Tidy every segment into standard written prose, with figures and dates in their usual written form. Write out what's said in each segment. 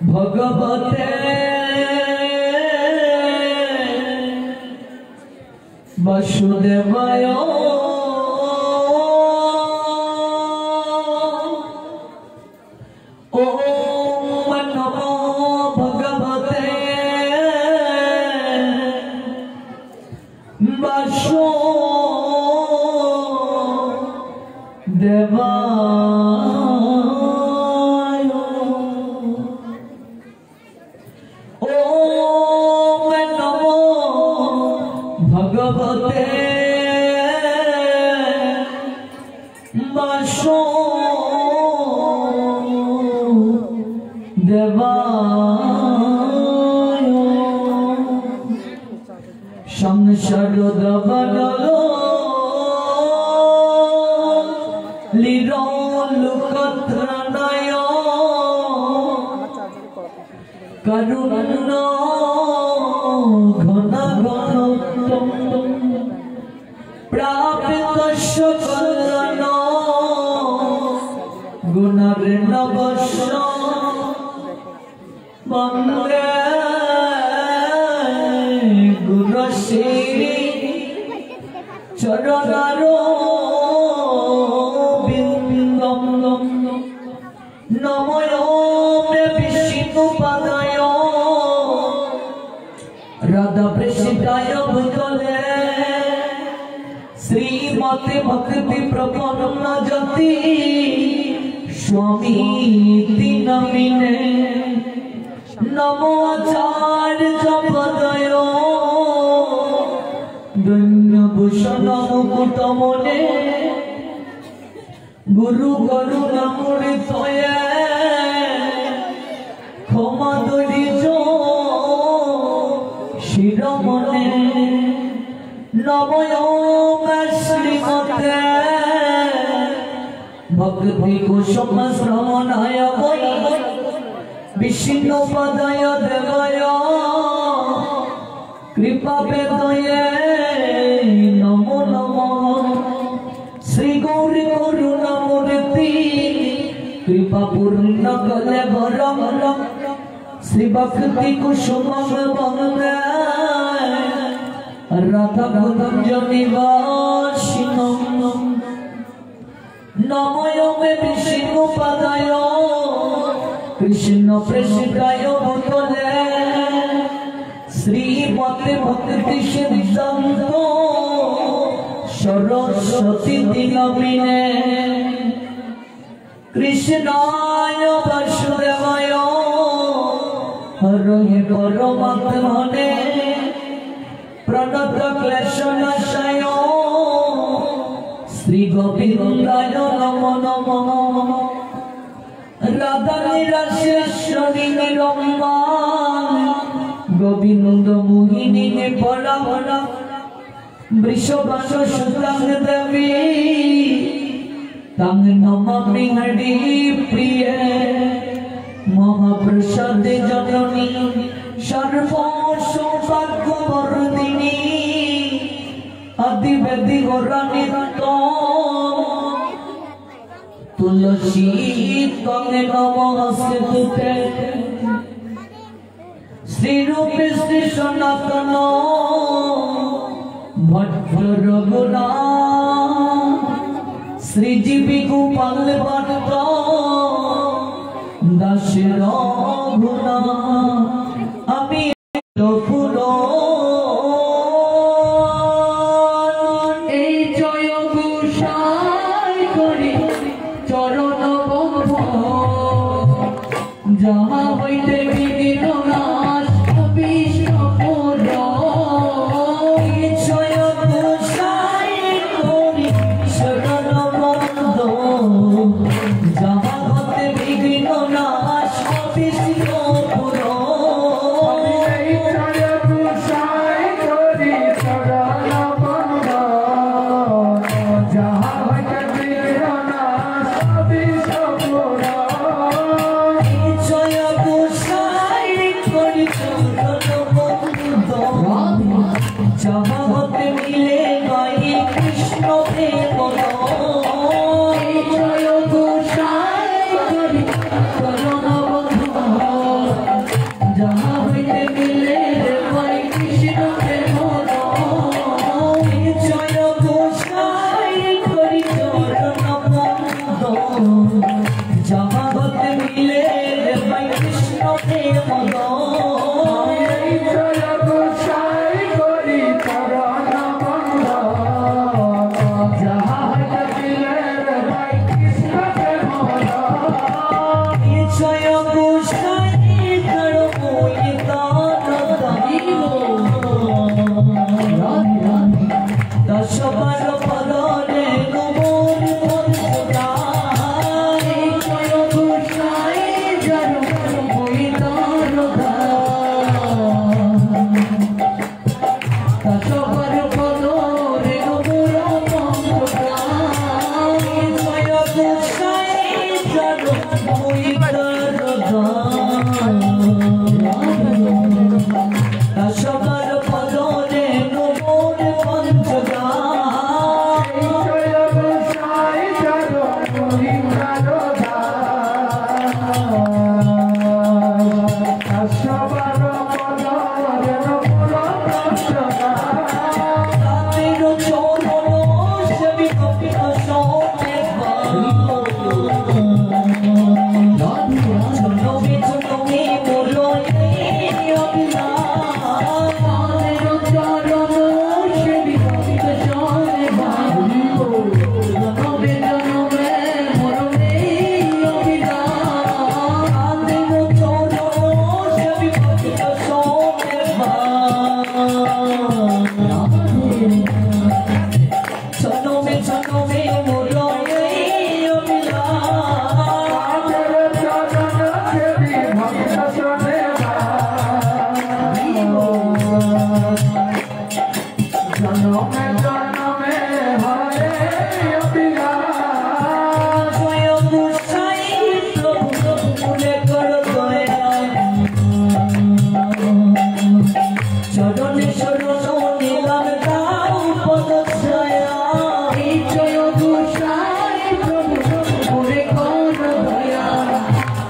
भगवते वासुदेवाय ओम नमो भगवते वासुदेवाय ओम नमो भगवते वासुदेवाय संसार दबनलो लीलोलुकत्रनय करुणा घन घनत्वं प्राप्तस्य कल्याण गुणर्नवस्य वन्दे गुरुश्री चरणरो बिन्दं नमो विष्णुपदाय राधाप्रेषिताय भूतले श्रीमते भक्ति प्रपन्ना जति स्वामी नमिने नमो आचार्य पदय गण्यभूषण मुकुटमणे गुरु करुणामृतये क्षमा दरिज शिरोमणे नमो श्रीमते भक्ति कुसुम श्रवणाय विष्णुपदाय देवाय कृपा वेदये नमो नमः श्री गौरी करुणामूर्ति कृपा पूर्ण कले वरम श्री भक्ति कुसुम वन्दे राधा कुंज निवासिनं नमो विष्णुपदाय कृष्ण प्रेषिताय भूतले श्रीमते भक्ति सिद्धान्त सरस्वती नमिने कृष्णाय वासुदेवाय हरे परमात्मने प्रणत क्लेशनाशाय श्री गोविन्दाय नमो नमः राधा निराशेश्वरी निरम्बान गोविंद मोहिनी ने भरा वृषभास सुतांग देवी तंग नमामि हरि प्रिय महाप्रसाद जननी सर्व सौभाग्यवर्धिनी आदिवेदी गौरानित तुलसी तंगे नमस्ते श्री रूप श्री सनातन भट्ट रघुनाथ श्रीजीवी गोपाल भट्ट दास रघुनाथ अमी जहाँ बैठे विघ्न नाश विष्णुपुर जय गोसाई करि शरण बंदो जहाँ होते विघ्न नाश विष्णुपुर जय गोसाई करि शरण बंदो जहाँ होते विघ्न नाश विष्णुपुर जय गोसाई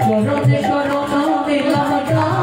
Corona, corona, corona,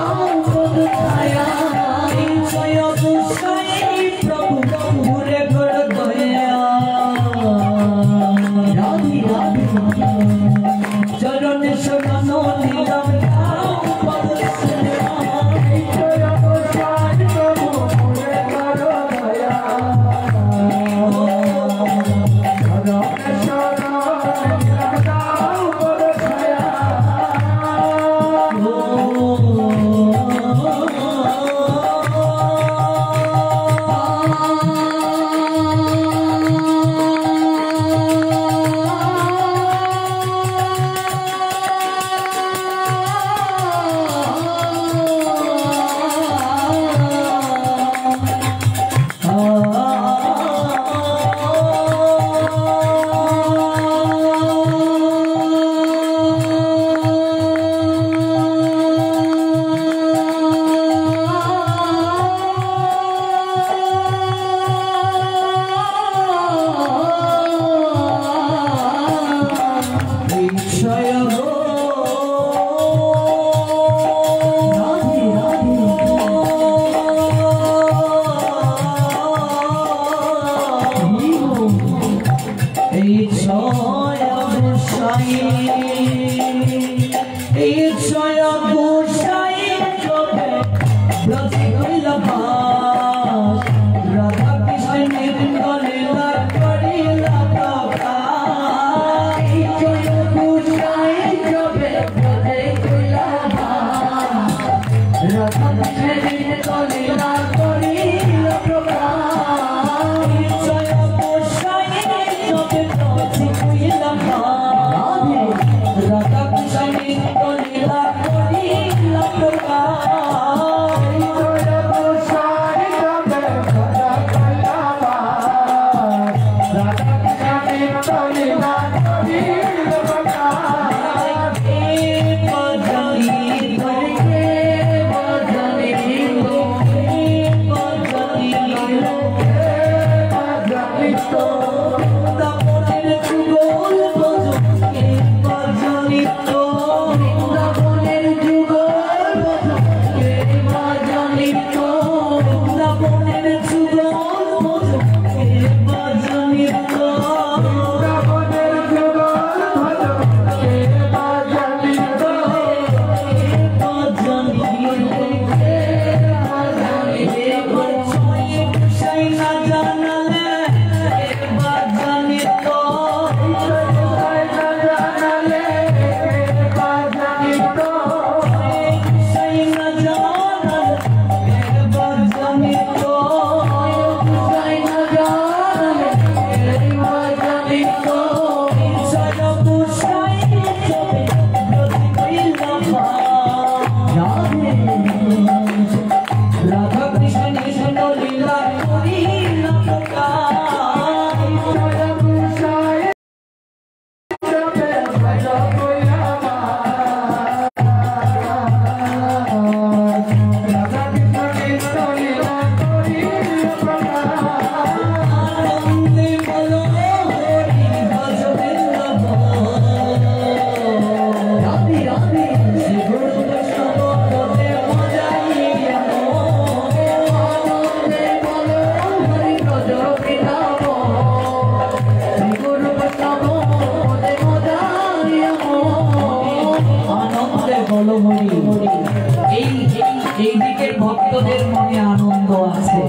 এই দিকের ভক্তদের মনে আনন্দ আছে,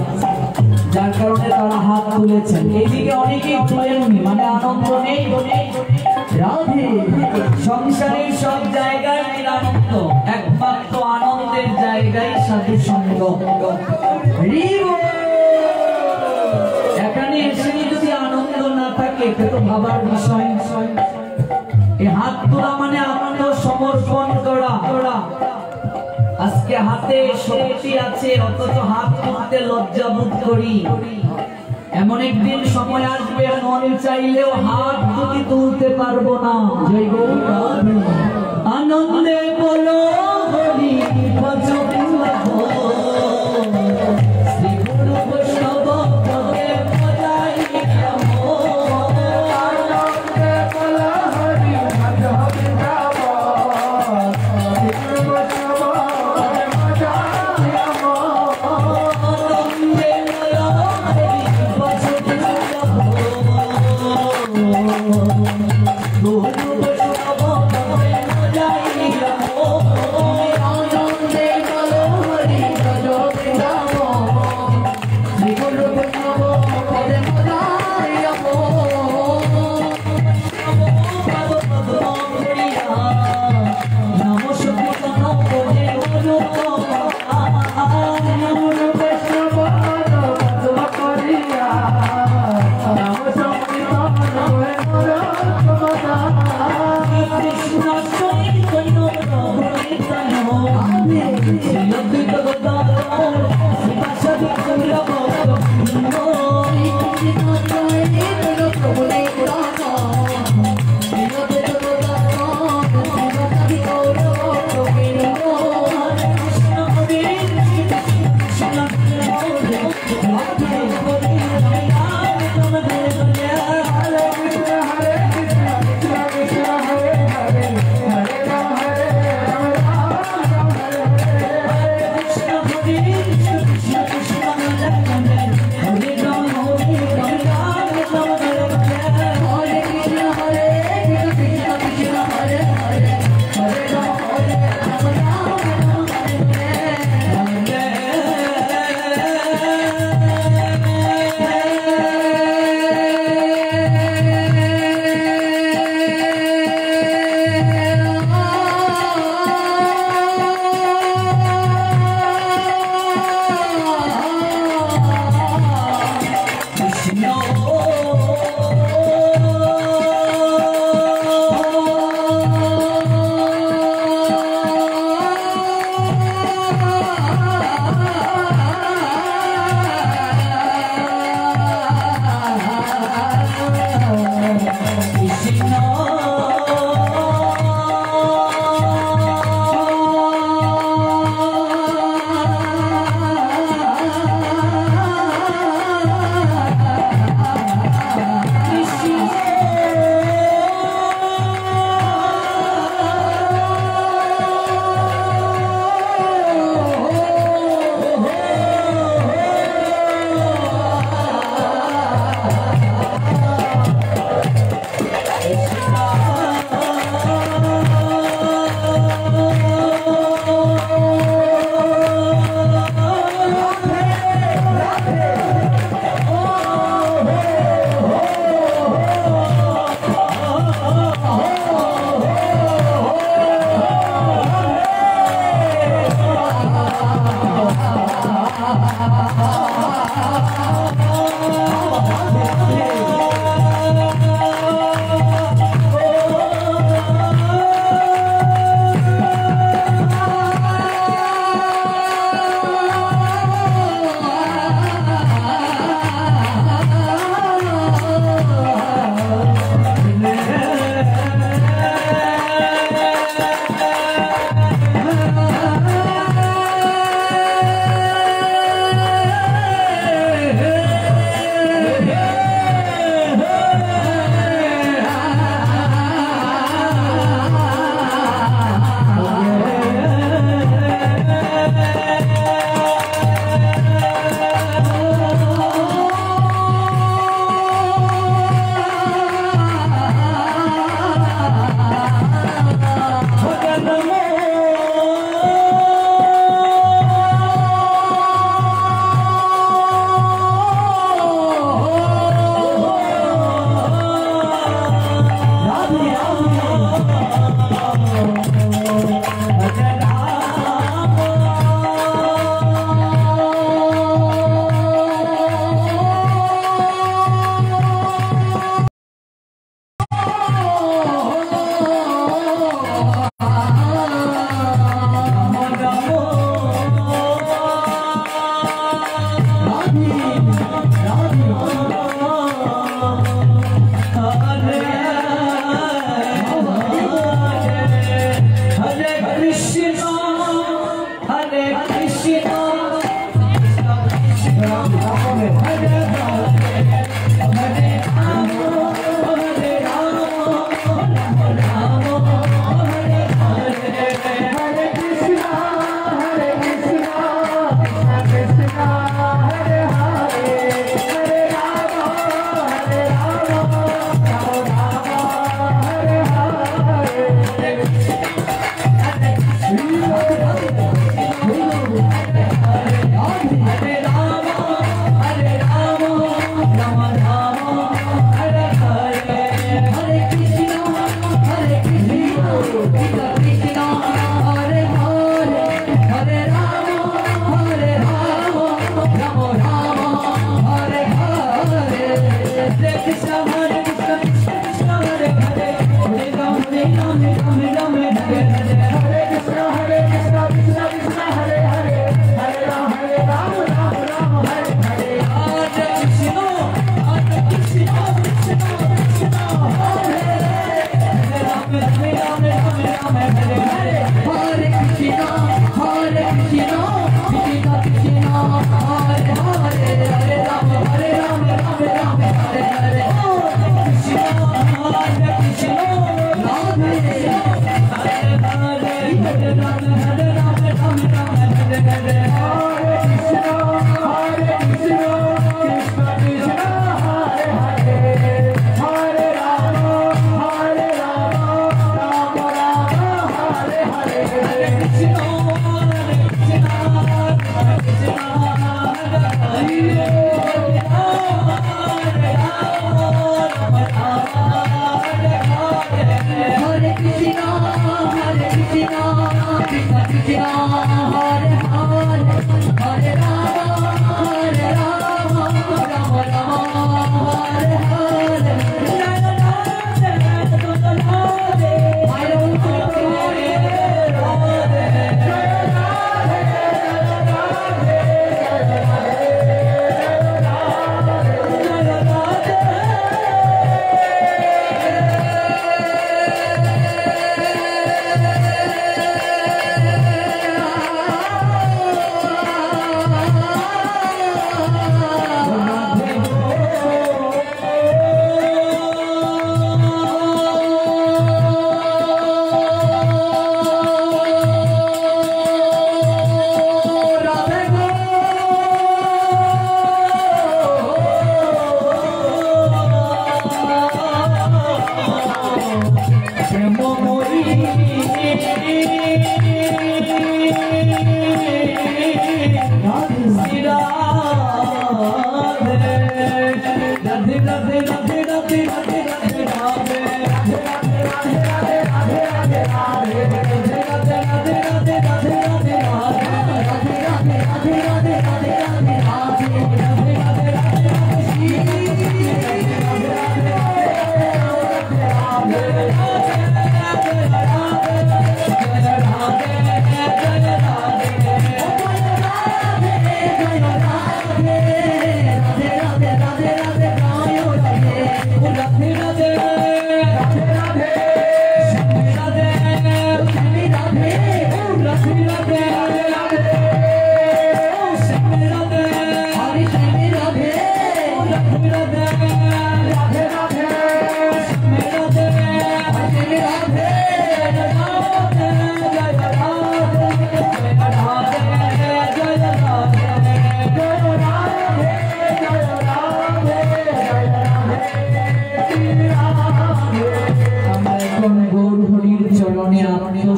যার কারণে তারা হাত তুলেছেন। এইদিকে অনেকেই তুলেননি, মানে আনন্দ নেই। রাধে সংসারের সব জায়গায় নিরানন্দ, একমাত্র আনন্দের জায়গায় সাধু সঙ্গ। এখানে এসে যদি আনন্দ না থাকে এটা তো ভাবার বিষয়। এই হাত তোলা মানে আনন্দ সমর্পণ করা। আজকে হাতে শক্তি আছে অথচ হাত তুলতে লজ্জা বোধ করি। এমন একদিন সময় আসবে মন চাইলেও হাত যদি তুলতে পারবো না। জয় গৌর আনন্দে বলো হরি ভজন লাভো, শ্রী গুরু বৈষ্ণব পদে পদাই রামো। আনন্দে বলো হরি ভজন লাভো, শ্রী গুরু বৈষ্ণব পদে পদাই রামো। আনন্দে বলো হরি ভজন লাভো, গুরু বৈষ্ণব পদে পদাই রামো। আনন্দে বলো হরি ভজন লাভো, শ্রী গুরু বৈষ্ণব পদে পদাই রামো। নমো সতীতন পদে গুরু গুরু বৈষ্ণব পদ করিয়া, নমো সতীতন পদে গুরু কৃষ্ণ চৈতন্য প্রভু নিত্যানন্দ, শ্রী অদ্বৈত গদাধর শ্রীবাসাদি গৌর ভক্তবৃন্দ। কৃষ্ণ চৈতন্য প্রভু নিত্যানন্দ, শ্রী অদ্বৈত গদাধর শ্রীবাসাদি গৌর ভক্তবৃন্দ। কৃষ্ণ হরে কৃষ্ণ হরে রাধে হরে রাধে রাম হরে হরে, হরে কৃষ্ণ হরে কৃষ্ণ কৃষ্ণ কৃষ্ণ হরে হরে, হরে রাম রাম রাম হরে হরে।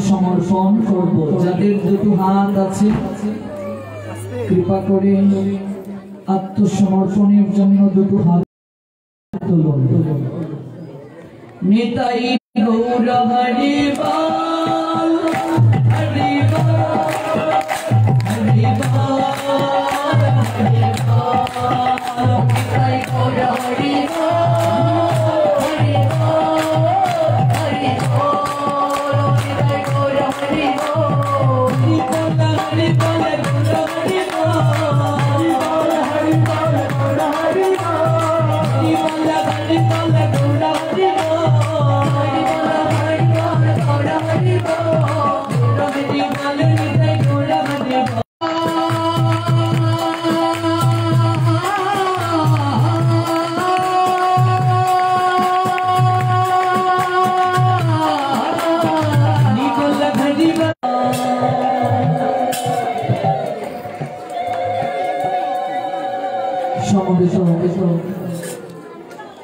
সমর্পণ করব। যাদের দুটো হাত আছে কৃপা করে আত্মসমর্পণের জন্য দুটো হাত তুলুন। নিতাই গৌর হরি বল, হরি বল, হরি বল, হরি বল। নিতাই গৌর হরি বল, হরি বল, হরি বল। নিতাই গৌর হরি বল, হরি বল, হরি বল, হরি বল, হরি বল, গৌর হরি বল, হরি বল, হরি বল, গৌর হরি বল, হরি বল, হরি বল, গৌর হরি বল, গৌর হরি বল, নিতাই গৌর হরি বল।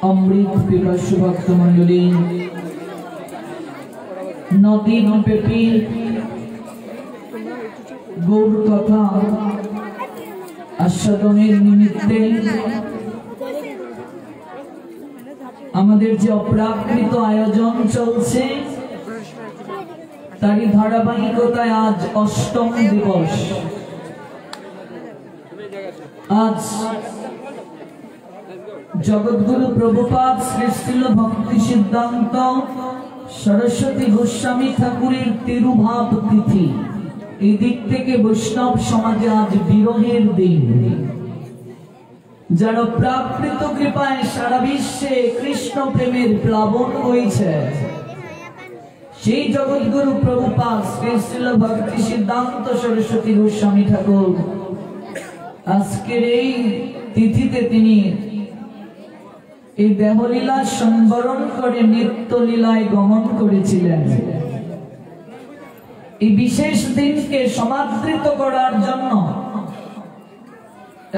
অমৃত পিপাসু ভক্ত মন্ডলী, নদীন ব্যাপী গৌর কথা আস্বাদনের নিমিত্তে আমাদের যে অপ্রাকৃত আয়োজন চলছে তারই ধারাবাহিকতায় আজ অষ্টম দিবস। আজ জগৎগুরু প্রভুপাদ শ্রীশিল ভক্তি সিদ্ধান্ত সরস্বতী গোস্বামী ঠাকুরের তিরুভাব তিথি। এই দিক থেকে বৈষ্ণব সমাজে আজ বিরহের দিন। যার প্রাকৃত কৃপায় সারা বিশ্বে কৃষ্ণ প্রেমের প্লাবন হয়েছে, সেই জগৎগুরু প্রভুপাদ শ্রীশিল ভক্তি সিদ্ধান্ত সরস্বতী গোস্বামী ঠাকুর আজকের এই তিথিতে তিনি এই দেহলীলা সংবরণ করে নিত্য লীলায় গমন করেছিলেন। এই বিশেষ দিনকে সমাদৃত করার জন্য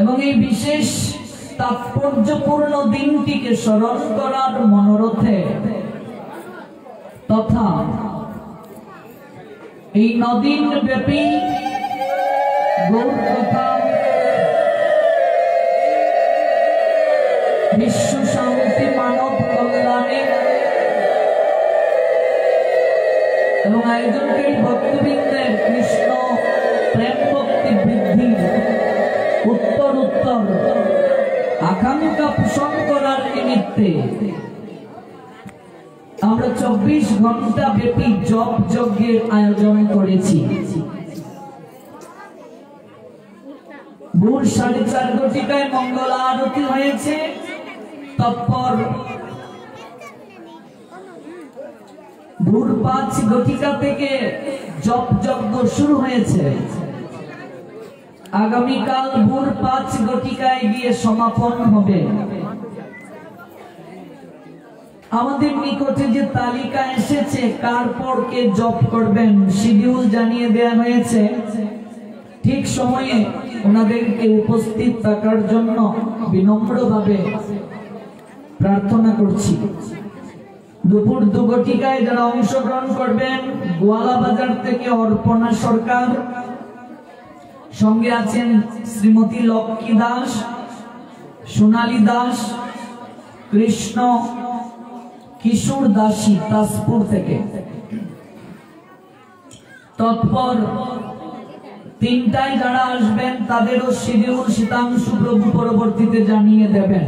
এবং এই বিশেষ তাৎপর্যপূর্ণ দিনটিকে স্মরণ করার মনোরথে তথা এই নদিন ব্যাপী গৌর কথা বিশ্ব শান্তি মানব কল্যাণে এবং আয়োজনকারী ভক্তবৃন্দের কৃষ্ণ সুন্দর আকাঙ্ক্ষা পোষণ করার নিমিত্তে আমরা 24 ঘন্টা ব্যাপী জপ যজ্ঞের আয়োজন করেছি। ভোর 4:30 ঘটিকায় মঙ্গল আরতি হয়েছে, তৎপর ভোর 5 ঘটিকা থেকে জপ যজ্ঞ শুরু হয়েছে। আগামীকাল ভোর 5 ঘটিকায় গিয়ে সমাপন হবে। আমাদের নিকটে যে তালিকা এসেছে কার পর কে জপ করবেন শিডিউল জানিয়ে দেওয়া হয়েছে। ঠিক সময়ে ওনাদেরকে উপস্থিত থাকার জন্য বিনম্রভাবে প্রার্থনা করছি। দুপুর 2 ঘটিকায় যারা অংশগ্রহণ করবেন, গোয়ালা বাজার থেকে অর্পণা সরকার, সঙ্গে আছেন শ্রীমতী লক্ষ্মী দাস, সোনালী দাস, কৃষ্ণ কিশোর দাসী তাজপুর থেকে। তৎপর 3টায় যারা আসবেন তাদেরও শিডিউল শীতাংশু প্রভু পরবর্তীতে জানিয়ে দেবেন।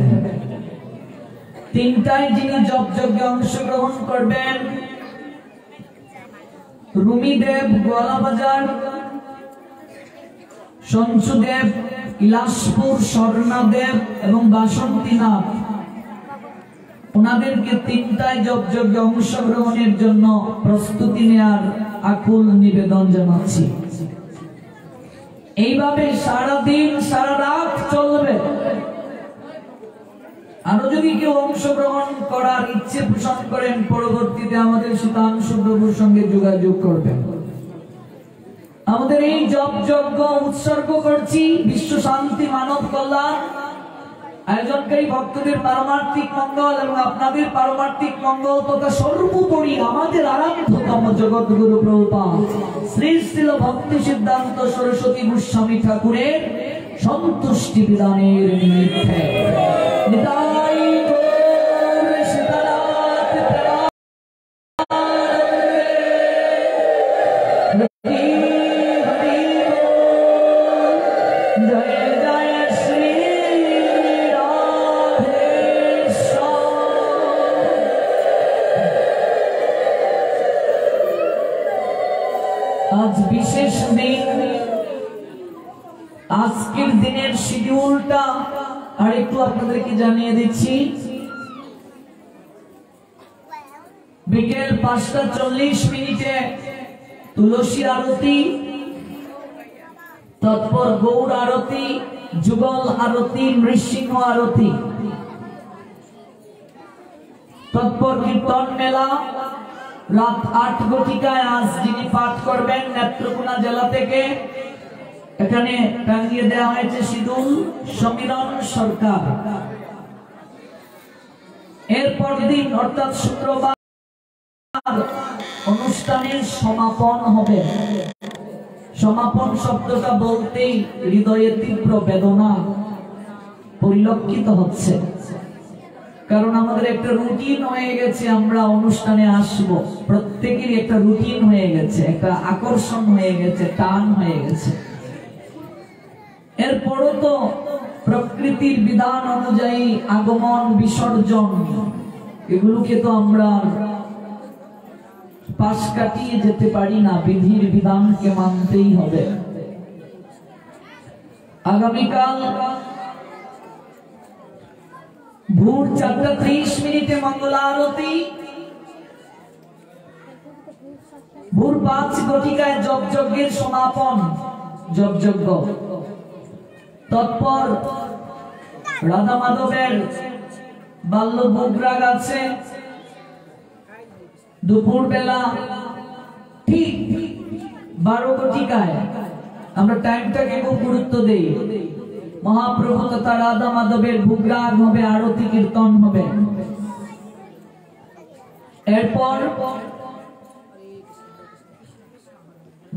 3টায় যিনি জপ যজ্ঞে অংশগ্রহণ করবেন, রুমি দেব গোয়ালাবাজার, সঞ্চু দেব ইলাসপুর, স্বর্ণা দেব এবং বাসন্তী নাথ, ওনাদেরকে 3টায় জপ যজ্ঞে অংশগ্রহণের জন্য প্রস্তুতি নেওয়ার আকুল নিবেদন জানাচ্ছি। এইভাবে সারাদিন সারা রাত চলবে। আরো যদি কেউ অংশগ্রহণ করার ইচ্ছে পোষণ করেন পরবর্তীতে আমাদের শীতাংশু প্রভুর সঙ্গে যোগাযোগ করবেন। আমাদের এই জপ যজ্ঞ উৎসর্গ করছি বিশ্ব শান্তি, মানব কল্যাণ, আয়োজনকারী ভক্তদের পারমার্থিক মঙ্গল এবং আপনাদের পারমার্থিক মঙ্গল তথা সর্বোপরি আমাদের আরাধ্যতম জগৎগুরু প্রভুপাদ শ্রী শ্রীল ভক্তি সিদ্ধান্ত সরস্বতী গোস্বামী ঠাকুরের সন্তুষ্টি বিধানের নিমিত্তে। নিতাই গৌর সীতানাথ আজ বিশেষ দিন। আজকের দিনের শিডিউলটা আর একটু আপনাদেরকে জানিয়ে দিচ্ছি। বিকেল 5:40 তুলসী আরতি, তৎপর গৌর আরতি, যুগল আরতি, নৃসিংহ আরতি, তৎপর কীর্তন মেলা। রাত 8 ঘটিকায় আজ যিনি পাঠ করবেন নেত্রকোনা জেলা থেকে, এখানে টাঙিয়ে দেওয়া হয়েছে শিডিউল, সমীরণ সরকার। এরপর দিন অর্থাৎ শুক্রবার অনুষ্ঠানের সমাপন হবে। সমাপন শব্দটা বলতেই হৃদয়ে তীব্র বেদনা পরিলক্ষিত হচ্ছে, কারণ আমাদের একটা রুটিন হয়ে গেছে, আমরা অনুষ্ঠানে আসব, প্রত্যেকেরই একটা রুটিন হয়ে গেছে, একটা আকর্ষণ হয়ে গেছে, টান হয়ে গেছে। এরপরও তো প্রকৃতির বিধান অনুযায়ী আগমন বিসর্জন এগুলোকে তো আমরা পাশ কাটিয়ে যেতে পারি না, বিধির বিধানকে মানতেই হবে। আগামীকাল ভোর 4:30 মঙ্গল আরতি, ভোর 5 ঘটিকায় জপ যজ্ঞের সমাপন, জপ যজ্ঞ। তৎপর রাধা মাধবের বাল্য ভোগরাগ আছে। দুপুর বেলা ঠিক 12 ঘটিকায়, আমরা টাইমটাকে খুব গুরুত্ব দেই, মহাপ্রভু তথা রাধা মাধবের ভোগরাগ হবে, আরতি কীর্তন হবে। এরপর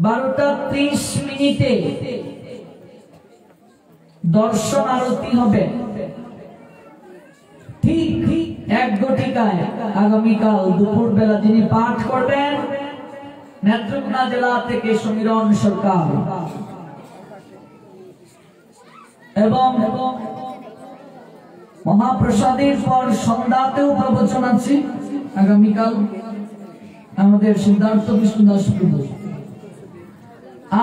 12:30 দর্শন আরতি হবে। ঠিক 1 ঘটিকায় আগামীকাল দুপুর বেলা যিনি পাঠ করবেন নেত্রকোনা জেলা থেকে সমীরণ সরকার। এবং মহাপ্রসাদের পর সন্ধ্যাতেও প্রবচন আছে। আগামীকাল আমাদের সিদ্ধার্থ কৃষ্ণ দাস প্রভু,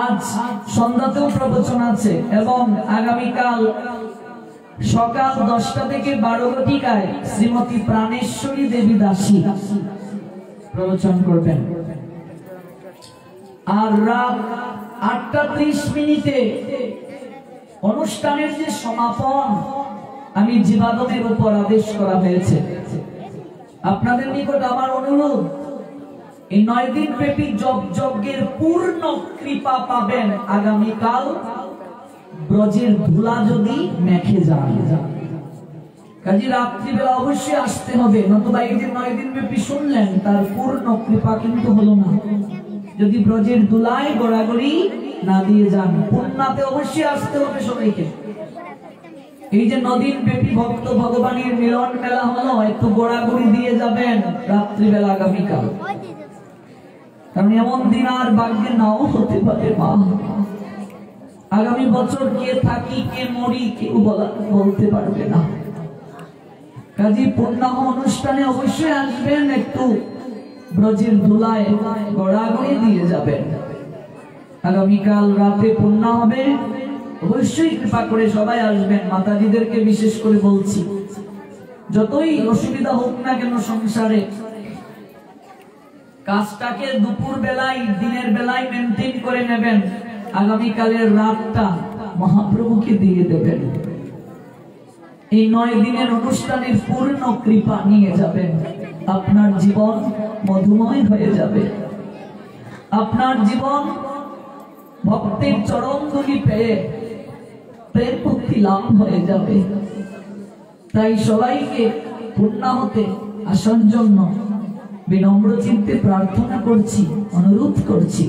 আজ সন্ধ্যাতেও প্রবচন আছে এবং আগামীকাল সকাল 10টা থেকে 12 ঘটিকায় শ্রীমতী প্রাণেশ্বরী দেবী দাসী প্রবচন করবেন। আর রাত 8:30 অনুষ্ঠানের যে সমাপন আমি জীবাদমের উপর আদেশ করা হয়েছে। আপনাদের নিকট আমার অনুরোধ, এই 9 দিন ব্যাপী যজ্ঞের পূর্ণ কৃপা পাবেন আগামীকাল ব্রজের ধুলা যদি মেখে যায়। কাজে রাত্রিবেলা অবশ্যই আসতে হবে, নতুবা এই যে 9 দিন ব্যাপী শুনলেন তার পূর্ণ কৃপা কিন্তু হলো না যদি ব্রজের ধুলায় গড়াগড়ি না দিয়ে যান। পূর্ণাতে অবশ্যই আসতে হবে সবাইকে। এই যে 9 দিন ব্যাপী ভক্ত ভগবানের মিলন মেলা হলো, একটু গড়াগড়ি দিয়ে যাবেন রাত্রিবেলা আগামীকাল, কারণ এমন দিন আর ভাগ্যে নাও হতে পারে মা। আগামী বছর কে থাকি কে মরি কেউ বলতে পারবে না। কাজী পূর্ণাহ অনুষ্ঠানে অবশ্যই আসবেন, একটু ব্রজের ধুলায় গড়াগড়ি দিয়ে যাবেন। আগামীকাল রাতে পূর্ণা হবে, অবশ্যই কৃপা করে সবাই আসবেন। মাতাজিদেরকে বিশেষ করে বলছি, যতই অসুবিধা হোক না কেন সংসারে, কাজটাকে দুপুর বেলায় দিনের বেলায় মেনটেন করে নেবেন। আগামীকালের রাতটা মহাপ্রভুকে দিয়ে দেবেন। এই 9 দিনের অনুষ্ঠানের পূর্ণ কৃপা নিয়ে যাবেন। আপনার জীবন মধুময় হয়ে যাবে, আপনার জীবন ভক্তের চরণ ধুলি পেয়ে প্রেম ভক্তি লাভ হয়ে যাবে। তাই সবাইকে পূর্ণাহতে আসার জন্য বিনম্র চিত্তে প্রার্থনা করছি, অনুরোধ করছি।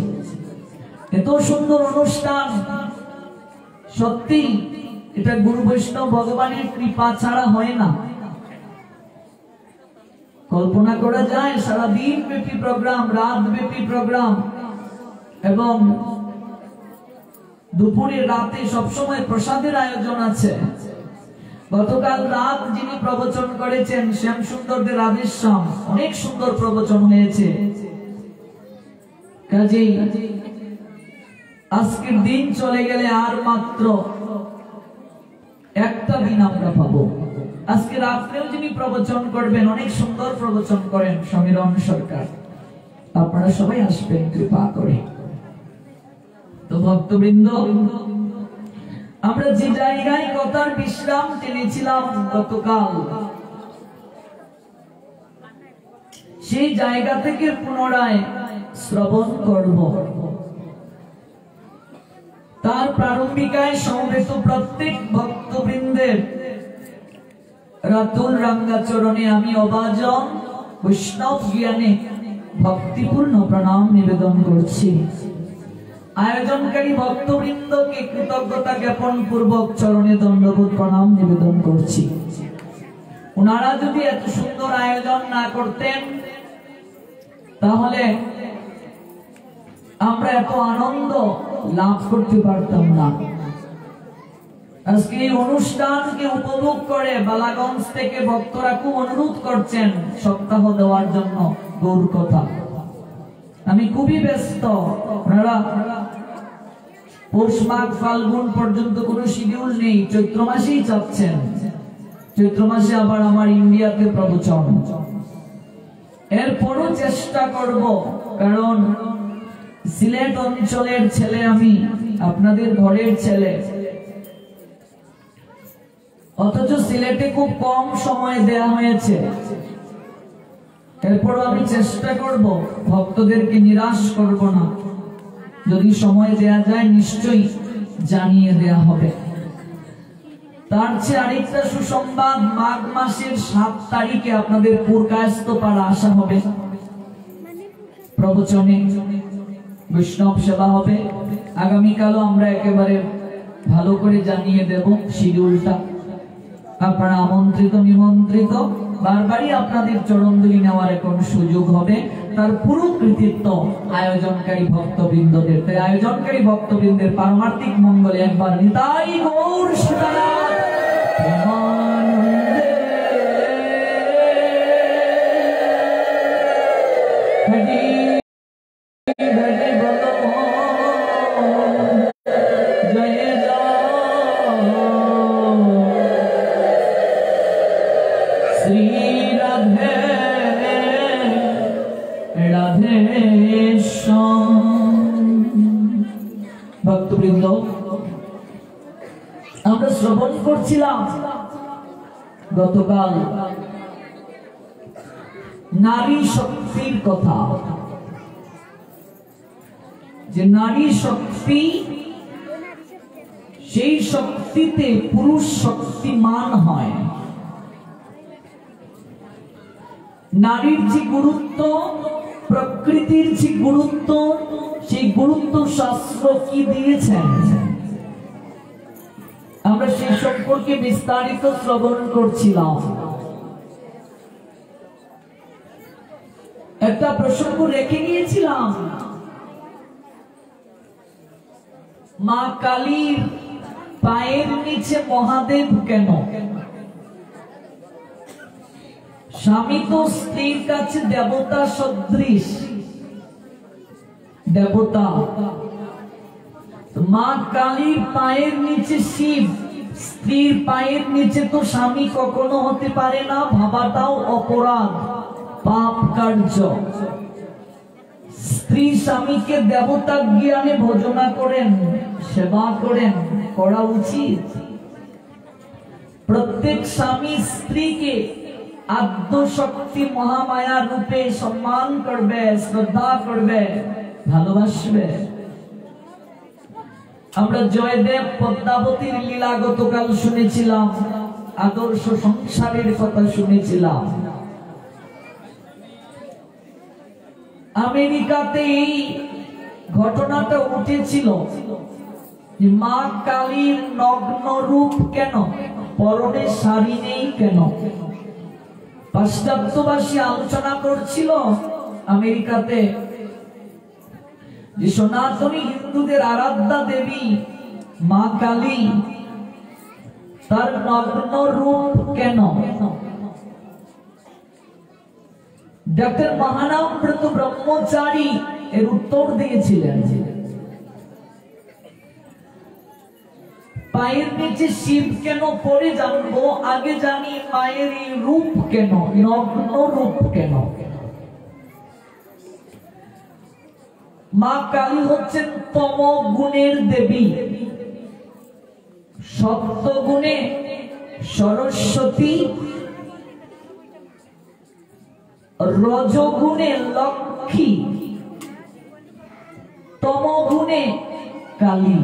এত সুন্দর অনুষ্ঠান, সত্যি এটা গুরু বৈষ্ণব ভগবানের কৃপা ছাড়া হয় না। কল্পনা করা যায় সারা দিন ব্যাপী প্রোগ্রাম, রাত ব্যাপী প্রোগ্রাম, এবং দুপুরে রাতে সবসময় প্রসাদের আয়োজন আছে। গতকাল রাত যিনি প্রবচন করেছেন শ্যাম সুন্দরদের রাধেশ্যাম, অনেক সুন্দর প্রবচন হয়েছে। কাজেই আজকের দিন চলে গেলে আর মাত্র একটা দিন আমরা পাবো। আজকে রাত্রেও যিনি প্রবচন করবেন, অনেক সুন্দর প্রবচন করেন সমীরণ সরকার, আপনারা সবাই আসবেন কৃপা করে। তো ভক্তবৃন্দ, আমরা যে জায়গায় কথার বিশ্রাম টেনেছিলাম গতকাল, সেই জায়গা থেকে পুনরায় শ্রবণ করব। তার প্রারম্ভিকায় সমবেত প্রত্যেক ভক্তবৃন্দের রাতুল রাঙ্গাচরণে আমি অবাজন বৈষ্ণব জ্ঞানে ভক্তিপূর্ণ প্রণাম নিবেদন করছি। আয়োজনকারী ভক্তবৃন্দকে কৃতজ্ঞতা জ্ঞাপন পূর্বক চরণে দণ্ডবোধ প্রণাম নিবেদন করছি। ওনারা যদি এত সুন্দর আয়োজন না করতেন তাহলে আমরা এত আনন্দ লাভ করতে পারতাম না। আজকে এই অনুষ্ঠানকে উপভোগ করে বালাগঞ্জ থেকে ভক্তরা খুব অনুরোধ করছেন সপ্তাহ দেওয়ার জন্য গৌর কথা। আমি খুবই ব্যস্ত, ওনারা পৌষ মাঘ ফাল্গুন পর্যন্ত কোনো শিডিউল নেই, চৈত্র মাসেই চাচ্ছেন। চৈত্র মাসে আবার আমার ইন্ডিয়াতে প্রবচন, এরপরও চেষ্টা করব, কারণ সিলেট অঞ্চলের ছেলে আমি, আপনাদের ঘরের ছেলে, অথচ সিলেটে খুব কম সময় দেয়া হয়েছে। এরপরও আমি চেষ্টা করব, ভক্তদেরকে নিরাশ করব না। যদি সময় দেয়া যায় নিশ্চয়ই জানিয়ে দেয়া হবে। তার চেয়ে আরেকটা সুসংবাদ, মাঘ মাসের 7 তারিখে আপনাদের পুরকায়স্থ পাড়া আসা হবে, প্রবচনে বৈষ্ণব সেবা হবে। আগামীকালও আমরা একেবারে ভালো করে জানিয়ে দেব শিডিউলটা। আপনারা আমন্ত্রিত নিমন্ত্রিত, বারবারই আপনাদের চরণধুলি নেওয়ার এখন সুযোগ হবে। তার পুরো কৃতিত্ব আয়োজনকারী ভক্তবৃন্দদের। তাই আয়োজনকারী ভক্তবৃন্দের পারমার্থিক মঙ্গলে একবার নিতাই গৌর সীতানাথ প্রেমানন্দে হরি হরি বল জয় শ্রী রাধে রাধে ভক্তবৃন্দ, আমরা শ্রবণ করছিলাম গতকাল নারী শক্তির কথা, যে নারী শক্তি, সেই শক্তিতে পুরুষ শক্তিমান হয়। নারীর যে গুরুত্ব, প্রকৃতির যে গুরুত্ব, সেই গুরুত্ব শাস্ত্র কি দিয়েছেন আমরা সেই সম্পর্কে বিস্তারিত শ্রবণ করছিলাম। একটা প্রসঙ্গ রেখে নিয়েছিলাম, মা কালীর পায়ের নিচে মহাদেব কেন? স্বামী তো স্ত্রীর কাছে দেবতা সদৃশ, দেবতা। মা কালীর পায়ের নিচে শিব, স্ত্রীর পায়ের নিচে তো স্বামী কখনো হতে পারে না, ভাবাটাও অপরাধ, পাপ কার্য। স্ত্রী স্বামীকে দেবতা জ্ঞানে ভজনা করেন, সেবা করেন, করা উচিত। প্রত্যেক স্বামী স্ত্রীকে আদ্য শক্তি মহামায়া রূপে সম্মান করবে, শ্রদ্ধা করবে, ভালোবাসবে। আমরা জয়দেব পদ্মাবতীর লীলা গতকাল শুনেছিলাম, আদর্শ সংসারের কথা শুনেছিলাম। আমেরিকাতে এই ঘটনাটা উঠেছিল যে মা কালীর নগ্ন রূপ কেন, পরনে শাড়ি নেই কেন? পাশ্চাত্যবাসী আলোচনা করছিল আমেরিকাতে যে সনাতনী হিন্দুদের আরাধ্যা দেবী মা কালী, তার নগ্ন রূপ কেন? ডক্টর মহানামব্রত ব্রহ্মচারী এর উত্তর দিয়েছিলেন, পায়ের নিচে শিব কেন পরে জানবো, আগে জানি মায়ের এই রূপ কেন, নগ্ন রূপ কেন? মা কালী হচ্ছেন তম গুণের দেবী, সত্য গুণে সরস্বতী, রজগুণে লক্ষ্মী, তম গুণে কালী।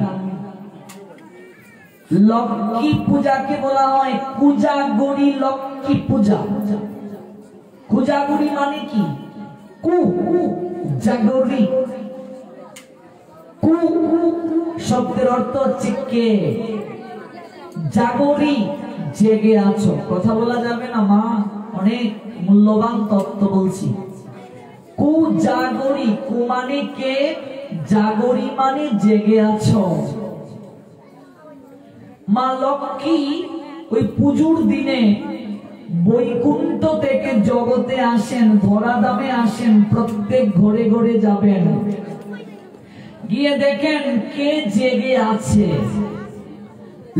লক্ষ্মী পূজাকে বলা হয় কুজাগরি লক্ষ্মী পূজা। কুজাগরি মানে কি? কু জাগরি, কু শব্দের অর্থ হচ্ছে কে, জাগরি জেগে আছো। কথা বলা যাবে না মা, অনেক মূল্যবান তত্ত্ব বলছি। কু জাগরি, কু মানে কে, জাগরি মানে জেগে আছো। মা লক্ষ্মী ওই পুজোর দিনে বৈকুণ্ঠ থেকে জগতে আসেন, ধরাধামে আসেন, প্রত্যেক ঘরে ঘরে যাবেন, গিয়ে দেখেন কে জেগে আছে।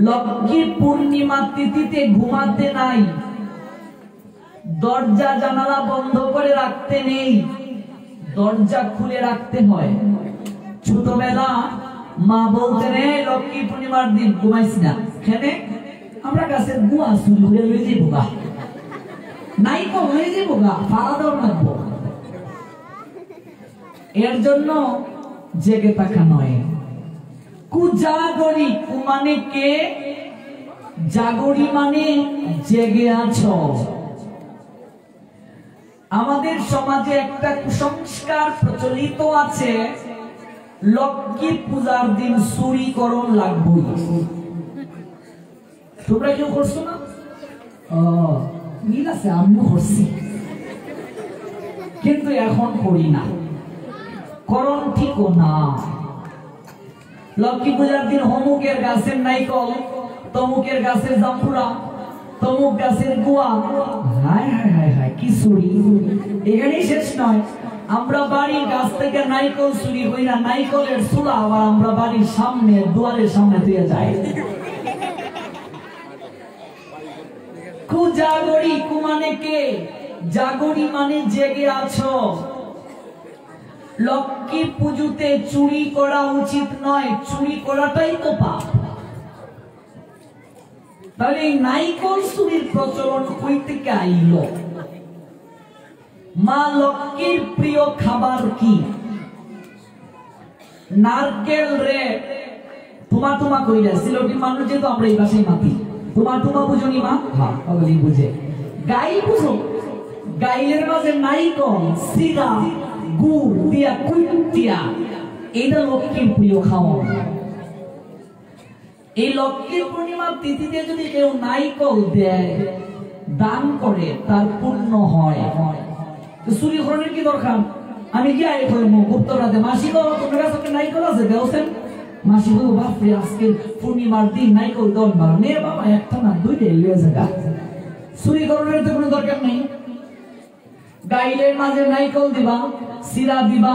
লক্ষ্মী পূর্ণিমা তিথিতে ঘুমাতে নাই, দরজা জানালা বন্ধ করে রাখতে নেই, দরজা খুলে রাখতে হয়। ছোটবেলা মা বলতেন, লক্ষ্মী পূর্ণিমার দিন ঘুমাইস না, খেলে আমরা গাছের গুয়া চুরি করে লয়ে যাবো গা, নাই তো হয়ে যাবো গা, পাড়া দেওয়ার লাগবো। এর জন্য জেগে থাকা নয়। কুজাগরি, কু মানে কে, জাগরি মানে জেগে আছো। আমাদের সমাজে একটা কুসংস্কার প্রচলিত আছে, লক্ষ্মী পূজার দিন চুরিকরণ লাগবে। তোমরা কেউ করছো না? মিল আছে, আমিও করছি। কিন্তু এখন করি না, করণ ঠিকও না। লক্ষ্মী পূজার দিন অমুকের গাছের নাইকল, তমুকের গাছের জাম্বুরা, তমুক গাছের গুয়া, হায় হায় হায় হায় কি চুরি। এখানেই শেষ নয়, আমরা বাড়ির গাছ থেকে নাইকল চুরি করি না, নাইকলের চুলা আবার আমরা বাড়ির সামনে দুয়ারের সামনে দিয়ে যাই। কুজাগরি কু মানে কে? জাগরি মানে জেগে আছো। লক্ষ্মী পুজোতে চুরি করা উচিত নয়, চুরি করাটাই তো পাপ। তাহলে এই নাইকল চুরির প্রচলন কই থেকে আইলো? মা লক্ষ্মীর প্রিয় খাবার কি? নারকেল রে তোমা তোমা কইরা, সিলেটি মানুষ যেহেতু আমরা এই ভাষায় মাতি, তোমা তোমা বুঝনি মা? হ্যাঁ ওগুলি বুঝে। গাই বুঝো? গাইলের মাঝে নাইকল, সিরা, গুড় দিয়া কুইটিয়া, এটা লক্ষ্মীর প্রিয় খাওয়া। এই লক্ষ্মীর পূর্ণিমার তিথিতে যদি কেউ নাইকল দেয়, দান করে, তার পুণ্য হয়। চুরি করার কি দরকার? আমি কি আয় করবো গুপ্তরাতে? মাসি গো তোমার কাছে নাইকল আছে দেওছেন? মাসি গো বাপরে আজকে পূর্ণিমার দিন নাইকল দেন বা নে বাবা, একটা না দুইটা লিয়ে জায়গা। চুরি করার তো কোনো দরকার নেই। গাইলের মাঝে নাইকল দিবা, সিরা দিবা,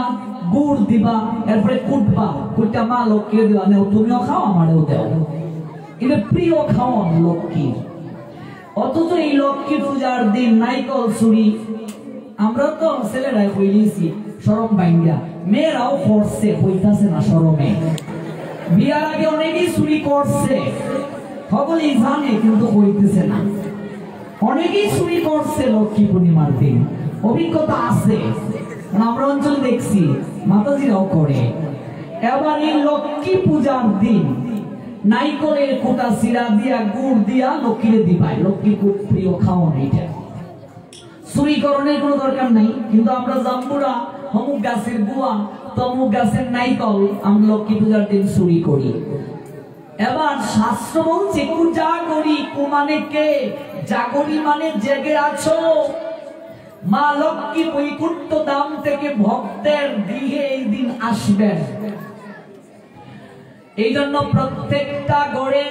গুড় দিবা, এরপরে কুটবা, কুটটা মা লক্ষ্মী দিবা, নেও তুমিও খাও আমারও দেও। এটা প্রিয় খাওয়ান লক্ষ্মীর। অথচ এই লক্ষ্মী পূজার দিন নাইকল চুরি, আমরা তো ছেলেরাই হইলিছি শরম বাইঙ্গা, মেয়েরাও করছে, হইতাছে না শরমে। বিয়ার আগে অনেকেই চুরি করছে, সকলেই জানে কিন্তু হইতেছে না। অনেকেই চুরি করছে লক্ষ্মী পূর্ণিমার দিন, অভিজ্ঞতা আছে, আমরা অঞ্চলে দেখছি মাতাজিরাও করে। এবার এই লক্ষ্মী পূজার দিন নাইকলের কোটা সিরা দিয়া গুড় দিয়া লক্ষ্মীরে দিবাই, লক্ষ্মীর খুব প্রিয় খাওয়ান এইটা। চুরিকরণের কোনো দরকার নাই, কিন্তু আমরা জাম্বুরা, অমুক গাছের গুয়া, তমুক গাছের নাইকল আমরা লক্ষ্মী পূজার দিন চুরি করি। এবার শাস্ত্র বলছে কুজাগরি কু মানে কে? জাগরি মানে জেগে আছো। মা লক্ষ্মী বৈকুণ্ঠ ধাম থেকে ভক্তের গৃহে এই দিন আসবেন। এই জন্য প্রত্যেকটা ঘরে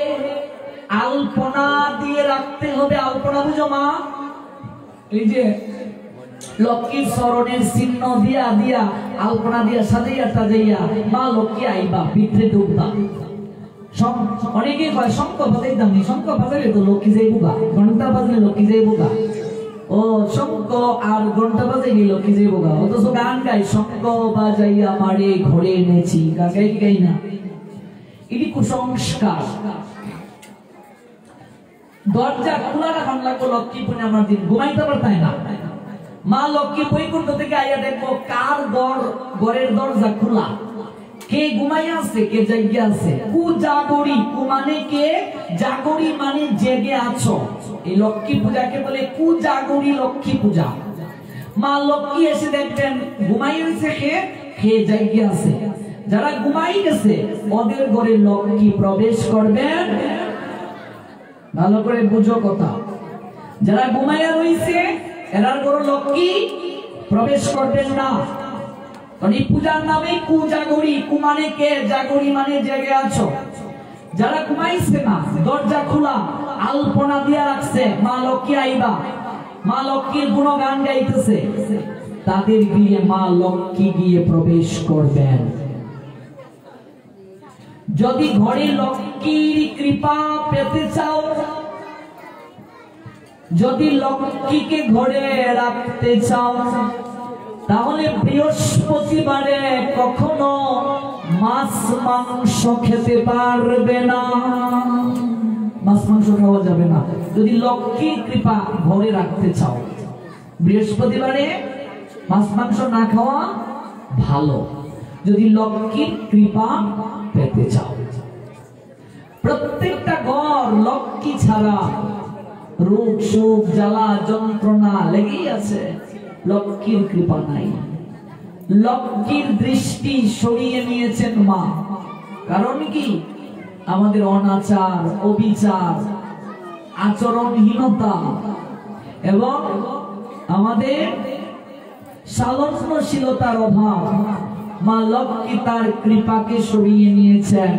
আলপনা দিয়ে রাখতে হবে। আলপনা বুঝো মা? এই যে লক্ষ্মীর চরণের চিহ্ন দিয়া দিয়া আলপনা দিয়া সাজাইয়া সাজাইয়া মা লক্ষ্মী আইবা, ভিতরে ঢুকবা। অনেকে কয় শঙ্খ বাজাইতাম নি, শঙ্খ বাজাইলে তো লক্ষ্মী যাইবো গা, ঘন্টা বাজলে লক্ষ্মী যাইবো গা। ও শঙ্খ আর ঘন্টা বাজাইলে লক্ষ্মী যাইবো গা। অথচ গান গাই, শঙ্খ বাজাইয়া মারে ঘরে এনেছি, গাই গাই না। এটি কুসংস্কার। দরজা খোলা রাখান লাগবো লক্ষ্মী পূর্ণিমার দিন, ঘুমাইতে পারতাই না। মা লক্ষ্মী বৈকুণ্ঠ থেকে আইয়া দেখবো কার ঘরের দরজা খোলা, কে ঘুমাই আছে, কে জেগে আছে। কু জাগরি কু মানে কে? জাগরি মানে জেগে আছো। এই লক্ষ্মী পূজাকে বলে কু জাগরি লক্ষ্মী পূজা। মা লক্ষ্মী এসে দেখবেন ঘুমাই রয়েছে, কে জেগে আছে। যারা ঘুমাই গেছে ওদের ঘরে লক্ষ্মী প্রবেশ করবেন। ভালো করে বুঝো কথা। যারা ঘুমাইয়া রয়েছে এরার ঘরে লক্ষ্মী প্রবেশ করবেন না। এই পূজার নামে কু জাগরি, কু মানে কে, জাগরি মানে জেগে আছো। যারা ঘুমাইছে না, দরজা খোলা, আলপনা দিয়া রাখছে, মা লক্ষ্মী আইবা, মা লক্ষ্মীর গুণগান গাইতেছে, তাদের গিয়ে মা লক্ষ্মী গিয়ে প্রবেশ করবেন। যদি ঘরে লক্ষ্মীর কৃপা পেতে চাও, যদি লক্ষ্মীকে ঘরে রাখতে চাও, তাহলে বৃহস্পতিবারে কখনো মাছ মাংস খেতে পারবে না। মাছ মাংস খাওয়া যাবে না যদি লক্ষ্মীর কৃপা ঘরে রাখতে চাও। বৃহস্পতিবারে মাছ মাংস না খাওয়া ভালো যদি লক্ষ্মীর কৃপা পেতে চাও। প্রত্যেকটা ঘর লক্ষ্মী ছাড়া রোগ শোক জ্বালা যন্ত্রণা লেগেই আছে, লক্ষ্মীর কৃপা নাই। লক্ষ্মীর দৃষ্টি সরিয়ে নিয়েছেন মা। কারণ কি? আমাদের অনাচার, অবিচার, আচরণহীনতা এবং আমাদের সালন্যশীলতার অভাব মা লক্ষ্মী তার কৃপাকে সরিয়ে নিয়েছেন।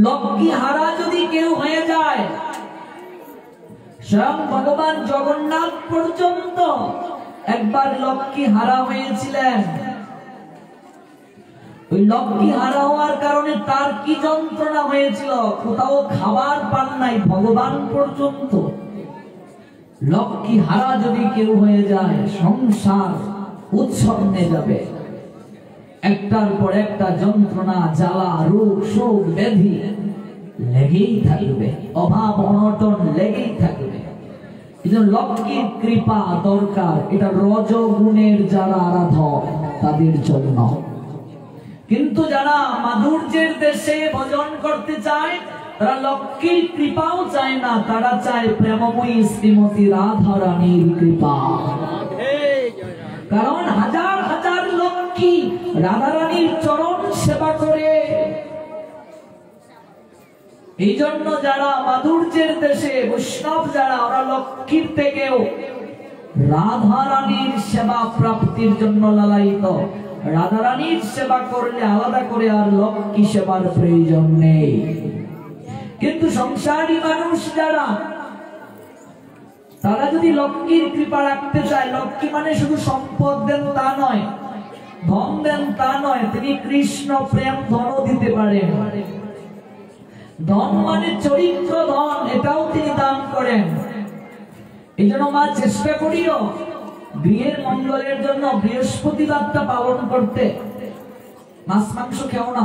লক্ষ্মী হারা যদি কেউ হয়ে যায়, স্বয়ং ভগবান জগন্নাথ পর্যন্ত একবার লক্ষ্মী হারা হয়েছিলেন। ওই লক্ষ্মী হারা হওয়ার কারণে তার কি যন্ত্রণা হয়েছিল, কোথাও খাবার পান নাই ভগবান পর্যন্ত। লক্ষ্মী হারা যদি কেউ হয়ে যায়, সংসার উৎসন্নে যাবে। একটার পর একটা যন্ত্রণা, জ্বালা, রোগ, শোক, ব্যাধি লেগেই থাকবে, অভাব অনটন লেগেই থাকবে। এজন্য লক্ষ্মীর কৃপা দরকার, এটা রজগুণের যারা আরাধক তাদের জন্য। কিন্তু যারা মাধুর্যের দেশে ভজন করতে চায়, তারা লক্ষ্মীর কৃপাও চায় না, তারা চায় প্রেমময়ী শ্রীমতী রাধা রানীর কৃপা। কারণ হাজার হাজার লক্ষ্মী রাধা রানীর চরণ সেবা করে। এই জন্য যারা মাধুর্যের দেশে বৈষ্ণব যারা, ওরা লক্ষ্মীর থেকেও রাধা রানীর সেবা প্রাপ্তির জন্য লালায়িত। রাধা রানীর সেবা করলে আলাদা করে আর লক্ষ্মী সেবার প্রয়োজন নেই। কিন্তু সংসারী মানুষ যারা, তারা যদি লক্ষ্মীর কৃপা রাখতে চায়, লক্ষ্মী মানে শুধু সম্পদ দেন তা নয়, ধন দেন তা নয়, তিনি কৃষ্ণ প্রেম ধনও দিতে পারেন। ধন মানে চরিত্র ধন, এটাও তিনি দান করেন। এই জন্য মা চেষ্টা করিও গৃহের মঙ্গলের জন্য বৃহস্পতিবারটা পালন করতে। মাছ মাংস খেও না।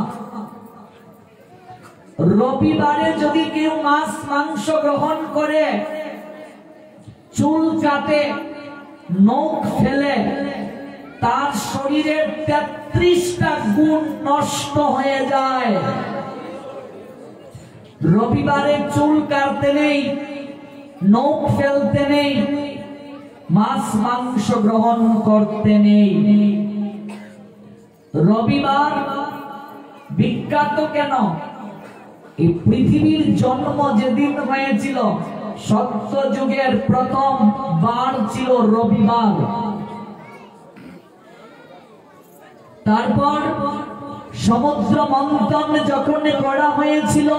রবিবারে যদি কেউ মাছ মাংস গ্রহণ করে, চুল কাটে, নখ ফেলে, তার শরীরের 33টা গুণ নষ্ট হয়ে যায়। রবিবারে চুল কাটতে নেই, নখ ফেলতে নেই, মাছ মাংস গ্রহণ করতে নেই। রবিবার বিখ্যাত কেন? এই পৃথিবীর জন্ম যেদিন হয়েছিল, সত্য যুগের প্রথম বার ছিল রবিবার। তারপর সমুদ্র মন্থন যখন করা হয়েছিল,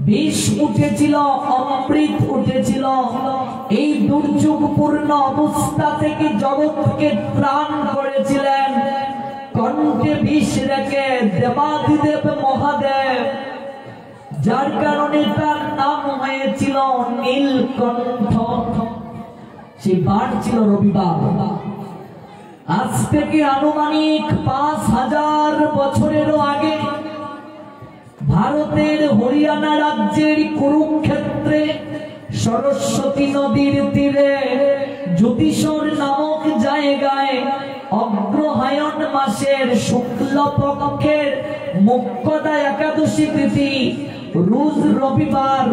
বিষ উঠেছিল, অমৃত উঠেছিল। এই দুর্যোগপূর্ণ অবস্থা থেকে জগৎকে ত্রাণ করেছিলেন কণ্ঠে বিষ রেখে দেবাদিদেব মহাদেব, যার কারণে তার নাম হয়েছিল নীলকণ্ঠ। সেই বার ছিল রবিবার। আজ থেকে আনুমানিক 5000 বছরেরও আগে ভারতের হরিয়ানা রাজ্যের কুরুক্ষেত্রে সরস্বতী নদীর তীরে জ্যোতিষর নামক জায়গায় অগ্রহায়ণ মাসের শুক্ল পক্ষের মুখ্যদা একাদশী তিথি রোজ রবিবার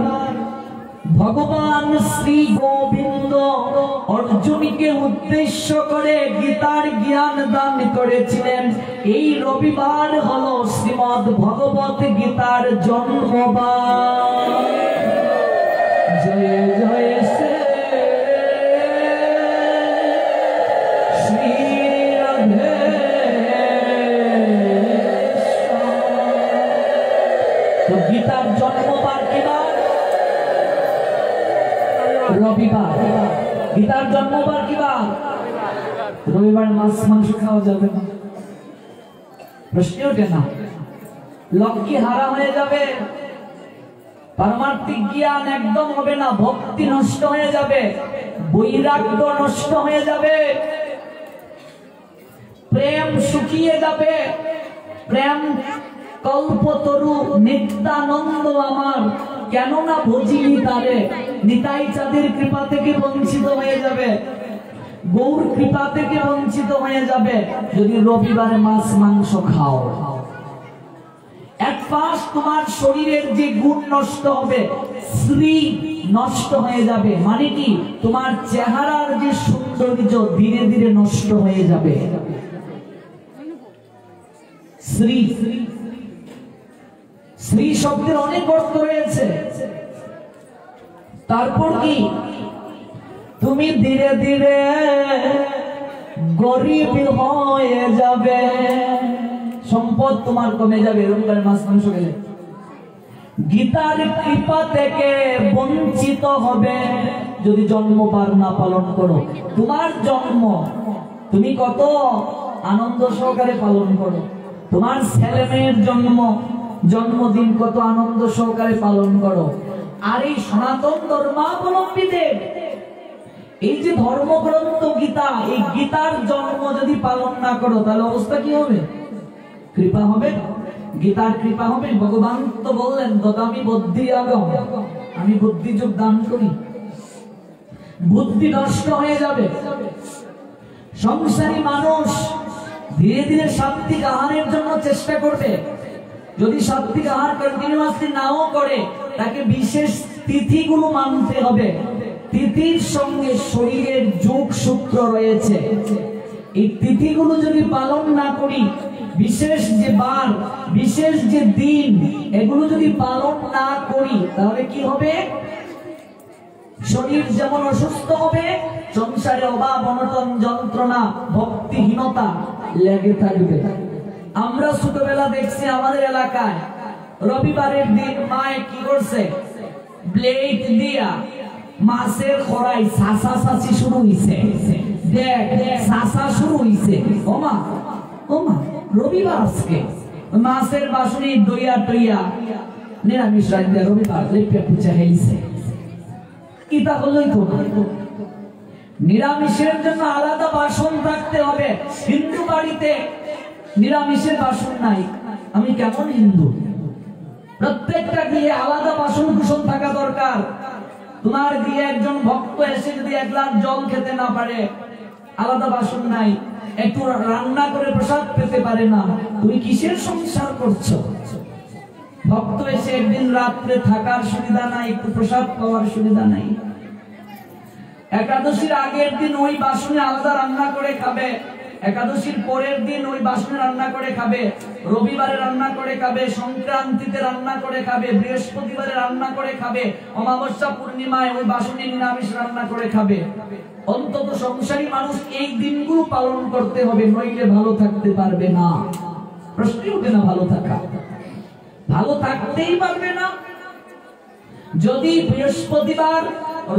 ভগবান শ্রী গোবিন্দ অর্জুনকে উদ্দেশ্য করে গীতার জ্ঞান দান করেছিলেন। এই রবিবার হলো শ্রীমদ্ ভগবত গীতার জন্মবার। জয় জয় শ্রী রাধে। তো গীতার জন্মবার কি বার? রবিবার। গীতার জন্মবার কি বার? রবিবার মাছ মাংস খাওয়া যাবে না, প্রশ্ন ওঠে না। লক্ষ্মী হারা হয়ে যাবে, পারমার্থিক জ্ঞান একদম হবে না, ভক্তি নষ্ট হয়ে যাবে, বৈরাগ্য নষ্ট হয়ে যাবে, প্রেম শুকিয়ে যাবে। প্রেম কল্পতরু নিত্যানন্দ আমার, কেন না ভজিনি তারে। নিতাই চাঁদের কৃপা থেকে বঞ্চিত হয়ে যাবে, গৌর কৃপা থেকে বঞ্চিত হয়ে যাবে যদি রবিবারে মাছ মাংস খাও। এক পাশ তোমার শরীরের যে গুণ নষ্ট হবে, শ্রী নষ্ট হয়ে যাবে। মানে কি? তোমার চেহারার যে সৌন্দর্য ধীরে ধীরে নষ্ট হয়ে যাবে। শ্রী শ্রী শব্দের অনেক অর্থ রয়েছে। তারপর কি? তো তুমি ধীরে ধীরে গরিব হয়ে যাবে, সম্পদ তোমার কমে যাবে এরকম মাছ মাংস খেলে। গীতার কৃপা থেকে বঞ্চিত হবে যদি জন্মবার না পালন করো। তোমার জন্ম তুমি কত আনন্দ সহকারে পালন করো, তোমার ছেলে মেয়ের জন্মদিন কত আনন্দ সহকারে পালন করো। আর এই সনাতন ধর্মাবলম্বীদের এই যে ধর্মগ্রন্থ গীতা, এই গীতার জন্ম যদি পালন না করো তাহলে অবস্থা কি হবে? কৃপা হবে? গীতার কৃপা হবে? ভগবান তো বললেন দদামি বুদ্ধি আগম, আমি বুদ্ধি যোগ দান করি। বুদ্ধি নষ্ট হয়ে যাবে। সংসারী মানুষ ধীরে ধীরে সাত্বিক আহারের জন্য চেষ্টা করবে। যদি সাত্বিক আহার কন্টিনিউয়াসলি নাও করে, তাকে বিশেষ তিথিগুলো মানতে হবে। তিথির সঙ্গে শরীরের যোগ সূত্র রয়েছে। এই তিথিগুলো যদি পালন না করি, বিশেষ যে বার, বিশেষ যে দিন, এগুলো যদি পালন না করি তাহলে কি হবে? শরীর যেমন অসুস্থ হবে, সংসারে অভাব অনটন যন্ত্রণা ভক্তিহীনতা লেগে থাকবে। আমরা ছোটবেলা দেখছি আমাদের এলাকায় রবিবারের দিন মায়ে কি করছে, ব্লেড দিয়া মাছের খড়াই সাসা সাসি শুরু হইছে। দেখ সাসা শুরু হইছে, ওমা ওমা রবিবার আজকে মাছের বাসুনি দইয়া টইয়া নিরামিষ রান্না রবিবার লেপে পুচা হইছে। কিতা হলোই তো নিরামিষের জন্য আলাদা বাসন রাখতে হবে। হিন্দু বাড়িতে নিরামিষের বাসন নাই, আমি কেমন হিন্দু? প্রত্যেকটা গিয়ে আলাদা বাসন কুসন থাকা দরকার। তোমার গিয়ে একজন ভক্ত এসে যদি এক গ্লাস জল খেতে না পারে, আলাদা বাসন নাই, একটু রান্না করে প্রসাদ পেতে পারে না, তুমি কিসের সংসার করছো? ভক্ত এসে একদিন রাত্রে থাকার সুবিধা নাই, একটু প্রসাদ পাওয়ার সুবিধা নাই। একাদশীর আগের দিন ওই বাসনে আলাদা রান্না করে খাবে, একাদশীর পরের দিন ওই বাসনে রান্না করে খাবে, রবিবারে রান্না করে খাবে, সংক্রান্তিতে রান্না করে খাবে, বৃহস্পতিবারে রান্না করে খাবে, অমাবস্যা পূর্ণিমায় ওই বাসনে নিরামিষ রান্না করে খাবে। অন্তত সংসারী মানুষ এই দিনগুলো পালন করতে হবে, নইলে ভালো থাকতে পারবে না। প্রশ্নই ওঠে না ভালো থাকা, ভালো থাকতেই পারবে না। যদি বৃহস্পতিবার,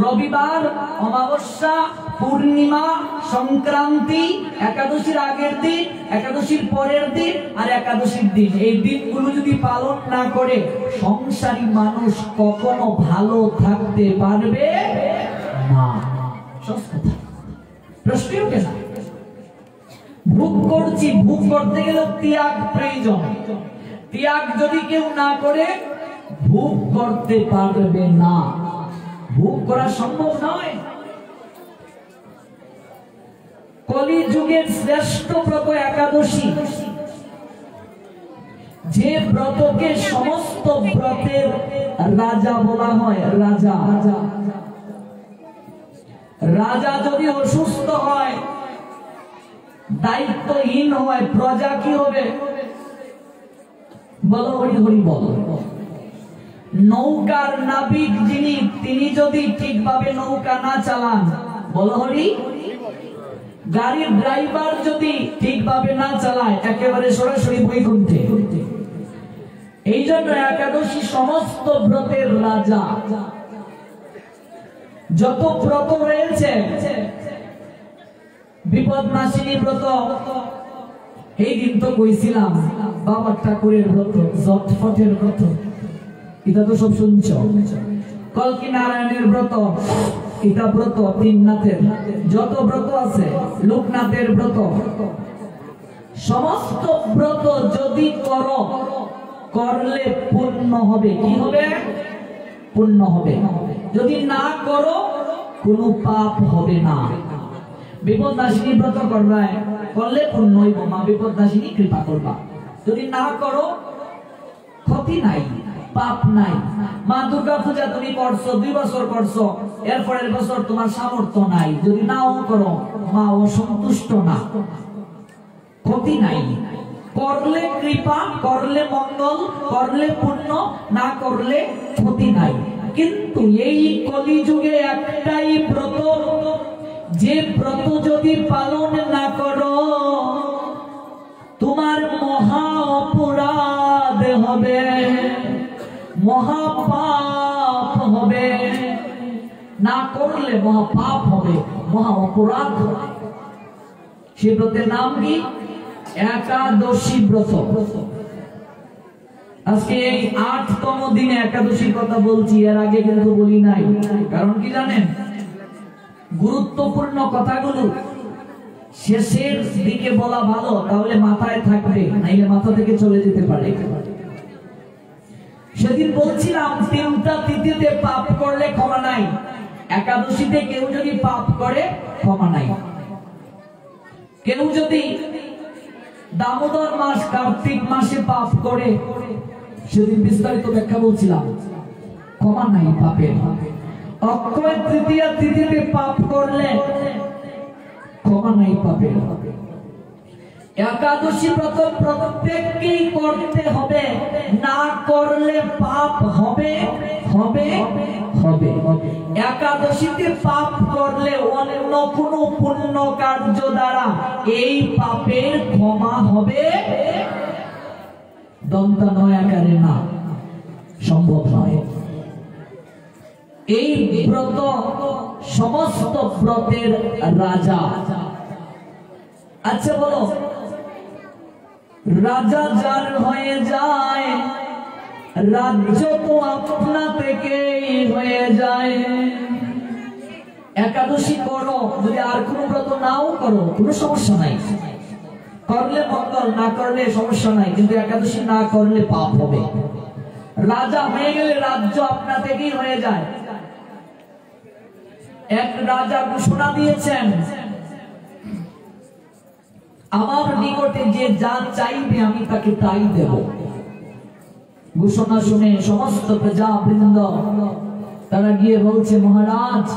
রবিবার, অমাবস্যা, পূর্ণিমা, সংক্রান্তি, একাদশীর আগের দিন, একাদশীর পরের দিন আর একাদশীর দিন, এই দিনগুলো যদি পালন না করে সংসারী মানুষ কখনো ভালো থাকতে পারবে না। প্রশ্নই ওঠে না। ভোগ করছি, ভোগ করতে গেলে ত্যাগ প্রয়োজন। ত্যাগ যদি কেউ না করে ভোগ করতে পারবে না, ভোগ করা সম্ভব নয়। কলি যুগের শ্রেষ্ঠ ব্রত একাদশী, যে ব্রতকে সমস্ত ব্রতের রাজা বলা হয়। রাজা রাজা যদি অসুস্থ হয়, দায়িত্বহীন হয়, প্রজা কি হবে? বলো হরি হরি বল। নৌকার নাবিক যিনি, তিনি যদি ঠিকভাবে নৌকা না চালান, বলো হরি। গাড়ির ড্রাইভার যদি ঠিকভাবে না চালায়, একেবারে সরাসরি বৈকুণ্ঠে। এই জন্য একাদশী সমস্ত ব্রতের রাজা। যত ব্রত রয়েছে, বিপদনাশিনী ব্রত, এই দিন তো কইছিলাম বাবা ঠাকুরের ব্রত, জটফটের ব্রত, এটা তো সব শুনছ। কল্কি নারায়ণের ব্রত, এটা ব্রত তিননাথের, যত ব্রত আছে, লোকনাথের ব্রত, সমস্ত ব্রত যদি করো, করলে পূর্ণ হবে। কি হবে? পূর্ণ হবে। যদি না করো কোনো পাপ হবে না। বিপদনাশিনী ব্রত করলে পূর্ণ হইব, মা বিপদনাশিনী কৃপা করবা। যদি না করো ক্ষতি নাই, পাপ নাই। মা দুর্গা পূজা তুমি করছো, 2 বছর করছো, এরপরের বছর তোমার সামর্থ্য নাই, যদি নাও করো মা অসন্তুষ্ট না, ক্ষতি নাই। করলে কৃপা, করলে মঙ্গল, করলে পুণ্য, না করলে ক্ষতি নাই। কিন্তু এই কলিযুগে একটাই ব্রত, যে ব্রত যদি পালন না করো তোমার মহা অপরাধ হবে, মহা পাপ হবে। না করলে মহা পাপ হবে, মহা অপরাধ হবে। সে ব্রতের নাম কি? একাদশী ব্রত। আজকে এই ৮তম দিনে একাদশীর কথা বলছি, এর আগে কিন্তু বলি নাই। কারণ কি জানেন, গুরুত্বপূর্ণ কথাগুলো শেষের দিকে বলা ভালো, তাহলে মাথায় থাকবে, নাইলে মাথা থেকে চলে যেতে পারে। সেদিন বলছিলাম ৩টা তিথিতে পাপ করলে ক্ষমা নাই। একাদশীতে কেউ যদি পাপ করে ক্ষমা নাই। কেউ যদি দামোদর মাস কার্তিক মাসে পাপ করে, সেদিন বিস্তারিত ব্যাখ্যা বলছিলাম, ক্ষমা নাই পাপের। অক্ষয় তৃতীয়া তিথিতে পাপ করলে ক্ষমা নাই পাপের। একাদশী ব্রত প্রত্যেককেই করতে হবে, না করলে পাপ হবে হবে হবে। একাদশীতে পাপ করলে অন্য কোনো পুণ্য কার্য দ্বারা এই পাপের ক্ষমা হবে দন্তানয় আকারে না, সম্ভব নয়। এই ব্রত সমস্ত ব্রতের রাজা। আচ্ছা বলো, রাজা যার হয়ে যায়, রাজ্য তো আপনা থেকেই হয়ে যায়। একাদশী করো, যদি আর কোনো ব্রত নাও করো কোনো সমস্যা নাই, করলে মঙ্গল, না করলে সমস্যা নাই, কিন্তু একাদশী না করলে পাপ হবে। রাজা হয়ে গেলে রাজ্য আপনা থেকেই হয়ে যায়। এক রাজা ঘোষণা দিয়েছেন, আমার নিকটে যে যা চাইবে আমি তাকে তাই দেব। ঘোষণা শুনে সমস্ত প্রজাবৃন্দ তারা গিয়ে বলছে, মহারাজ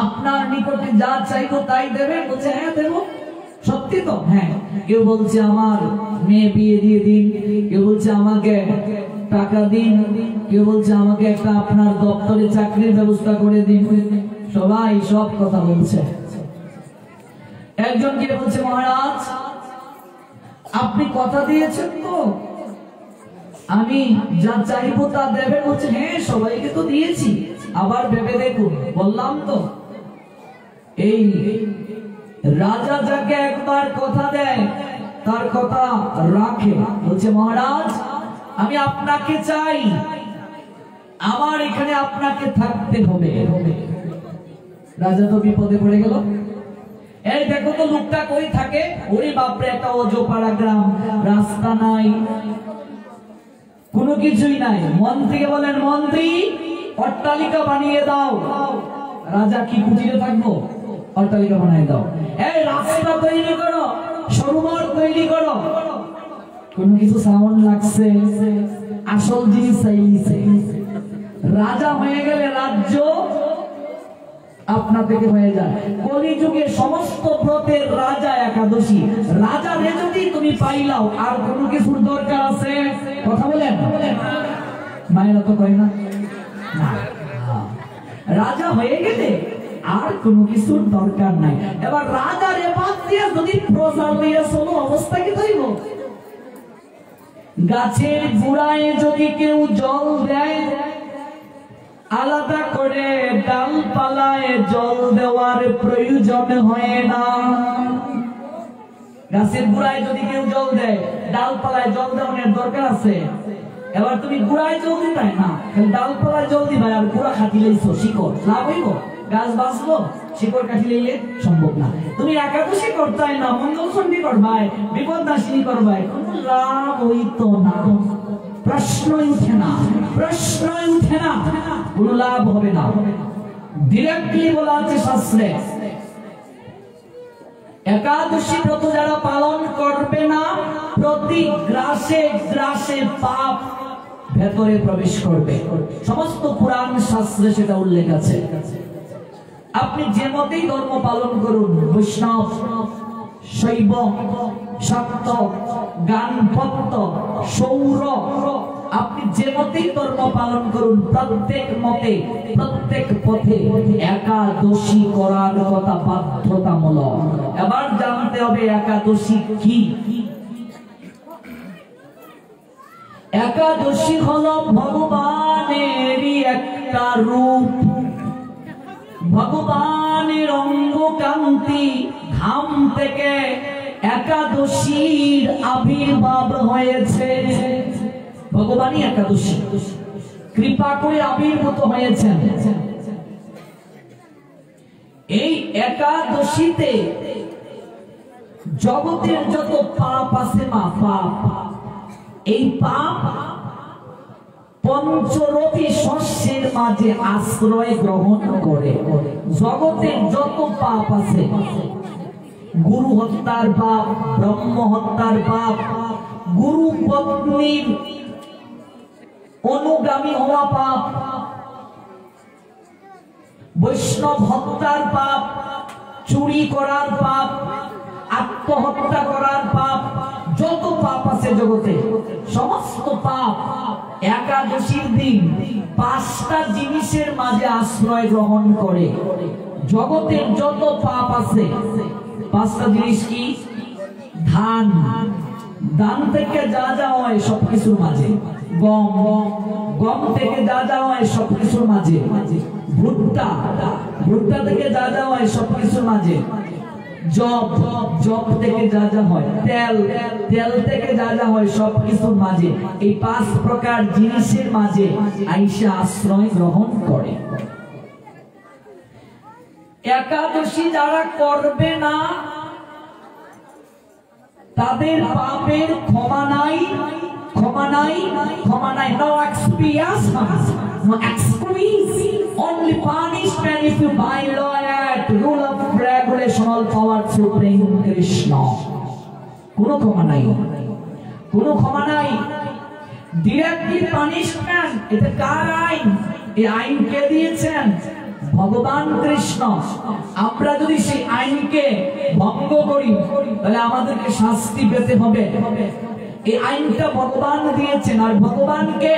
আপনার নিকটে যা চাইবো তাই দেবে? বলছে হ্যাঁ দেব। সত্যি তো? হ্যাঁ। কেউ বলছে আমার মেয়ে বিয়ে দিয়ে দিন, কেউ বলছে আমাকে টাকা দিন, কেউ বলছে আমাকে একটা আপনার দপ্তরে চাকরির ব্যবস্থা করে দিন। সবাই সব কথা বলছে। একজন গিয়ে বলছে, মহারাজ আপনি কথা দিয়েছেন তো আমি যা চাইবো তা দেবে? বলছে হ্যাঁ সবাইকে তো দিয়েছি, আবার ভেবে দেখুন, বললাম তো। এই রাজা যাকে একবার কথা দেয় তার কথা রাখে। বলছে মহারাজ আমি আপনাকে চাই, আমার এখানে আপনাকে থাকতে হবে। রাজা তো বিপদে পড়ে গেল। এই দেখো তো লোকটা কই থাকে? ওরে বাপরে, একটা অজপাড়া গ্রাম, রাস্তা নাই, কোনো কিছুই নাই। মন্ত্রীকে বলেন, মন্ত্রী অট্টালিকা বানিয়ে দাও। রাজা কি কুটিরে থাকবো? অট্টালিকা বানিয়ে দাও। এই রাস্তা তৈরি করো, সরোবর তৈরি করো। কোনো কিছু সাউন্ড লাগছে, আসল জিনিস চাইছে। রাজা হয়ে গেলে রাজ্য আপনা থেকে হয়ে যায়। কলিযুগে সমস্ত ব্রতের রাজা একাদশী। রাজা রে যদি তুমি পাইলাও, আর কোনো কিছুর দরকার আছে? কথা বলেন, মায়েরা তো কয় না। রাজা হয়ে গেলে আর কোনো কিছুর দরকার নাই। এবার রাজার এবার দিয়ে যদি প্রজা লইয়া চলো, অবস্থা কি হইব? গাছের গোড়ায় যদি কেউ জল দেয়, আলাদা করে ডালপালায় জল দেওয়ার প্রয়োজন হয় না। গাছের গোড়ায় যদি কেউ জল দেয়, ডালপালায় জল দেওয়ার দরকার আছে? এবার তুমি গোড়ায় জল দিবে না, ডালপালায় জল দিবে, আর গোড়া খাটি লইছো, শিকড় লাভ হইব? গাছ বাঁচলো? শিকড় কাটি লইলে সম্ভব না। তুমি একাদশী করতাই না, মঙ্গল চণ্ডী করবাই, বিপদ নাশিনী করবাই, কোনো লাভ হইতো না। প্রশ্নই উঠে না, প্রশ্নই উঠে না, কোনো লাভ হবে না। ডিরেক্টলি বলা আছে শাস্ত্রে, একাদশী ব্রত যারা পালন করবে না, প্রতি গ্রাসে গ্রাসে পাপ ভেতরে প্রবেশ করবে। সমস্ত পুরাণ শাস্ত্রে সেটা উল্লেখ আছে। আপনি যে মতেই ধর্ম পালন করুন, বৈষ্ণব, শৈব, শাক্ত, গানপত্য, সৌর, আপনি যে মতেই ধর্ম পালন করুন। প্রত্যেক মতে প্রত্যেক পথে একাদশী করার কথা বাধ্যতামূলক। এবার জানতে হবে একাদশী কি। একাদশী হলো ভগবানেরই একটা রূপ, ভগবানের অঙ্গকান্তি ঘাম থেকে একাদশীর আবির্ভাব হয়েছে। ভগবানই একাদশী কৃপা করে আবির্ভূত হয়েছেন। এই একাদশীতে জগতের যত পাপ আছে মা, পাপ, এই পাপ পঞ্চরবি শস্যের মাঝে আশ্রয় গ্রহণ করে। জগতের যত পাপ আছে, গুরু হত্যার পাপ, ব্রহ্ম হত্যার পাপ, গুরু পত্নীর অনুগামী হওয়া পাপ, বৈষ্ণব হত্যার পাপ, চুরি করার পাপ, আত্মহত্যা করার পাপ, যত পাপ আছে জগতে সমস্ত পাপ একাদশীর দিন পাঁচটা জিনিসের মাঝে আশ্রয় গ্রহণ করে। জগতের যত পাপ আছে পাঁচটা জিনিস কি? ধান, ধান থেকে যা যা হয় সবকিছুর মাঝে, গম, গম থেকে যা যা হয় সবকিছুর মাঝে, ভুট্টা, ভুট্টা থেকে যা যা হয় সবকিছুর মাঝে, জব, জব থেকে যা যা হয়, তেল, তেল থেকে যা যা হয় সবকিছুর মাঝে, এই পাঁচ প্রকার জিনিসের মাঝে আইসা আশ্রয় গ্রহণ করে। একাদশী যারা করবে না তাদের পাপের ক্ষমা নাই, ক্ষমা নাই, ক্ষমা নাই। No expiation, no excuse, only punishment if you violate rule of regulation all power supreme Krishna. কোনো ক্ষমা নাই, কোনো ক্ষমা নাই, ডিরেক্টলি পানিশমেন্ট। এটা কার আইন? এই আইন কে দিয়েছেন? ভগবান কৃষ্ণ। আমরা যদি সেই আইনকে ভঙ্গ করি তাহলে আমাদেরকে শাস্তি পেতে হবে। এই আইনটা ভগবান দিয়েছেন। আর ভগবানকে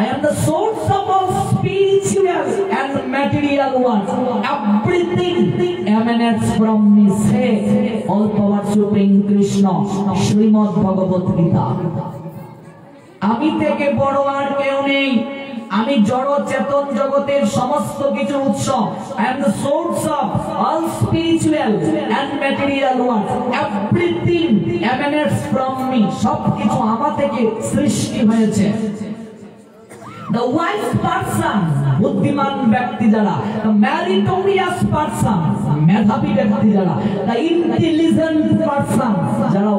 I am the source of all spiritual and material ones. Everything emanates from me. Say all power supreme Krishna. Shrimad Bhagavad Gita. আমি থেকে বড় আর কেউ নেই। আমি জড় চেতন জগতের সমস্ত কিছু উৎস। I am the source of all spiritual and material ones. Everything emanates from me. সবকিছু আমার থেকে সৃষ্টি হয়েছে। The wise person, বুদ্ধিমান ব্যক্তি যারা, the meritorious person, মেধাবী ব্যক্তি যারা, the intelligent person, যারা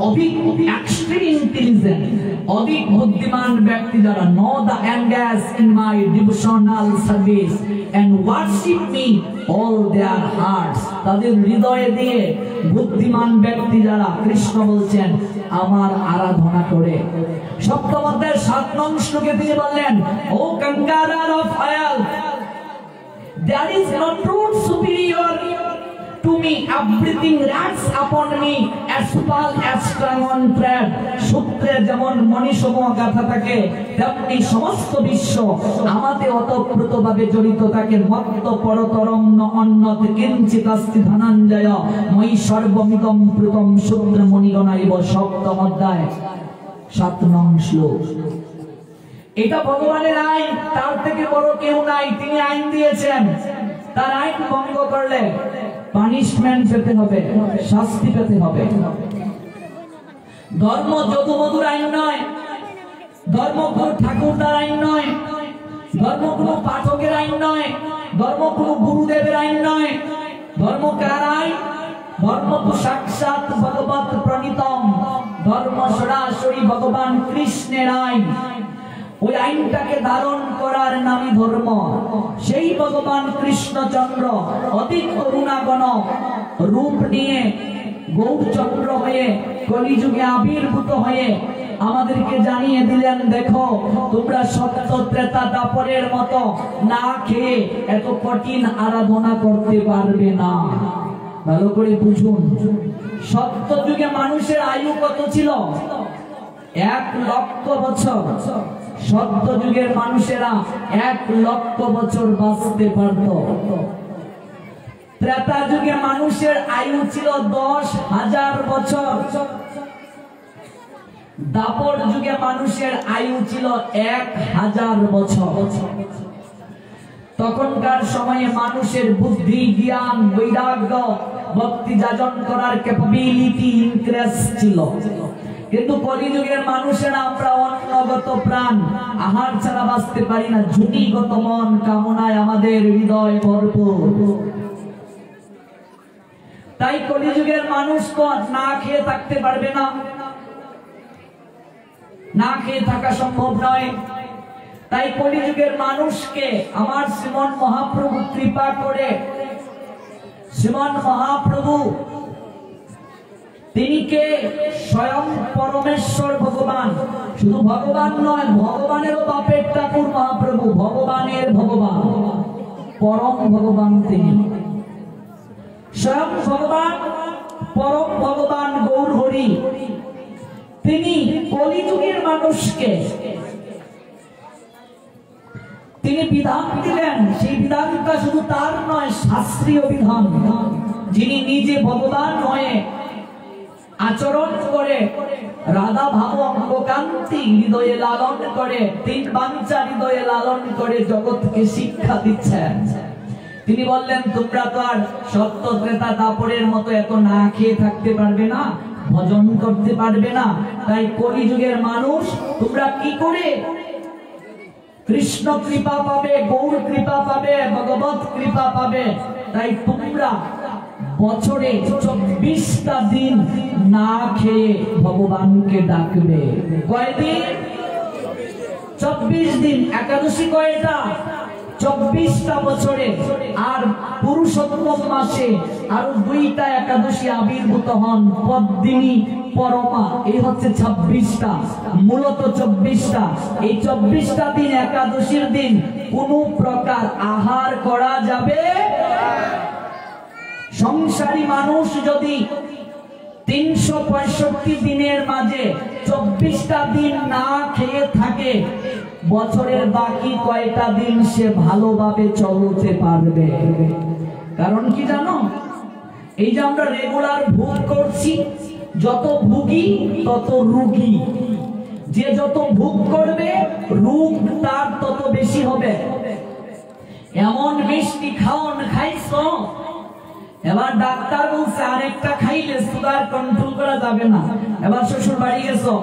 অধিক extreme intelligent, অধিক বুদ্ধিমান ব্যক্তি যারা, know the engage in my devotional service and worship me all their hearts, তাদের হৃদয়ে দিয়ে বুদ্ধিমান ব্যক্তি যারা কৃষ্ণ বলছেন আমার আরাধনা করে। সপ্তম অধ্যায়ের 7 নং শ্লোকে তিনি বললেন, ও conqueror of hell, there is no truth superior to me, everything rests upon me as small as strong on thread. সূত্রে যেমন মণিসমূহ গাঁথা থাকে তেমনি সমস্ত বিশ্ব আমাতে ওতপ্রোতভাবে জড়িত থাকে। মত্ত পরতরম ন অন্যত কিঞ্চিৎ অস্তি ধনঞ্জয় ময়ি সর্বমিদং প্রতম সূত্র মণিগণাইব। সপ্তম অধ্যায় 7 নং শ্লোক। এটা ভগবানের আইন, তার থেকে বড় কেউ নাই। তিনি আইন দিয়েছেন, তার আইন ভঙ্গ করলে পানিশমেন্ট পেতে হবে, শাস্তি পেতে হবে। ধর্ম যদুমধুর আইন নয়, ধর্ম কোনো ঠাকুরদার আইন নয়, ধর্ম কোনো পাঠকের আইন নয়, ধর্ম কোনো গুরুদেবের আইন নয়। ধর্ম কার আইন? ধর্ম তো সাক্ষাৎ ভগবত প্রণীতম, ধর্ম সরাসরি ভগবান কৃষ্ণের আইন। ওই আইনটাকে ধারণ করার নামই ধর্ম। সেই ভগবান কৃষ্ণচন্দ্র অতি করুণাগণ রূপ নিয়ে গৌরচন্দ্র হয়ে কলিযুগে আবির্ভূত হয়ে আমাদেরকে জানিয়ে দিলেন, দেখো তোমরা সত্য ত্রেতা দাপরের মতো না খেয়ে এত কঠিন আরাধনা করতে পারবে না। ভালো করে বুঝুন, সত্য যুগে মানুষের আয়ু কত ছিল? 1 লক্ষ বছর। সত্য যুগের মানুষেরা 1 লক্ষ বছর বাঁচতে পারত। ত্রেতা যুগে মানুষের আয়ু ছিল 10,000 বছর। দাপর যুগে মানুষের আয়ু ছিল 1000 বছর। তখনকার সময়ে মানুষের বুদ্ধি, জ্ঞান, বৈরাগ্য, ভক্তি যাজন করার ক্যাপাবিলিটি ইনক্রিজ ছিল। কিন্তু কলিযুগের মানুষেরা আমরা অন্নগত প্রাণ, আহার ছাড়া বাঁচতে পারি না। ঝুঁকিগত মন, কামনায় আমাদের হৃদয় ভরপুর। তাই কলিযুগের মানুষ তো না খেয়ে থাকতে পারবে না, না খেয়ে থাকা সম্ভব নয়। তাই কলিযুগের মানুষকে আমার শ্রীমন মহাপ্রভু কৃপা করে, শ্রীমন মহাপ্রভু তিনি কে স্বয়ং পরমেশ্বর ভগবান, শুধু ভগবান নয়, ভগবানেরও বাপের ঠাকুর মহাপ্রভু, ভগবানের ভগবান, পরম ভগবান তিনি স্বয়ং ভগবান, পরম ভগবান গৌর হরি। তিনি কলিযুগের মানুষকে তিনি বিধান দিলেন। সেই বিধানটা শুধু তার নয়, শাস্ত্রীয় বিধান। যিনি নিজে ভগবান হয়ে আচরণ করে, রাধা ভাব অঙ্গকান্তি হৃদয়ে লালন করে, 3 বাঞ্ছা হৃদয়ে লালন করে জগৎকে শিক্ষা দিচ্ছেন। তিনি বললেন, তোমরা তো আর সত্য ত্রেতা দাপরের মতো এত না খেয়ে থাকতে পারবে না, ভজন করতে পারবে না। তাই কলিযুগের মানুষ তোমরা কি করে কৃষ্ণ কৃপা পাবে, গৌর কৃপা পাবে, ভগবত কৃপা পাবে? তাই তোমরা বছরে 24টা দিন না খেয়ে ভগবানকে ডাকবে। কয়দিন? 24 দিন। একাদশী কয়টা? 24টা বছরে। আর পুরুষোত্তম মাসে আরো 2টা একাদশী আবির্ভূত হন, পদ্মিনী, পরমা। এই হচ্ছে 26টা, মূলত 24টা। এই 24টা দিন একাদশীর দিন কোনো প্রকার আহার করা যাবে। সংসারী মানুষ যদি 365 দিনের মাঝে 24টা দিন না খেয়ে থাকে, বছরের বাকি কয়টা দিন সে ভালোভাবে চলতে পারবে? কারণ কি জানো? এই যে আমরা রেগুলার ভোগ করছি, যত ভুগি তত রোগী। যে যত ভোগ করবে রোগ তার তত বেশি হবে। এমন মিষ্টি খাওন খাইছো, এবার ডাক্তার বলছে আরেকটা খাইলে সুগার কন্ট্রোল করা যাবে না। এবার শ্বশুর বাড়ি গেছো,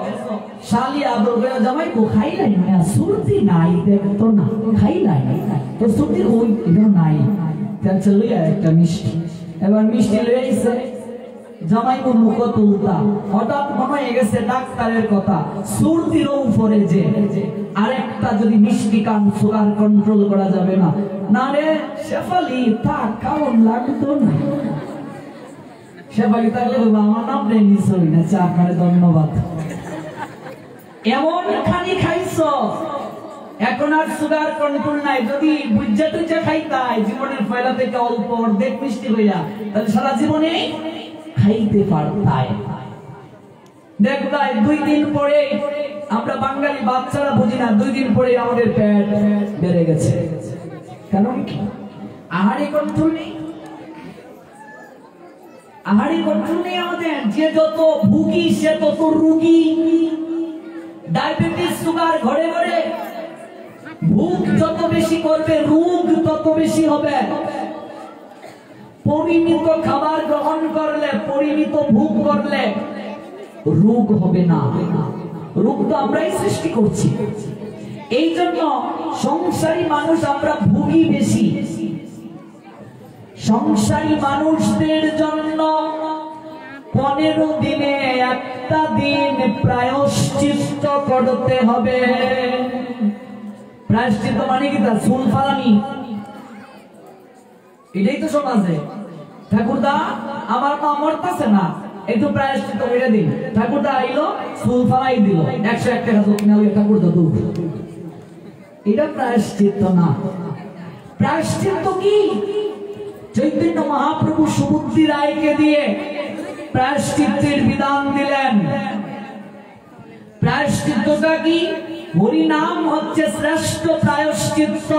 শালি আদর করে জামাই কো খাইলাই না, সুরতি নাই, দেখতো না খাইলাই তো সুরতি ওই এগুলো নাই, তার চলে একটা মিষ্টি। এবার মিষ্টি লয়ে আইছে, জামাই কো মুখ তুলতা, হঠাৎ মনে হয়ে গেছে ডাক্তারের কথা, সুরতির উপরে যে আরেকটা যদি মিষ্টি কান, সুগার কন্ট্রোল করা যাবে না। না রে শেফালি, থাক, কেমন লাগতো না। শেফালি থাকলে বলবো আমার নাম প্রেমিস হই না, চা খারে ধন্যবাদ। এমন খানি খাইছো, এখন আর সুগার কন্ট্রোল নাই। যদি বুঝা টুজা খাইতাই জীবনের পয়লা থেকে অল্প অর্ধেক মিষ্টি হইয়া, তাহলে সারা জীবনে খাইতে পারতাই। দেখলাই 2 দিন পরে, আমরা বাঙালি বাচ্চারা বুঝি না, 2 দিন পরে আমাদের পেট বেড়ে গেছে। কারণ কি? আহারে কন্ট্রোল নেই, আহারে কন্ট্রোল নেই আমাদের। যে যত ভুগি সে তত রোগী। ডায়াবেটিস, সুগার ঘরে ঘরে। ভোগ যত বেশি করবে রোগ তত বেশি হবে। পরিমিত খাবার গ্রহণ করলে, পরিমিত ভোগ করলে রোগ হবে না। রোগ তো আমরাই সৃষ্টি করছি। এই জন্য সংসারী মানুষ আমরা ভুগি বেশি। সংসারী মানুষদের জন্য 15 দিনে একটা দিন প্রায়শ্চিত্ত করতে হবে। প্রায়শ্চিত্ত মানে কি? তার চুল ফালানি, এটাই তো সমাজে। ঠাকুরদা আমার মা মরতেছে না, একটু প্রায়শ্চিত্ত করে দিন। ঠাকুরদা আইলো, চুল ফালাই দিল, 101 টাকা কিনা ঠাকুরদা দূর। এটা প্রায়শ্চিত্ত না। প্রায়শ্চিত্ত কি? চৈতন্য মহাপ্রভু সুবুদ্ধি রায়কে দিয়ে প্রায়শ্চিত্তের বিধান দিলেন। প্রায়শ্চিত্তটা কি? হরি নাম হচ্ছে শ্রেষ্ঠ প্রায়শ্চিত্ত।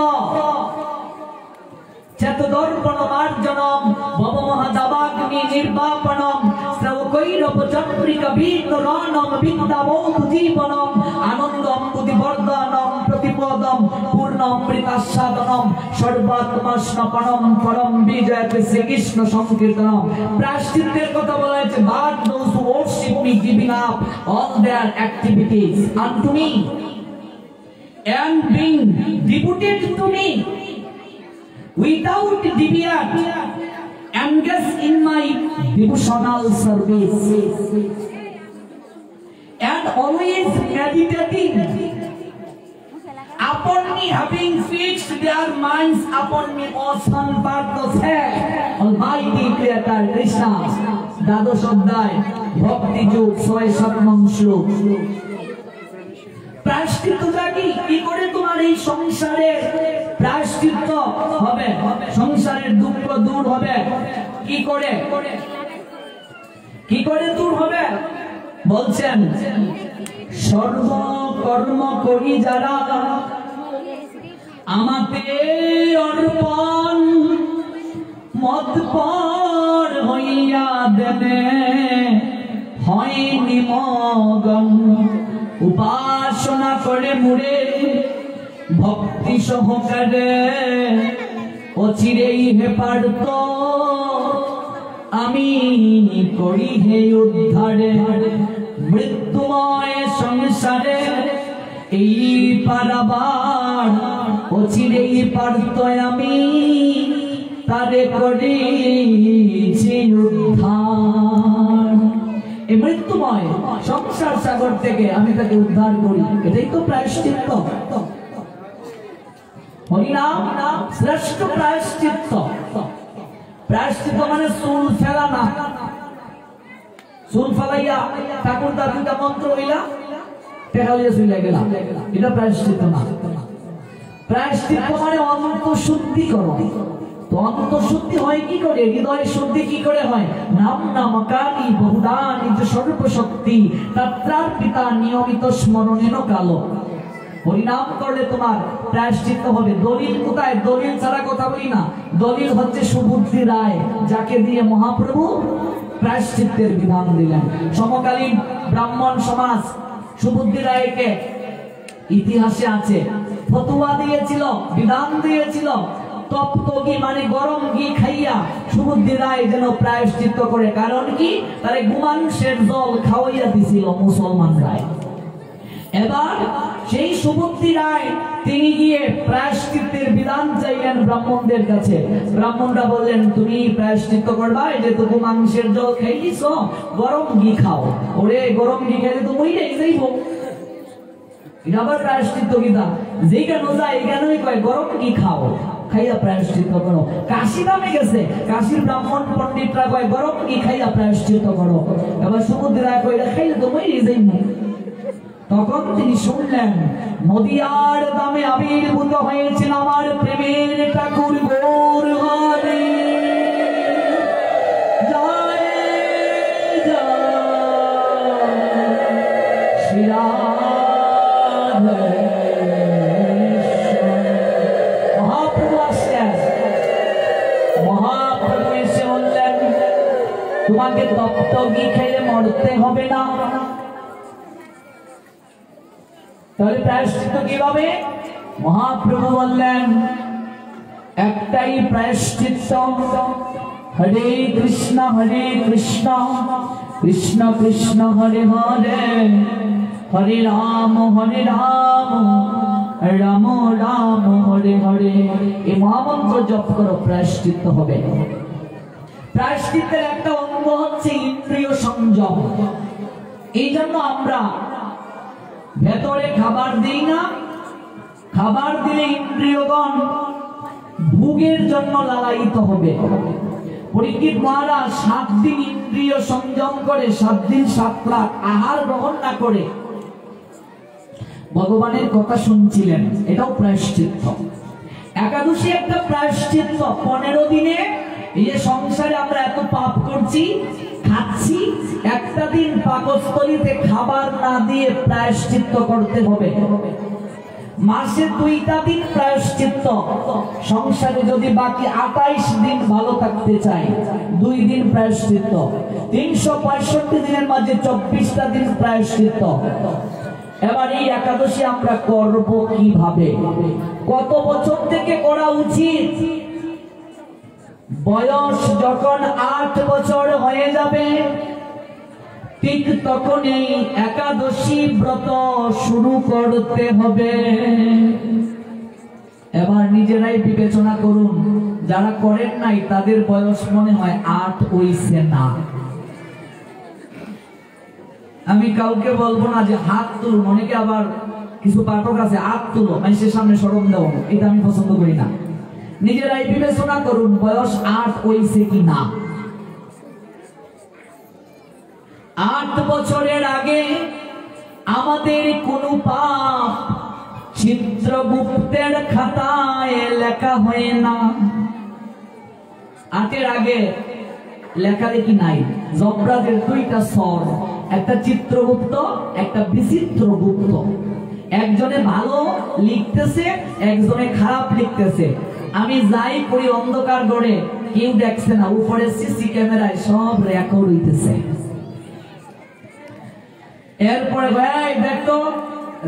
চেতদর্পণমার্জনম ভবমহাদাবাগ্নি নির্বাপনম শ্রবকৈরবচন্দ্রিকবীতরণম বিদ্যাবৌধুজীবনম আনন্দম বুদ্ধিবর্ধনম প্রতিপদম পূর্ণমৃতাস্বাদনম সর্বাত্মস্নপনম পরম বিজয়ত শ্রীকৃষ্ণ সংকীর্তনম। প্রায়শ্চিত্তের কথা বলা হয়েছে, but those who worship me giving up all their activities unto me and being devoted to me without deviate, engage in my devotional service and always meditating upon me, having fixed their minds upon me, O son Partha, Almighty Creator Krishna। দ্বাদশ অধ্যায় ভক্তি যোগ ৬৭ শ্লোক। প্রায়শ্চিত্তটা কি করে তোমার এই সংসারে প্রায়শ্চিত্ত হবে, সংসারের দুঃখ দূর হবে, কি করে দূর হবে? বলছেন, সর্বকর্ম করি যারা আমাতে অর্পণ মতপর হইয়া দেবে হয় নিমগ্ন, উপাসনা করে মুড়ে ভক্তি সহকারে অচিরেই হে পার্থ আমি করি হে উদ্ধারে। মৃত্যুময় সংসারে এই পারাবার অচিরেই পার্থ আমি তারে করি উদ্ধার। এই মৃত্যুময় সংসার সাগর থেকে আমি তাকে উদ্ধার করি, এটাই তো প্রায়শ্চিত্ত। হরিনাম শ্রেষ্ঠ প্রায়শ্চিত্ত। প্রায়শ্চিত্ত মানে চুল ফেলা না, চুল ফেলাইয়া ঠাকুর দাদুটা মন্ত্র হইলা টেকা হইয়া চলে গেলাম, এটা প্রায়শ্চিত্ত না। প্রায়শ্চিত্ত মানে অন্তঃশুদ্ধি করো। তো অন্তঃশুদ্ধি হয় কি করে? হৃদয় শুদ্ধি কি করে হয়? নাম নামকারী বহুদানি যে সর্বশক্তি তত্রার পিতা নিয়মিত স্মরণেন কালো। হরিনাম করলে তোমার প্রায়শ্চিত্ত হবে। দলিল কোথায়? দলিল ছাড়া কথা বলি না। দলিল হচ্ছে সুবুদ্ধি রায়, যাকে দিয়ে মহাপ্রভু প্রায়শ্চিত্তের বিধান দিলেন। সমকালীন ব্রাহ্মণ সমাজ সুবুদ্ধি রায়কে ইতিহাসে আছে ফতোয়া দিয়েছিল, বিধান দিয়েছিল, তপ্ত ঘি মানে গরম ঘি খাইয়া সুবুদ্ধি রায় যেন প্রায়শ্চিত্ত করে। কারণ কি? তারে গোমাংসের জল খাওয়াইয়া দিছিল মুসলমান রায়। এবার সেই সুবুদ্ধি রায় তিনি গিয়ে প্রায়শ্চিত্তের বিধান চাইলেন ব্রাহ্মণদের কাছে। ব্রাহ্মণরা বললেন, তুমি প্রায়শ্চিত্ত করবা, যে তো গোমাংসের জল খাইছ, গরম ঘি খাও। ওরে গরম ঘি খাইলে তো মইরেই যাইব, এটা আবার প্রায়শ্চিত্ত গীতা যেখানে যায় এখানেই কয় গরম ঘি খাও, খাইয়া প্রায়শ্চিত্ত করো। কাশি নামে গেছে, কাশীর ব্রাহ্মণ পণ্ডিতরা কয় গরম ঘি খাইয়া প্রায়শ্চিত্ত করো। এবার সুবুদ্ধি রায় কয় এটা খাইলে তো মইরেই যাইব। তখন তিনি শুনলেন, নদিয়ার দামে আবির্ভূত হয়েছেন আমার প্রেমের ঠাকুর গৌর হরে। জয় জয় শ্রী রাধে। মহাপ্রভু আসলেন। মহাপ্রভু এসে বললেন, তোমাকে তপ্ত ঘি খেয়ে মরতে হবে না। তাহলে প্রায়শ্চিত্ত কিভাবে? মহাপ্রভু বললেন, একটাই প্রায়শ্চিত্ত, হরে কৃষ্ণ কৃষ্ণ কৃষ্ণ হরে হরে, হরে রাম রাম রাম হরে হরে। এই মহামন্ত্র জপ করো, প্রায়শ্চিত্ত হবে। প্রায়শ্চিত্তের একটা অঙ্গ হচ্ছে ইন্দ্রিয় সংযম। এই জন্য আমরা ভেতরে খাবার দিই না। খাবার দিলে ইন্দ্রিয়গণ ভোগের জন্য লালায়িত হবে। পরীক্ষিত মহারাজ 7 দিন ইন্দ্রিয় সংযম করে, 7 দিন 7 রাত আহার গ্রহণ না করে ভগবানের কথা শুনছিলেন। এটাও প্রায়শ্চিত্ত। একাদশী একটা প্রায়শ্চিত্ত। 15 দিনে এই যে সংসারে আমরা এত পাপ করছি, খাচ্ছি, একটা দিন পাকস্থলীতে খাবার না দিয়ে প্রায়শ্চিত্ত করতে হবে। মাসে 2টা দিন প্রায়শ্চিত্ত। সংসারে যদি বাকি 28 দিন ভালো থাকতে চাই, 2 দিন প্রায়শ্চিত্ত। 365 দিনের মাঝে 24টা দিন প্রায়শ্চিত্ত। এবার এই একাদশী আমরা করব কিভাবে? কত বছর থেকে করা উচিত? বয়স যখন 8 বছর হয়ে যাবে, ঠিক তখন এই একাদশী ব্রত শুরু করতে হবে। এবার নিজেরাই বিবেচনা করুন, যারা করেন নাই তাদের বয়স মনে হয় 8 হইছে না। আমি কাউকে বলবো না যে হাত তুলুন, অনেকে আবার কিছু পাঠক আছে হাত তুলো, মানুষের সামনে শরম দেওয়া, এটা আমি পছন্দ করি না। নিজেরাই বিবেচনা করুন বয়স 8 হইছে কি না। 8 বছরের আগে আমাদের কোনো পাপ চিত্রগুপ্তের খাতায় লেখা হয় না। 8 এর আগে লেখালেখি নাই। যমরাজের 2টা স্বর, একটা চিত্রগুপ্ত, একটা বিচিত্রগুপ্ত। একজনে ভালো লিখতেছে, একজনে খারাপ লিখতেছে। আমি যাই করি অন্ধকার ঘরে, কেউ দেখছে না, উপরে সিসি ক্যামেরায় সব রেকর্ড হইতেছে। এরপরে ভাই দেখতো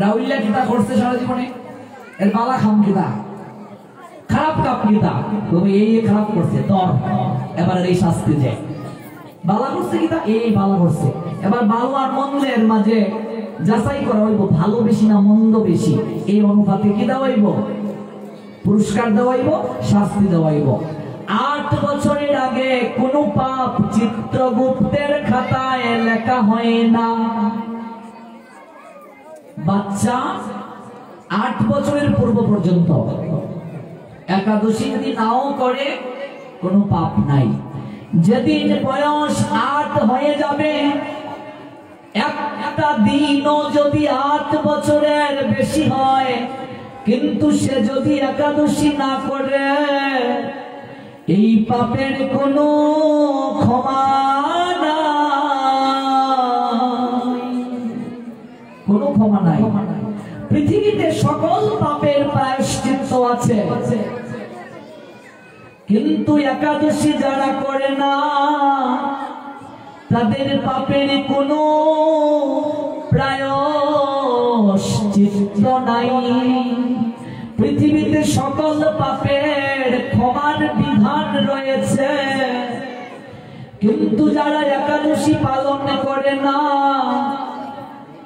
রাউলিয়া কিতা করছে সারা জীবনে, এর বালা খাম কিতা, খারাপ কাপ কিতা, তুমি এই খারাপ করছে তোর, এবার এই শাস্তি যায়। বালা করছে কিতা, এই বালা করছে। এবার ভালো আর মন্দের মাঝে যাচাই করা হইব, ভালো বেশি না মন্দ বেশি, এই অনুপাতে কি দেওয়াইব? পুরস্কার দেওয়াইব, শাস্তি দেওয়াইব। 8 বছরের আগে কোনো পাপ চিত্রগুপ্তের খাতায় লেখা হয় না। বাচ্চা 8 বছরের পূর্ব পর্যন্ত একাদশী যদি নাও করে কোনো পাপ নাই। যেদিন বয়স 8 হয়ে যাবে, একটা দিনও যদি 8 বছরের বেশি হয়, কিন্তু সে যদি একাদশী না করে, এই পাপের কোনো ক্ষমা নাই, কোনো ক্ষমা নাই। পৃথিবীতে সকল পাপের প্রায়শ্চিত্ত আছে, কিন্তু একাদশী যারা করে না তাদের পাপের কোনো প্রায়শ্চিত্ত নাই। পৃথিবীতে সকল পাপের ক্ষমার বিধান রয়েছে, কিন্তু যারা একাদশী পালন করে না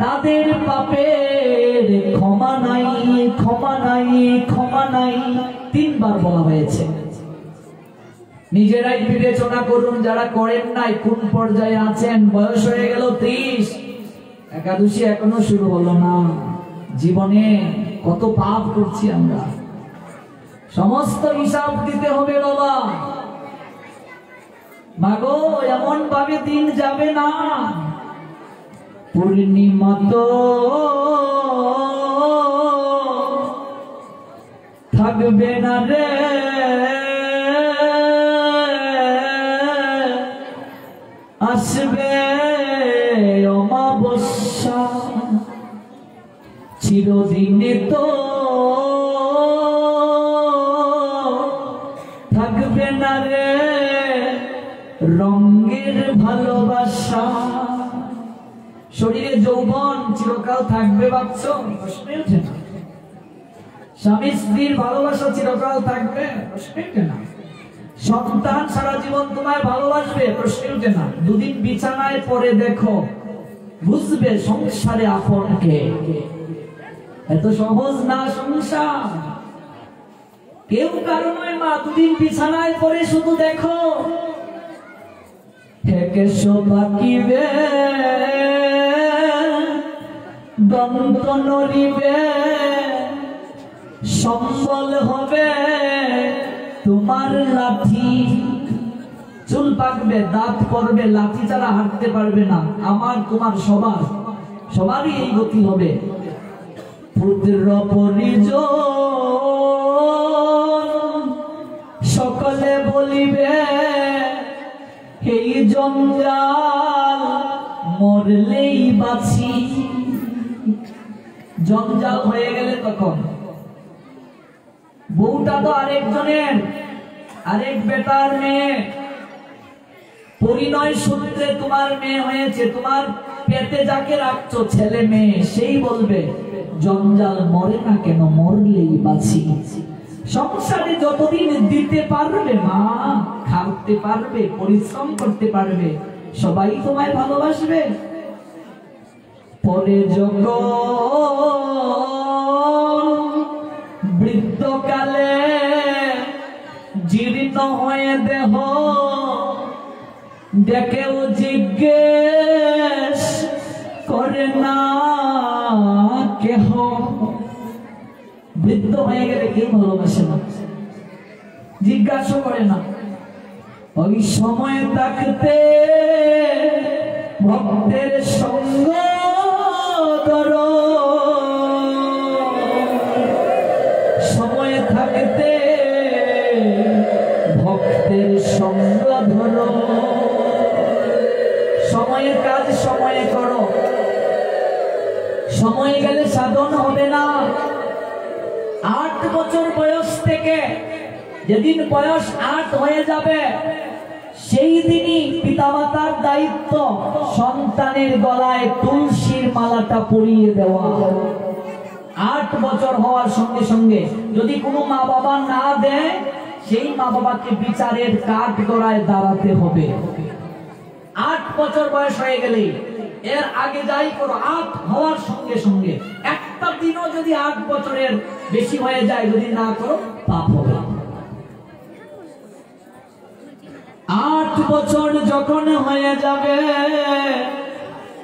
তাদের পাপের ক্ষমা নাই, ক্ষমা নাই, ক্ষমা নাই। 3 বার বলা হয়েছে। নিজেরাই বিবেচনা করুন, যারা করেন নাই কোন পর্যায়ে আছেন। বয়স হয়ে গেল 30, একাদশী এখনো শুরু হলো না। জীবনে কত পাপ করছি আমরা, সমস্ত হিসাব দিতে হবে বাবা। মাগো এমন ভাবে দিন যাবে না, পূর্ণিমা তো থাকবে না রে, আসবে অমাবস্যা, চিরদিনে তো থাকবে না রে রঙের ভালোবাসা। শরীরে যৌবন চিরকাল থাকবে ভাবছো? প্রশ্নই ওঠে না। স্বামী স্ত্রীর ভালোবাসা চিরকাল থাকবে? প্রশ্নই ওঠে না। সন্তান সারা জীবন তোমায় ভালোবাসবে? প্রশ্নই ওঠে না। 2 দিন বিছানায় পড়ে দেখো, বুঝবে সংসারে আপন কে। এত সহজ না সংসার, কেউ কারো নয় মা। 2 দিন বিছানায় পড়ে শুধু দেখো, থেকে শোভাকিবে দন্ত নড়িবে, সম্বল হবে তোমার লাঠি। চুল পাকবে, দাঁত পড়বে, লাঠি ছাড়া হাঁটতে পারবে না। আমার তোমার সবারই এই গতি হবে। পুত্র পরিজন সকলে বলিবে এই জঞ্জাল জঞ্জাল হয়ে গেলে তখন বউটা তো আরেকজনের, আরেক বেটার মেয়ে, পরিণয় সূত্রে তোমার মেয়ে হয়েছে, তোমার পেটে যাকে রাখছো ছেলে মেয়ে, সেই বলবে জঞ্জাল মরে না কেন, মরলেই বাঁচি। সংসারে যতদিন দিতে পারবে মা, খাওয়াতে পারবে, পরিশ্রম করতে পারবে, সবাই তোমায় ভালোবাসবে। পরে যখন বৃদ্ধকালে জীর্ণ হয়ে দেহ, ডেকেও জিজ্ঞেস করে না কেহ। বৃদ্ধ হয়ে গেলে কেউ ভালোবাসে না, জিজ্ঞাসা করে না। ওই সময় থাকতে ভক্তের সঙ্গ ধরো, সময় থাকতে ভক্তের সঙ্গ ধরো। সময়ের কাজ সময়ে করো, সময় গেলে সাধন হবে না। 8 বছর বয়স থেকে যেদিন বয়স 8 হয়ে যাবে, সেই দিনই পিতামাতার দায়িত্ব সন্তানের গলায় তুলসীর মালাটা পরিয়ে দেওয়া। 8 বছর হওয়ার সঙ্গে সঙ্গে যদি কোনো মা বাবা না দেয়, সেই মা বাবাকে বিচারের কাঠ গড়ায় দাঁড়াতে হবে। 8 বছর বয়স হয়ে গেলে, এর আগে যাই করো 8 হওয়ার সঙ্গে সঙ্গে একটা দিনও যদি 8 বছরের বেশি হয়ে যায়, যদি না করো পাপ হবে। 8 বছর যখন হয়ে যাবে,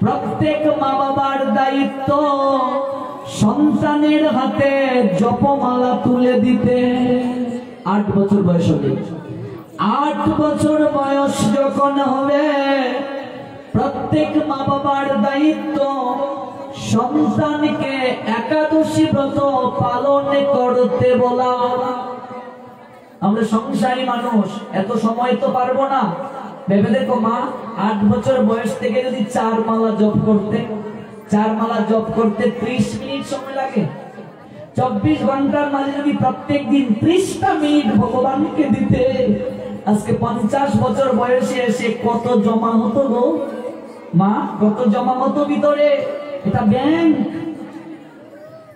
প্রত্যেক মা বাবার দায়িত্ব সন্তানের হাতে জপমালা তুলে দিতে। 8 বছর বয়স হবে। 8 বছর বয়স যখন হবে, প্রত্যেক মা বাবার দায়িত্ব সন্তানকে একাদশী ব্রত পালন করতে বলা। আমরা সংসারী মানুষ, এত সময় তো পারবো না। ভেবে দেখো মা, 8 বছর বয়স থেকে যদি 4 মালা জপ করতে, 4 মালা জপ করতে 30 মিনিট সময় লাগে। 24 ঘন্টার মাঝে যদি প্রত্যেক দিন 30টা মিনিট ভগবানকে দিতে, আজকে 50 বছর বয়সে এসে কত জমা হতো গো মা, কত জমা হতো ভিতরে। এটা ব্যাংক।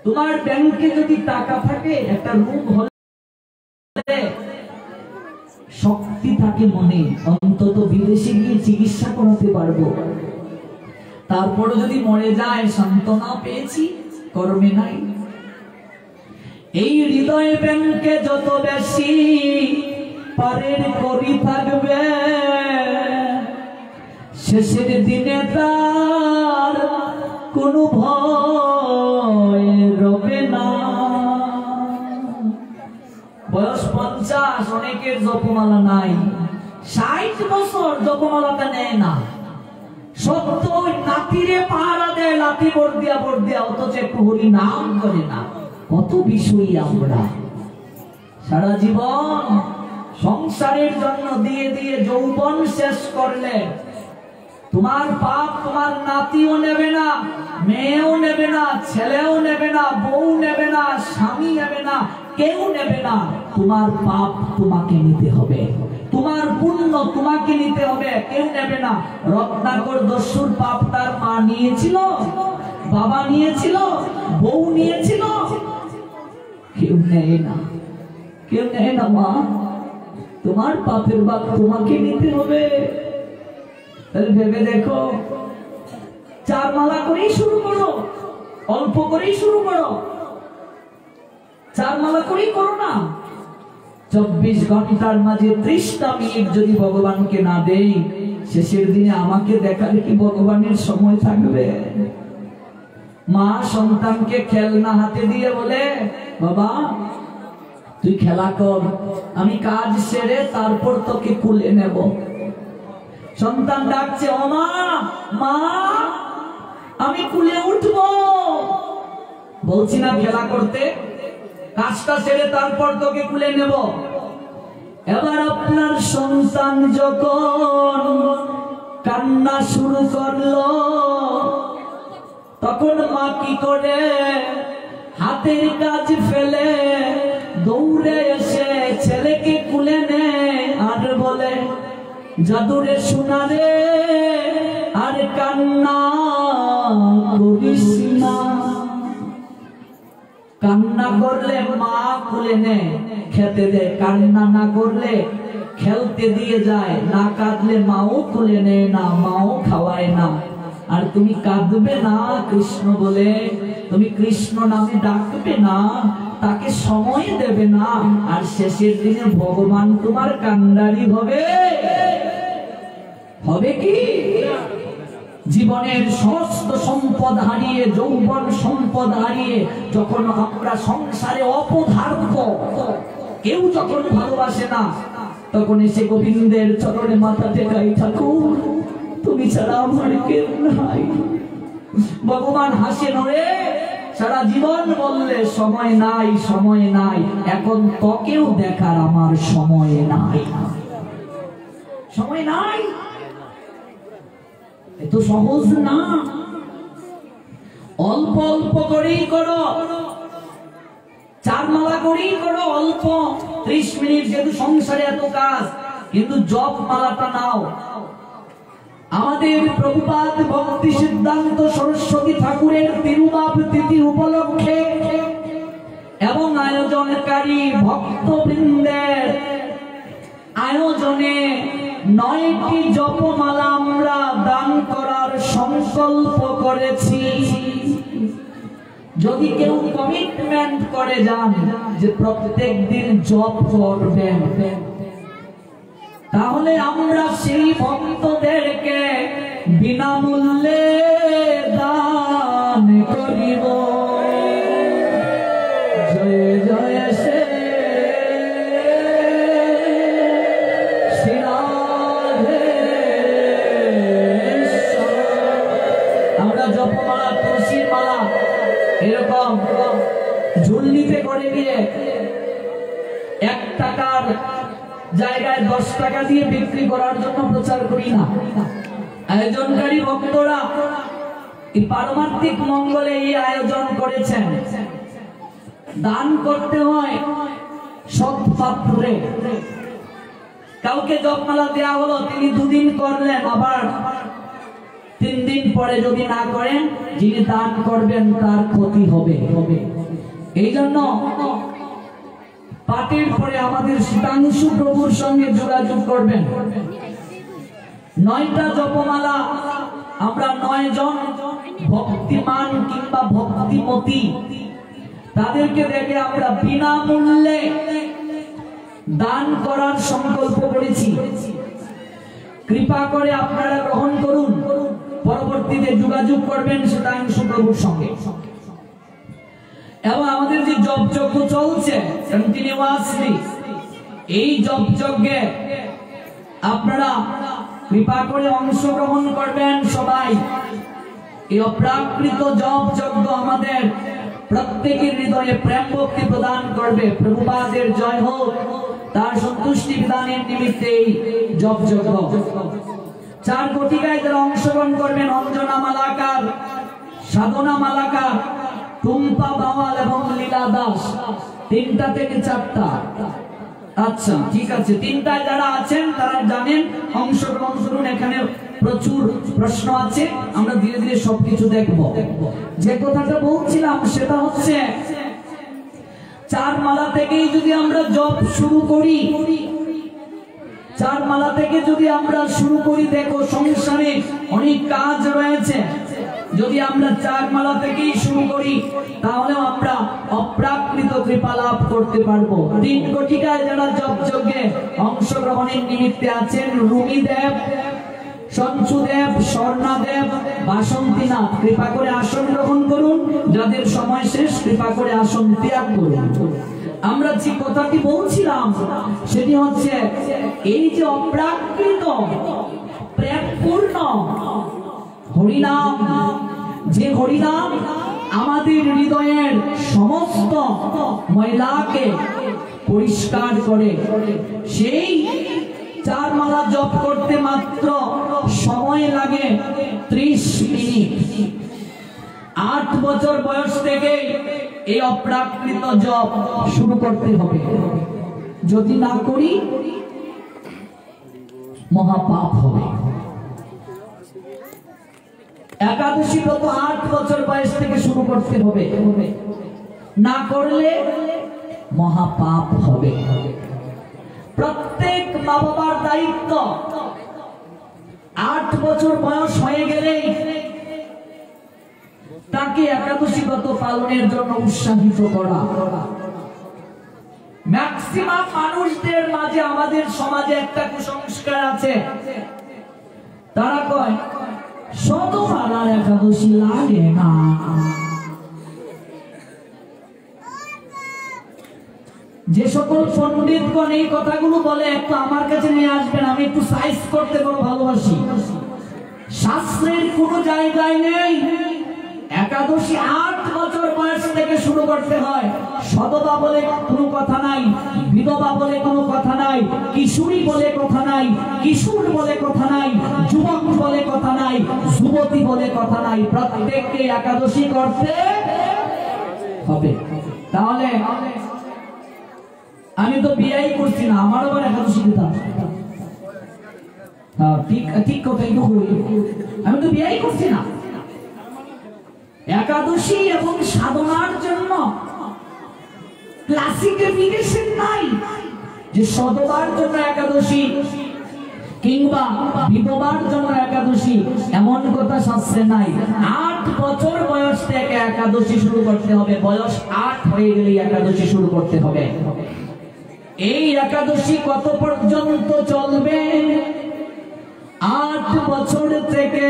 তোমার ব্যাংকে যদি টাকা থাকে, একটা রোগ হলে শক্তি থাকে মনে, অন্তত বিদেশে গিয়ে চিকিৎসা করাতে পারবো। তারপরে যদি মরে যায়, সান্ত্বনা পেয়েছি, কর্মে নাই। এই হৃদয় ব্যাংকে যত বেশি পারের করি থাকবে, শেষের দিনে তার কোনো ভয় রবে না। বয়স 50, অনেকের জপমালা নাই। 60 বছর জপমালাটা নেয় না। সত্য নাতিরে পাহারা দেয়, লাঠি ভোট দিয়া, অথচ একটু হরি নাম করে না। কত বিষয়ী আমরা সারা জীবন সংসারের জন্য দিয়ে দিয়ে যৌবন শেষ করলে, তোমার পাপ তোমার নাতিও নেবে না, মেয়েও নেবে না, ছেলেও নেবে না, বউ নেবে না, স্বামী নেবে না, কেউ নেবে না। তোমার পাপ তোমাকে নিতে হবে, তোমার পুণ্য তোমাকে নিতে হবে, কেউ নেবে না। রত্নাকর দস্যুর পাপ তার মা নিয়েছিল, বাবা নিয়েছিল, বউ নিয়েছিল, কেউ নেয় না, কেউ নেয় না। মা, তোমার পাপের ভাগ তোমাকে নিতে হবে। তাহলে ভেবে দেখো, 4 মালা করেই শুরু করো, অল্প করেই শুরু করো, 4 মালা করেই করো না। 24 ঘন্টার মাঝে 30টা মিনিট যদি ভগবানকে না দেই, শেষের দিনে আমাকে দেখার কি ভগবানের সময় থাকবে? মা সন্তানকে খেলনা হাতে দিয়ে বলে, বাবা তুই খেলা কর, আমি কাজ সেরে তারপর তোকে কুলে নেব। সন্তান ডাকছে, ও মা, মা আমি কুলে উঠবো। বলছি না খেলা করতে, কাজটা সেরে তারপর তোকে কুলে নেব। এবার আপনার সন্তান যখন কান্না শুরু করলো, তখন মা কি করে হাতের কাজ ফেলে দৌড়ে এসে ছেলেকে কুলে নেয় আর বলে, জাদুরে সোনারে আর কান্না করিস না। কান্না করলে মা কুলে নেয়, খেতে দেয়, কান্না না করলে খেলতে দিয়ে যায়, না কাঁদলে মাও কুলে নেয় না, মাও খাওয়ায় না। আর তুমি কাঁদবে না কৃষ্ণ বলে, তুমি কৃষ্ণ নামে ডাকবে না, তাকে সময় দেবে না, আর শেষের দিনে ভগবান তোমার কান্ডারি হবে। হবে কি? জীবনের সমস্ত সম্পদ হারিয়ে, যৌবন সম্পদ হারিয়ে যখন আমরা সংসারে অপদার্থ, কেউ যখন ভালোবাসে না, তখন এসে গোবিন্দের চরণে মাথা টেকাই, ঠাকুর তুমি ছাড়া আমার কেউ নাই। ভগবান হাসে নড়ে, সারা জীবন বললে সময় নাই, সময় নাই, এখন তোকেও দেখার আমার সময় নাই, সময় নাই। এত সহজ না, অল্প অল্প করেই করো, 4 মালা করেই করো, অল্প 30 মিনিট, যেহেতু সংসারে এত কাজ, কিন্তু জপ মালাটা নাও। আমাদের প্রভুপাদ ভক্তি সিদ্ধান্ত সরস্বতী ঠাকুরের তিরুভাব তিথি উপলক্ষে এবং আয়োজনকারী ভক্তবৃন্দের আয়োজনে 9টি জপমালা আমরা দান করার সংকল্প করেছি। যদি কেউ কমিটমেন্ট করে যান যে প্রত্যেক দিন জপ করবেন, তাহলে আমরা সেই ভক্তদেরকে বিনামূল্যে দান করিব। জয় জয় শ্রী রাধে। আমরা জপমালা, তুলসীর মালা এরকম ঝুলনিতে করে দিয়ে 1 টাকার জায়গায় 10 টাকা দিয়ে বিক্রি করার জন্য প্রচার করি না। আয়োজনকারী ভক্তরা এই পারমার্থিক মঙ্গলে এই আয়োজন করেছেন। দান করতে হয় সৎ পাত্রে। কাউকে জপমালা দেওয়া হলো, তিনি 2 দিন করলেন, আবার 3 দিন পরে যদি না করেন, যিনি দান করবেন তার ক্ষতি হবে। এই জন্য পাটের পরে আমাদের শীতাংশু প্রভুর সঙ্গে যোগাযোগ করবেন। 9টা জপমালা আমরা 9 জন ভক্তিমান কিংবা ভক্তিমতী তাদেরকে দেখে আমরা বিনামূল্যে দান করার সংকল্প করেছি। কৃপা করে আপনারা গ্রহণ করুন, পরবর্তীতে যোগাযোগ করবেন শীতাংশু প্রভুর সঙ্গে। এবং আমাদের যে জপযজ্ঞ চলছে কন্টিনিউয়াসলি, এই জপযজ্ঞে আপনারা কৃপা করে অংশগ্রহণ করবেন সবাই। এই অপ্রাকৃত জপযজ্ঞ আমাদের প্রত্যেকের হৃদয়ে প্রেম ভক্তি প্রদান করবে। প্রভুপাদের জয় হোক, তার সন্তুষ্টি বিধানের নিমিত্তে এই জপযজ্ঞ। 4 কোটিকায় যারা অংশগ্রহণ করবেন, অঞ্জনা মালাকার, সাধনা মালাকার, টুম্পা বাওয়াল এবং লীলা দাস, 3টা থেকে 4টা। আচ্ছা ঠিক আছে, 3টায় যারা আছেন তারা জানেন, অংশগ্রহণ করুন। এখানে প্রচুর প্রশ্ন আছে, আমরা ধীরে ধীরে সবকিছু দেখব। যে কথাটা বলছিলাম সেটা হচ্ছে, 4 মালা থেকেই যদি আমরা জপ শুরু করি, 4 মালা থেকে যদি আমরা শুরু করি, দেখো সংসারে অনেক কাজ রয়েছে, যদি আমরা 4 মালা থেকেই শুরু করি, তাহলে আমরা অপ্রাকৃত কৃপা লাভ করতে পারবো। 3 কোটিকায় যারা জপযজ্ঞে অংশগ্রহণের নিমিত্তে আছেন, রুমি দেব, সঞ্চুদেব, স্বর্ণাদেব, বাসন্তীনাথ, কৃপা করে আসন গ্রহণ করুন। যাদের সময় শেষ, কৃপা করে আসন ত্যাগ করুন। আমরা যে কথাটি বলছিলাম সেটি হচ্ছে, এই যে অপ্রাকৃত প্রেমপূর্ণ হরিনাম, যে হরিনাম আমাদের হৃদয়ের সমস্ত ময়লাকে পরিষ্কার করে, সেই 4 মালা জপ করতে মাত্র সময় লাগে 30 মিনিট। 8 বছর বয়স থেকে এই অপ্রাকৃত জপ শুরু করতে হবে। যদি না করি মহাপাপ হবে। একাদশী ব্রত 8 বছর বয়স থেকে শুরু করতে হবে, না করলে মহাপাপ হবে। প্রত্যেক মা বাবার দায়িত্ব 8 বছর বয়স হয়ে গেলেই তাকে একাদশী ব্রত পালনের জন্য উৎসাহিত করা। ম্যাক্সিমাম মানুষদের মাঝে, আমাদের সমাজে একটা কুসংস্কার আছে, তারা কয় শতবার আর একাদশী লাগে না। যে সকল পণ্ডিতগণ এই কথাগুলো বলে একটু আমার কাছে নিয়ে আসবেন, আমি একটু সাইজ করতে বড় ভালোবাসি। শাস্ত্রের কোনো জায়গায় নেই একাদশী 8 বছর বয়স থেকে শুরু করতে হয়। সদবা বলে কোনো কথা নাই, বিধবা বলে কোনো কথা নাই, কিশোরী বলে কথা নাই, কিশোর বলে কথা নাই, যুবক বলে কথা নাই, যুবতী বলে কথা নাই। প্রত্যেককে একাদশী করতে হবে। তাহলে আমি তো বিয়েই করছি না, আমার আবার একাদশী দিতাম। ঠিক কথা, আমি তো বিয়েই করছি না। একাদশী এবং সাধনার জন্য ক্লাসিফিকেশন নাই যে সদবার জন্য একাদশী কিংবা বিধবার জন্য একাদশী, এমন কথা শাস্ত্রে নাই। 8 বছর বয়স থেকে একাদশী শুরু করতে হবে। বয়স 8 হয়ে গেলে একাদশী শুরু করতে হবে। এই একাদশী কত পর্যন্ত চলবে? 8 বছর থেকে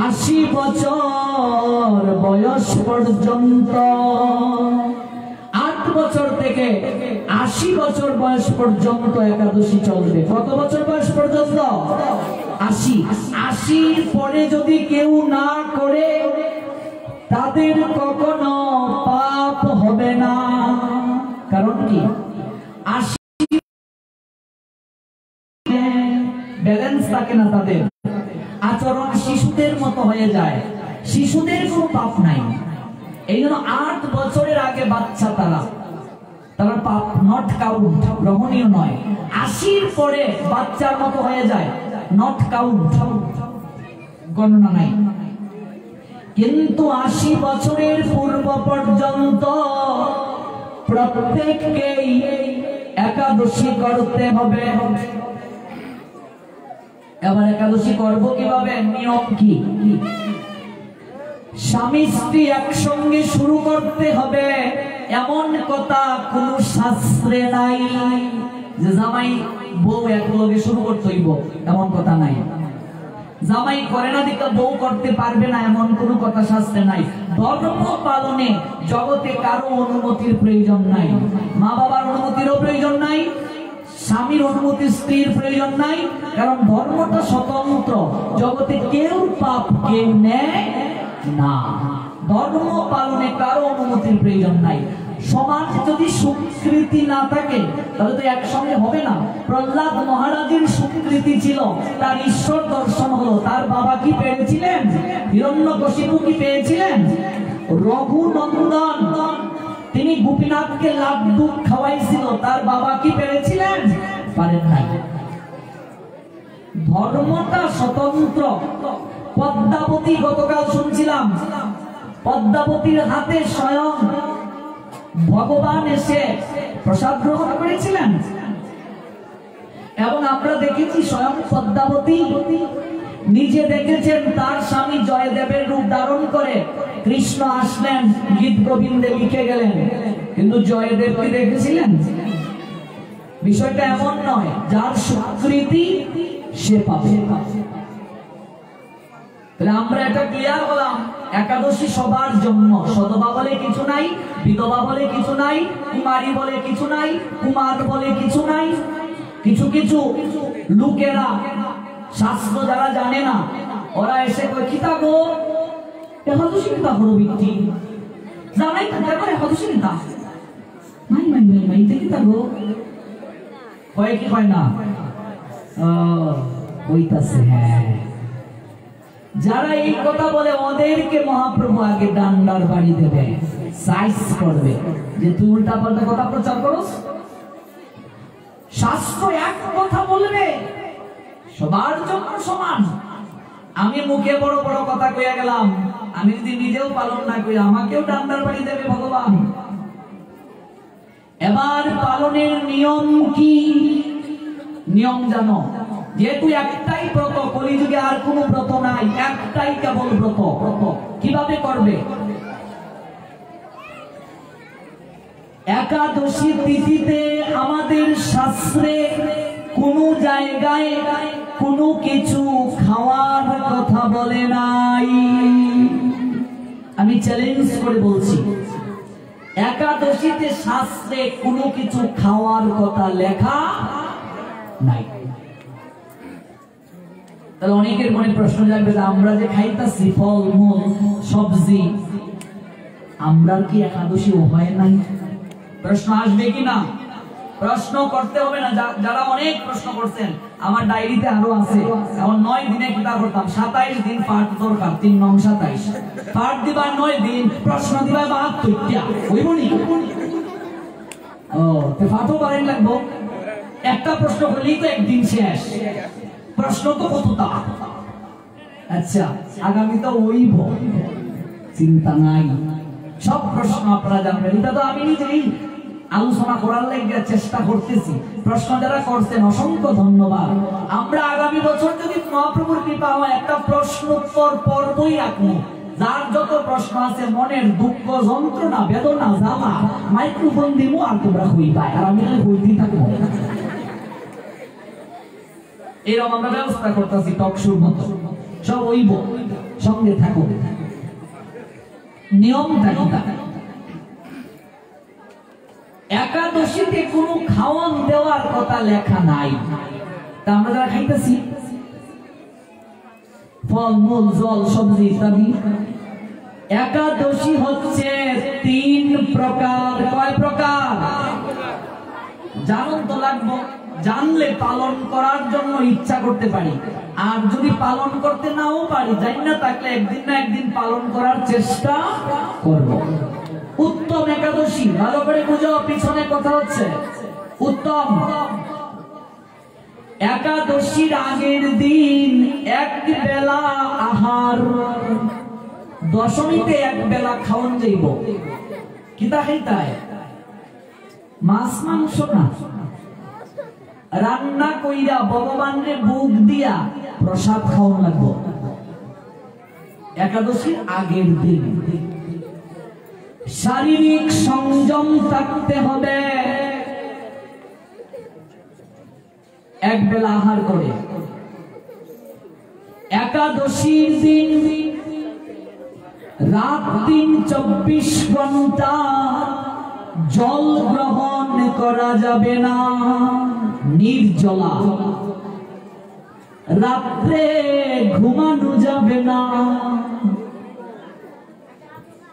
80 বছর বয়স পর্যন্ত। 8 বছর থেকে 80 বছর বয়স পর্যন্ত একাদশী চলবে। কত বছর বয়স পর্যন্ত? 80। 80 পরে যদি কেউ না করে তাদের কখনো পাপ হবে না। কারণ কি? 80 ব্যালেন্স থাকে না, তাদের আচরণ শিশুদের মতো হয়ে যায়। শিশুদের কোনো পাপ নাই। এই জন্য 8 বছরের আগে বাচ্চা তারা পাপ নট কাউন্ট, গ্রহণীয় নয়। 80 পরে বাচ্চার মতো হয়ে যায়, নট কাউন্ট, গণনা নাই। কিন্তু 80 বছরের পূর্ব পর্যন্ত প্রত্যেককেই একাদশী করতে হবে। এবার একাদশী করব কিভাবে? নিয়ম কি? স্বামী স্ত্রী একসঙ্গে শুরু করতে হবে এমন কথা কোন শাস্ত্রে নাই। যে জামাই বউ একলগে শুরু করতে হইব এমন কথা নাই। জামাই করে না দিকে বউ করতে পারবে না এমন কোন কথা শাস্ত্রে নাই। ধর্ম পালনে জগতে কারো অনুমতির প্রয়োজন নাই। মা বাবার অনুমতিরও প্রয়োজন নাই, স্বামীর অনুমতি স্ত্রীর প্রয়োজন নাই। কারণ ধর্মটা স্বতন্ত্র, জগতে কেউ পাপ কেউ নেয় না। ধর্ম পালনে কারো অনুমতির প্রয়োজন নাই। সমাজ যদি স্বীকৃতি না থাকে তাহলে তো একসঙ্গে হবে না। প্রহ্লাদ মহারাজের স্বীকৃতি ছিল, তার ঈশ্বর দর্শন হলো। তার বাবা কি পেয়েছিলেন? হিরণ্যকশিপু কি পেয়েছিলেন? রঘুনন্দন তিনি গোপীনাথকে লাড্ডু খাওয়াইছিল, তার বাবা কি পেরেছিলেন? পারেন নাই। ধর্মটা স্বতন্ত্র। পদ্মাবতী, গতকাল শুনছিলাম, পদ্মাবতীর হাতে স্বয়ং ভগবান এসে প্রসাদ গ্রহণ করেছিলেন। এবং আমরা দেখেছি স্বয়ং পদ্মাবতী নিজে দেখেছেন তার স্বামী জয়দেবের রূপ ধারণ করে কৃষ্ণ আসলেন, গীত গোবিন্দে লিখে গেলেন। কিন্তু জয়দেব কি দেখেছিলেন? বিষয়টা এমন নয়, যার স্বীকৃতি সে পাবে। আমরা এটা ক্লিয়ার হলাম, একাদশী সবার জন্য। সদবা বলে কিছু নাই, বিধবা বলে কিছু নাই, কুমারী বলে কিছু নাই, কুমার বলে কিছু নাই। কিছু কিছু লোকেরা, শাস্ত্র যারা জানে না, ওরা এসে কয় কিতা গো একাদশী কিতা করো বিক্রি জানাই তারপরে একাদশী কিতা মাই মাই মাই মাই কিতা গো কয় কি হয় না ওইতাছে। হ্যাঁ, যারা এই কথা বলে ওদেরকে মহাপ্রভু আগে ডান্ডার বাড়ি দেবে, সাইজ করবে যে তুই উল্টা পাল্টা কথা প্রচার করস। শাস্ত্র এক কথা বলবে, সবার জন্য সমান। আমি মুখে বড় বড় কথা কইয়া গেলাম, আমি যদি নিজেও পালন না করি আমাকেও ডান্ডার বাড়ি দেবে ভগবান। এবার পালনের নিয়ম কি? নিয়ম জানো, যেহেতু একটাই ব্রত, কলিযুগে আর কোনো ব্রত নাই, একটাই কেবল ব্রত। কিভাবে করবে? একাদশী তিথিতে আমাদের শাস্ত্রে কোনো জায়গায় কোনো কিছু খাওয়ার কথা বলে নাই। আমি চ্যালেঞ্জ করে বলছি, একাদশীতে শাস্ত্রে কোনো কিছু খাওয়ার কথা লেখা নাই। তাহলে অনেকের মনে প্রশ্ন জাগবে, আমরা যে খাইতাছি ফল মূল সবজি, আমরা কি একাদশী হয় নাই? প্রশ্ন আসবে কি না? প্রশ্ন করতে হবে না। যারা অনেক প্রশ্ন করছেন, আমার ডায়েরিতে আরো আছে। এখন 9 দিনে কিতা করতাম, 27 দিন পাঠ দরকার, 3 নং 27 পাঠ দিবা 9 দিন, প্রশ্ন দিবা 72টা হইবনি। ও তে পাঠও পারেন লাগবো, একটা প্রশ্ন করলেই তো একদিন শেষ। প্রশ্ন তো কতটা। আচ্ছা, আগামী তো হইব, চিন্তা নাই। সব প্রশ্ন আপনারা জানবেন। এটা তো আমি নিজেই আলোচনা করার লাগিয়ে চেষ্টা করতেছি। প্রশ্ন যারা করছেন অসংখ্য ধন্যবাদ। আমরা আগামী বছর যদি মহাপ্রভুর কৃপা হয় একটা প্রশ্ন উত্তর পর্বই রাখবো। যার যত প্রশ্ন আছে, মনের দুঃখ যন্ত্রণা বেদনা জ্বালা, মাইক্রোফোন দিব আর তোমরা হইবাই, আর আমি হইতেই থাকবো। এরকম আমরা ব্যবস্থা করতেছি, টক শুর মতো সব হইব, সঙ্গে থাকো। নিয়মটা কি? একাদশীতে কোনো খাওয়ান দেওয়ার কথা লেখা নাই। তা আমরা যারা খাইতেছি ফল মূল জল সবজি ইত্যাদি, একাদশী হচ্ছে 3 প্রকার। কয় প্রকার জানুন তো লাগবো, জানলে পালন করার জন্য ইচ্ছা করতে পারি। আর যদি পালন করতে নাও পারি, জানি না থাকলে একদিন না একদিন পালন করার চেষ্টা করব। উত্তম একাদশী, ভালো করে বুঝো, পিছনে কথা হচ্ছে। উত্তম একাদশীর আগের দিন এক বেলা আহার, দশমীতে এক বেলা খাওয়ান যাইব। কিতা খাইতায়? মাছ মাংস না, রান্না কইরা ভগবানকে ভোগ দিয়া প্রসাদ খাওয়ান লাগবো একাদশীর আগের দিন। শারীরিক সংযম থাকতে হবে, এক বেলা আহার করে। একাদশীর দিন রাত দিন 24 ঘন্টা জল গ্রহণ করা যাবে না, নির্জলা। রাত্রে ঘুমানো যাবে না।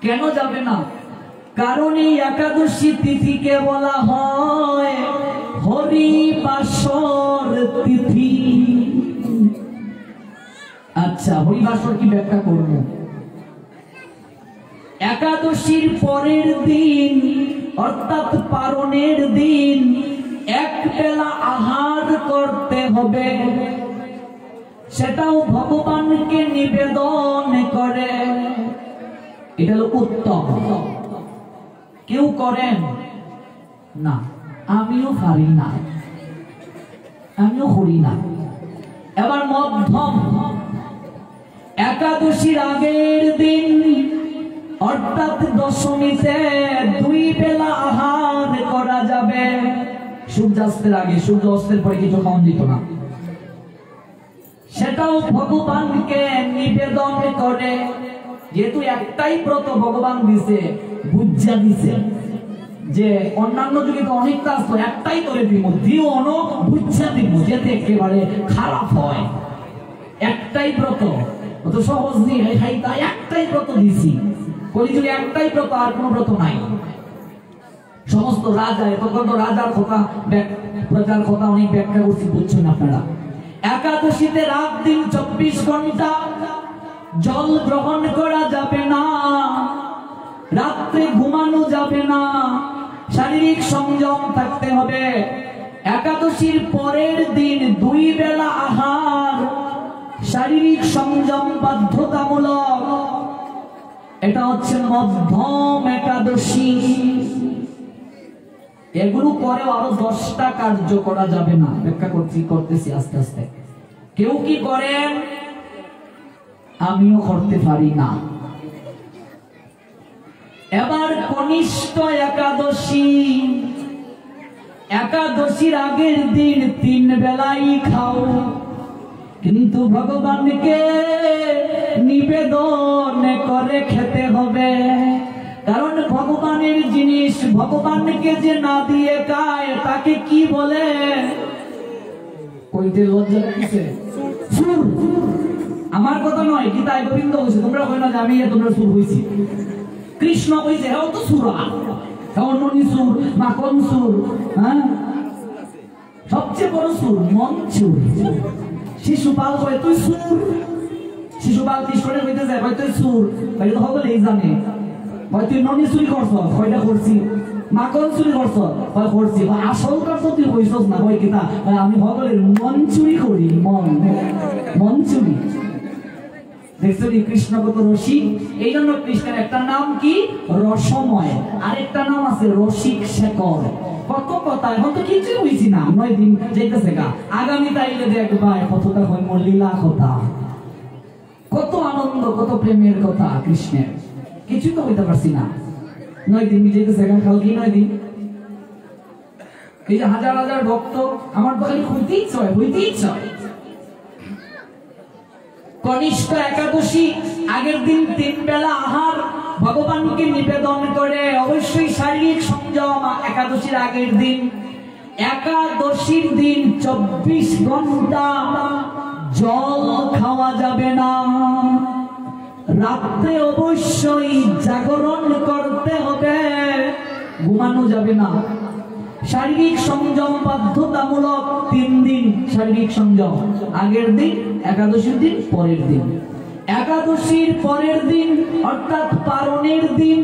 কেন যাবে না? কারণ এই একাদশী তিথিকে বলা হয় হরিবাসর তিথি। আচ্ছা, হরিবাসর কি ব্যাখ্যা করব? একাদশীর পরের দিন অর্থাৎ পারণের দিন এক বেলা আহার করতে হবে, সেটাও ভগবানকে নিবেদন করে। এটা হলো উত্তম। কেউ করেন না, আমিও পারি না, আমিও করি না। এবার মধ্যম একাদশীর আগের দিন অর্থাৎ দশমীতে 2 বেলা আহার করা যাবে। সূর্যাস্তের আগে, সূর্য অস্তের পরে কিছু খাওয়ান দিত না। সেটাও ভগবানকে নিবেদন করে। যেহেতু একটাই ব্রত ভগবান দিছে, বুঝা দিছে যে অন্যান্য যুগে তো অনেকটা আসতো, একটাই করে দিব, দিও অনো বুঝা দিব যেতে একেবারে খারাপ হয়। একটাই ব্রত, অত সহজ নেই। একটাই ব্রত দিছি, কলিযুগে একটাই ব্রত, আর কোনো ব্রত নাই। সমস্ত রাজা, তখন তো রাজার কথা, প্রজার কথা অনেক ব্যাখ্যা করছি, বুঝছেন আপনারা। একাদশীতে রাত দিন 24 ঘন্টা জল গ্রহণ করা যাবে না, রাত্রে ঘুমানো যাবে না, শারীরিক সংযম থাকতে হবে। একাদশীর পরের দিন 2 বেলা আহার, শারীরিক সংযম বাধ্যতামূলক। এটা হচ্ছে মধ্যম একাদশী। এগুলো করেও আরো 10টা কার্য করা যাবে না। ব্যাখ্যা করতেছি আস্তে আস্তে। কেউ কি করেন? আমিও করতে পারি না। এবার কনিষ্ঠ একাদশী, একাদশীর আগের দিন 3 বেলাই খাও, কিন্তু ভগবানকে নিবেদন করে খেতে হবে। কারণ ভগবানের জিনিস ভগবানকে যে না দিয়ে খায় তাকে কি বলে? কইতে লজ্জা লাগছে। আমার কথা নয়, গীতায় গোবিন্দ বলছে, তোমরা কই না যে আমি তোমরা সুর হইছি। কৃষ্ণ কইছে হেও তো সুরা, হেও ননি সুর, মাখন সুর, হ্যাঁ সবচেয়ে বড় সুর মন সুর। শিশুপাল কয় তুই সুর, শিশুপাল কৃষ্ণরে কইতে যায় কয় তুই সুর, ভাই তো সকলেই জানে। কয় তুই ননি চুরি করছ, কয়টা করছি। মাখন চুরি করছ, কয় করছি। আসল কাজ তো তুই কইছস না, কয় কিতা আমি সকলের মন চুরি করি, মন চুরি। দেখছো কৃষ্ণ কত রসিক। এই জন্য কৃষ্ণের একটা নাম কি? রসময়, আরেকটা নাম আছে রসিক শেখর। কত কথা, এখন তো কিছুই হইছি না, 9 দিন যাইতেছে গা। আগামী তাইলে দেখবা কতটা হয় লীলা কথা, কত আনন্দ, কত প্রেমের কথা কৃষ্ণের। কিছু তো হইতে পারছি না। 9 দিন যাইতেছে গা, কাল কি 9 দিন। এই যে হাজার হাজার ভক্ত, আমার তো খালি হইতেই ইচ্ছা হইতেই ইচ্ছা। কনিষ্ঠ একাদশী আগের দিন 3 বেলা আহার ভগবানকে নিবেদন করে, অবশ্যই শারীরিক সংযম। একাদশীর আগের দিন, একাদশীর দিন 24 ঘন্টা জল খাওয়া যাবে না। রাত্রে অবশ্যই জাগরণ করতে হবে, ঘুমানো যাবে না। শারীরিক সংযম বাধ্যতামূলক। 3 দিন শারীরিক সংযম, আগের দিন, একাদশীর দিন, পরের দিন। একাদশীর পরের দিন অর্থাৎ পারণের দিন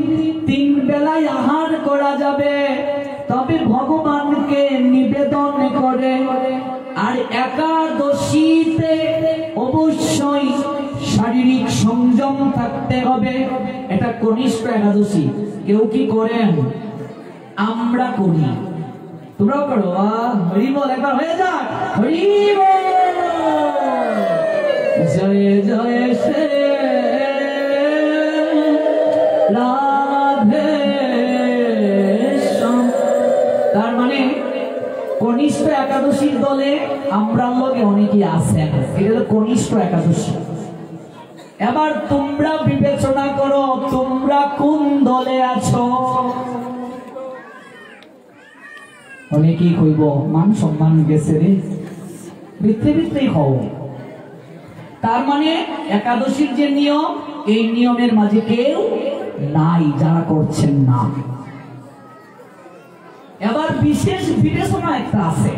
3 বেলায় আহার করা যাবে, তবে ভগবানকে নিবেদন করে। আর একাদশীতে অবশ্যই শারীরিক সংযম থাকতে হবে। এটা কনিষ্ঠ একাদশী। কেউ কি করেন? আমরা করি, তোমরাও করো। হরি বল, একবার হয়ে যাক হরি বল। জয় জয় শ্রী রাধে শ্যাম। তার মানে কনিষ্ঠ একাদশীর দলে আমরা লোকে অনেকেই আছেন। এটা হলো কনিষ্ঠ একাদশী। এবার তোমরা বিবেচনা করো, তোমরা কোন দলে আছো। অনেকেই কইব মান সম্মান গেছে রে, ভিতরে ভিতরেই হও। তার মানে একাদশীর যে নিয়ম, এই নিয়মের মাঝে কেউ নাই যারা করছেন না। এবার বিশেষ বিবেচনা একটা আছে।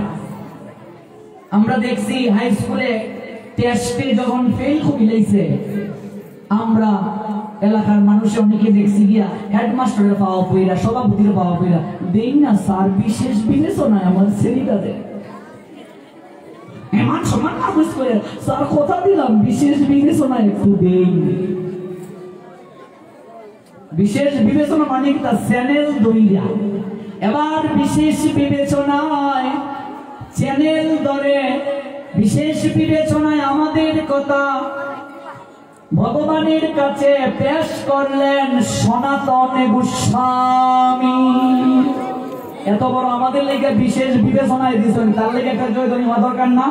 আমরা দেখছি হাই স্কুলে টেস্টে যখন ফেল কমিলাইছে, আমরা এলাকার মানুষ অনেকে দেখছি গিয়া হেডমাস্টারের পাওয়া পইরা, সভাপতির পাওয়া পইরা দেই না স্যার, বিশেষ বিবেচনায় আমার ছেলেটাদের এমন সমান কাগজ করে স্যার কথা দিলাম বিশেষ বিবেচনায় একটু দেই। বিশেষ বিবেচনা মানে তার চ্যানেল দইরা। এবার বিশেষ বিবেচনায় চ্যানেল ধরে, বিশেষ বিবেচনায় আমাদের কথা ভগবানের কাছে পেশ করলেন সনাতন গোস্বামী। এত বড় আমাদের লেগে বিশেষ বিবেচনায় দিয়েছেন, তার লেগে একটা জয় ধ্বনি হওয়া দরকার না?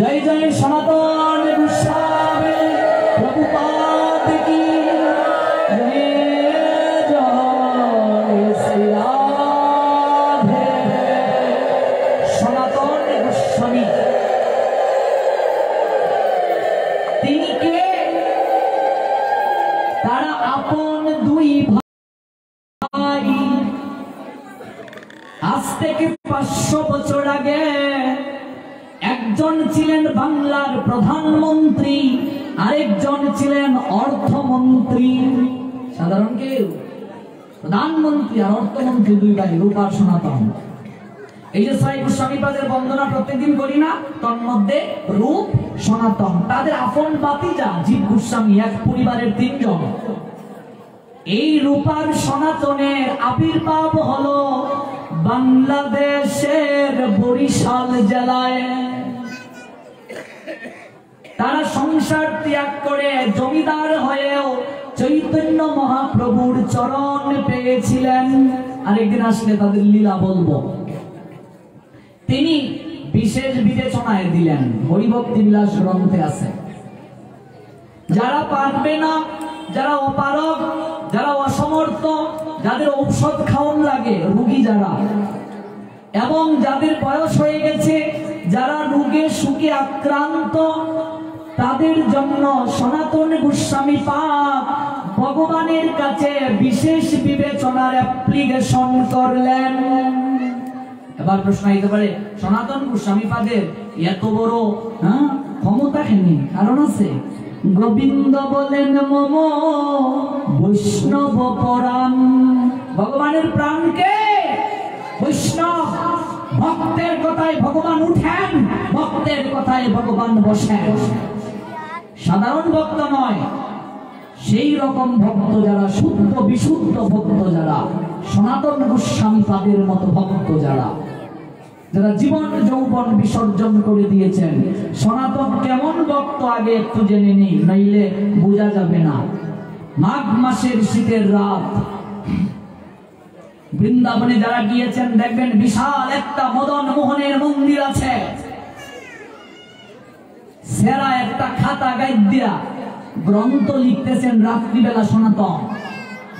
জয় জয় সনাতন গোস্বামী প্রভুপাদ কি জয়, জয় শ্রী রাধে। সনাতন গোস্বামী তিনি কে? তারা আপন 2 ভাই। আজ থেকে 500 বছর আগে একজন ছিলেন বাংলার প্রধানমন্ত্রী, আরেকজন ছিলেন অর্থমন্ত্রী, সাধারণ কেউ, প্রধানমন্ত্রী আর অর্থমন্ত্রী, দুই ভাই, রূপ আর সনাতন। এই যে ছয় গোস্বামীপাদের বন্দনা প্রত্যেকদিন করি না, তন্মধ্যে রূপ সনাতন, তাদের আপন ভাতিজা জীব গোস্বামী, এক পরিবারের তিনজন। এই রূপার সনাতনের আবির্ভাব হলো বাংলাদেশের বরিশাল জেলায়। তারা সংসার ত্যাগ করে জমিদার হয়েও চৈতন্য মহাপ্রভুর চরণ পেয়েছিলেন। আরেকদিন আসলে তাদের লীলা বলবো। তিনি বিশেষ বিবেচনায় দিলেন, হরিভক্তি বিলাস গ্রন্থে আছে। যারা পারবে না, যারা অপারগ, যারা অসমর্থ, যাদের ঔষধ খাওয়ান লাগে, রোগী যারা, এবং যাদের বয়স হয়ে গেছে, যারা রোগে সুখে আক্রান্ত, তাদের জন্য সনাতন গোস্বামী পাদ ভগবানের কাছে বিশেষ বিবেচনার অ্যাপ্লিকেশন করলেন। এবার প্রশ্ন হইতে পারে, সনাতন গোস্বামী পাদের এত বড় ক্ষমতা কেন? কারণ আছে। গোবিন্দ বলেন মম বৈষ্ণব পরাণ। ভগবানের প্রাণকে বৈষ্ণব, ভক্তের কথায় ভগবান উঠেন, ভক্তের কথায় ভগবান বসেন। সাধারণ ভক্ত নয়, সেই রকম ভক্ত যারা, শুদ্ধ বিশুদ্ধ ভক্ত যারা, সনাতন গোস্বামী পাদের মতো ভক্ত যারা, যারা জীবন যৌবন বিসর্জন করে দিয়েছেন। সনাতন কেমন ভক্ত আগে একটু জেনে নেই, নইলে বোঝা যাবে না। মাঘ মাসের শীতের রাত, বৃন্দাবনে যারা গিয়েছেন দেখবেন বিশাল একটা মদন মোহনের মন্দির আছে। সেরা একটা খাতা গাইড দিয়া গ্রন্থ লিখতেছেন রাত্রিবেলা সনাতন।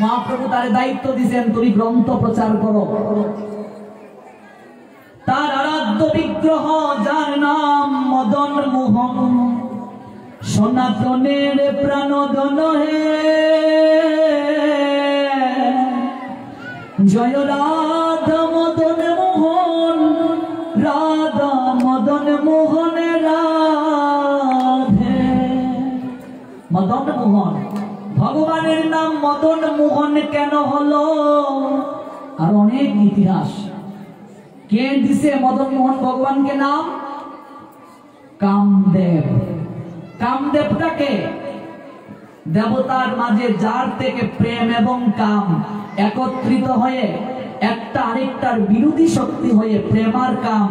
মহাপ্রভু তার দায়িত্ব দিয়েছেন, তুমি গ্রন্থ প্রচার করো। তার আরাধ্য বিগ্রহ, যার নাম মদন মোহন, সনাতনের প্রাণধন হে, জয় রাধা মদন মোহন, রাধা মদন মোহন রাধে। মদন মোহন, ভগবানের নাম মদন মোহন কেন হলো? আর অনেক ইতিহাস। কে দিছে মদন মোহন ভগবানকে নাম? কামদেব। কামদেবটাকে দেবতার মাঝে, যার থেকে প্রেম এবং কাম একত্রিত হয়ে একটা আরেকটার বিরোধী শক্তি হয়ে, প্রেম আর কাম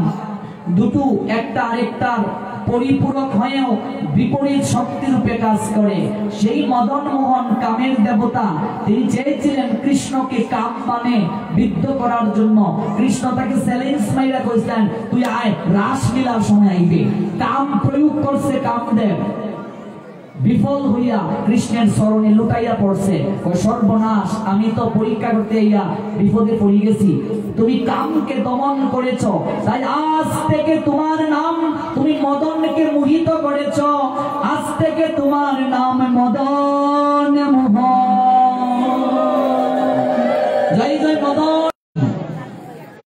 দুটো একটা আরেকটার পরিপূরক হয়েও বিপরীত শক্তি রূপে কাজ করে। সেই মদন মোহন কামের দেবতা, তিনি চেয়েছিলেন কৃষ্ণকে কাম মানে বিদ্ধ করার জন্য। কৃষ্ণ তাকে চ্যালেঞ্জ মাইরা কইলেন, তুই আয়, রাসলীলার সময় আইবে। কাম প্রয়োগ করছে কামদেব, বিফল হইয়া কৃষ্ণের চরণে লুটাইয়া পড়ছে। সর্বনাশ, আমি তো পরীক্ষা করতে ইয়া বিপদে পড়ে গেছি। তুমি কামকে দমন করেছ, তাই আজ থেকে তোমার নাম, তুমি মদনকে মোহিত করেছ, আজ থেকে তোমার নাম মদন মোহন। জয় জয় মদন।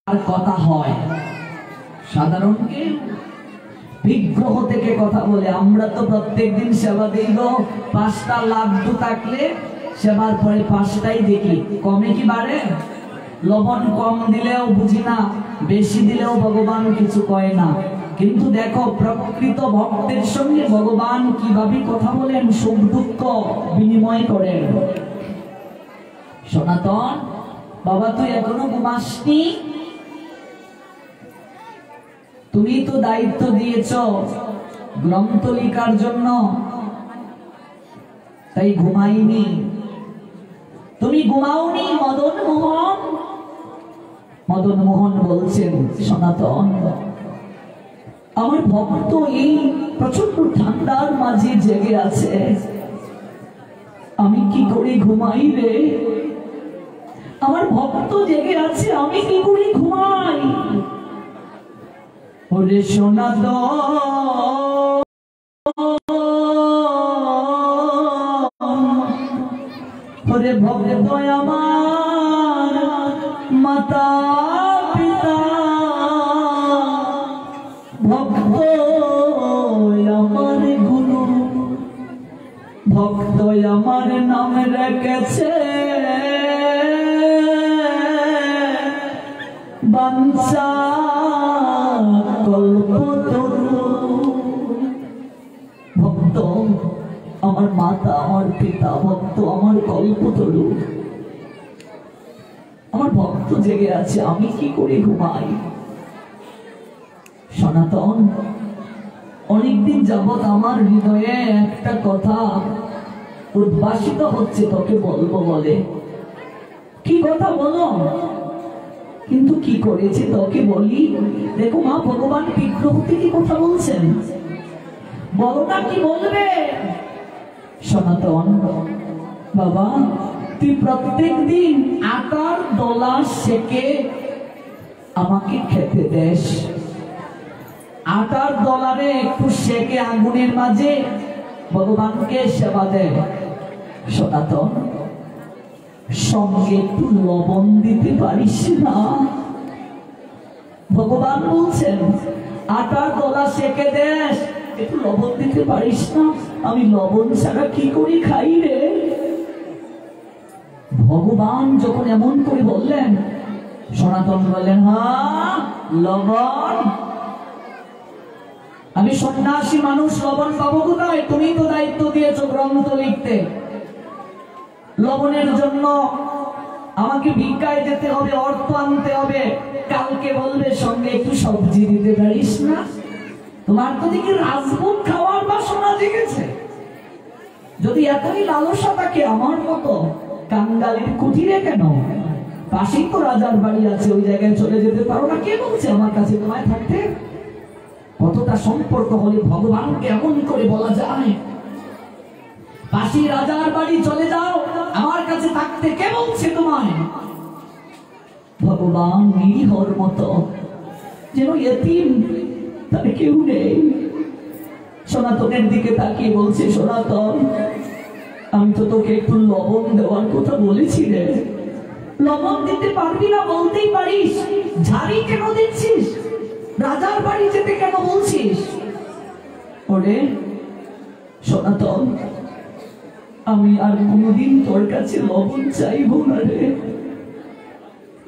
আর কথা হয় সাধারণ কেউ বিগ্রহ থেকে কথা বলে। আমরা তো প্রত্যেকদিন সেবা দিব, 5টা লাড্ডু থাকলে সেবার পরে 5টাই দেখি, কমে কি বাড়ে? লবণ কম দিলেও বুঝি না, বেশি দিলেও ভগবান কিছু কয় না। কিন্তু দেখো প্রকৃত ভক্তের সঙ্গে ভগবান কিভাবে কথা বলেন, সুখ দুঃখ বিনিময় করেন। সনাতন বাবা, তুই এখনো ঘুমাসনি? তুমি তো দায়িত্ব দিয়েছ গ্রন্থ লিখার জন্য, তাই ঘুমাইনি। তুমি ঘুমাওনি মদন মোহন? মদন মোহন বলছেন, সনাতন আমার ভক্ত এই প্রচন্ড ঠান্ডার মাঝে জেগে আছে, আমি কি করে ঘুমাই রে? আমার ভক্ত জেগে আছে, আমি কি করে ঘুমাই? ওরে সনাতন, ওরে ভক্ত আমার মাতা পিতা, ভক্ত আমার গুরু, ভক্ত আমার নাম রেখেছে বাঞ্ছা কল্পতরু। ভক্ত আমার মাতা, আমার পিতা, ভক্ত আমার কল্পতরু। আমার ভক্ত জেগে আছে, আমি কি করে ঘুমাই? সনাতন, অনেকদিন যাবৎ আমার হৃদয়ে একটা কথা উদ্ভাসিত হচ্ছে, তোকে বলবো বলে। কি কথা বলো? কিন্তু কি করেছে তোকে বলি। দেখো মা, ভগবান বিগ্রহ থেকে কথা বলছেন, বলো না কি বলবে। সনাতন বাবা, তুই প্রত্যেক দিন আটার দোলা সেকে আমাকে খেতে দেশ। আটার দলারে একটু সেকে আগুনের মাঝে ভগবানকে সেবা দেয়। সনাতন, সঙ্গে একটু লবণ দিতে পারিস না? ভগবান বলছেন আটার দলা সেকে দেশ, একটু লবণ দিতে পারিস না? আমি লবণ ছাড়া কি করে খাই রে? ভগবান যখন এমন করে বললেন, সনাতন বললেন, হ্যাঁ লবণ। আমি সন্ন্যাসী মানুষ, লবণ পাবো কোথায়? তুমি তো দায়িত্ব দিয়েছো গ্রন্থ লিখতে। লবণের জন্য আমাকে ভিক্ষায় যেতে হবে, অর্থ আনতে হবে। কালকে বলবে সঙ্গে একটু সবজি দিতে পারিস না? তোমার তো দেখি রাজভোগ খাওয়ার বাসনা জেগেছে। যদি এতই লালসা থাকে, আমার মতো কাঙ্গালের কুটিরে কেন? পাশেই তো রাজার বাড়ি আছে, ওই জায়গায় চলে যেতে পারো না? কে বলছে আমার কাছে তোমায় থাকতে? কতটা সম্পর্ক হলে ভগবানকে এমন করে বলা যায়? পাশে রাজার বাড়ি চলে যাও, আমার কাছে থাকতে কে বলছে তোমায়? ভগবান নিরীহর মতো, যেন এতিম, তার কেউ নেই। সনাতনের দিকে তাকিয়ে বলছে, সনাতন আমি তো তোকে একটু লবণ দেওয়ার কথা বলেছি রে। লবণ দিতে পারবি না বলতেই পারিস, ঝাড়ি কেন দিচ্ছিস? রাজার বাড়ি যেতে কেন বলছিস? ওরে সনাতন, আমি আর কোনোদিন তোর কাছে লবণ চাইবো না রে।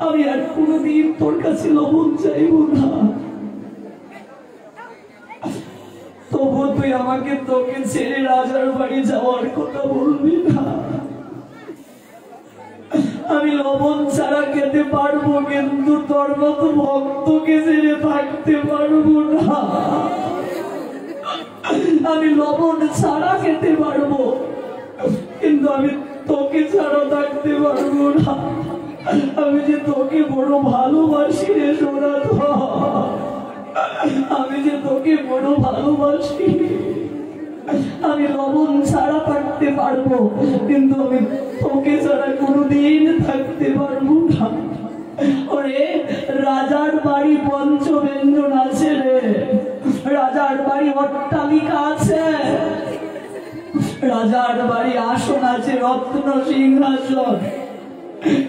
আমি আর কোনোদিন তোর কাছে লবণ চাইবো না। তবু তুই আমাকে তোকে ছেড়ে রাজার বাড়ি যাওয়ার কথা বলবি না। আমি লবণ ছাড়া খেতে পারবো, কিন্তু তোর মতো ভক্তকে ছেড়ে থাকতে পারবো না। আমি লবণ ছাড়া খেতে পারবো, কিন্তু আমি তোকে ছাড়া থাকতে পারবো না। আমি যে তোকে বড় ভালোবাসি রে সনাতন, আমি যে তোকে বড় ভালোবাসি। আমি লবণ ছাড়া থাকতে পারবো, কিন্তু আমি তোকে ছাড়া কোনোদিন থাকতে পারবো না। ওরে রাজার বাড়ি পঞ্চব্যঞ্জন আছে রে, রাজার বাড়ি অট্টালিকা আছে, রাজার বাড়ি আসন আছে, রত্ন সিংহাসন,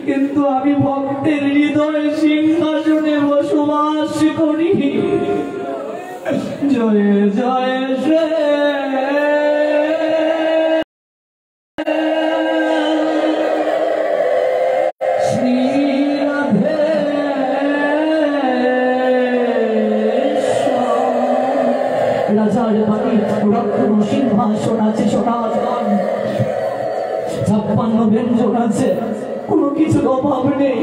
কিন্তু আমি ভক্তের হৃদয় সিংহাসনে বসবাস করি। জয় জয় জয় শ্রী রাধে। রাজার বাড়ি রত্ন সিংহাসন আছে, সনাতন 56 ব্যঞ্জন আছে, কোনো কিছুর অভাব নেই,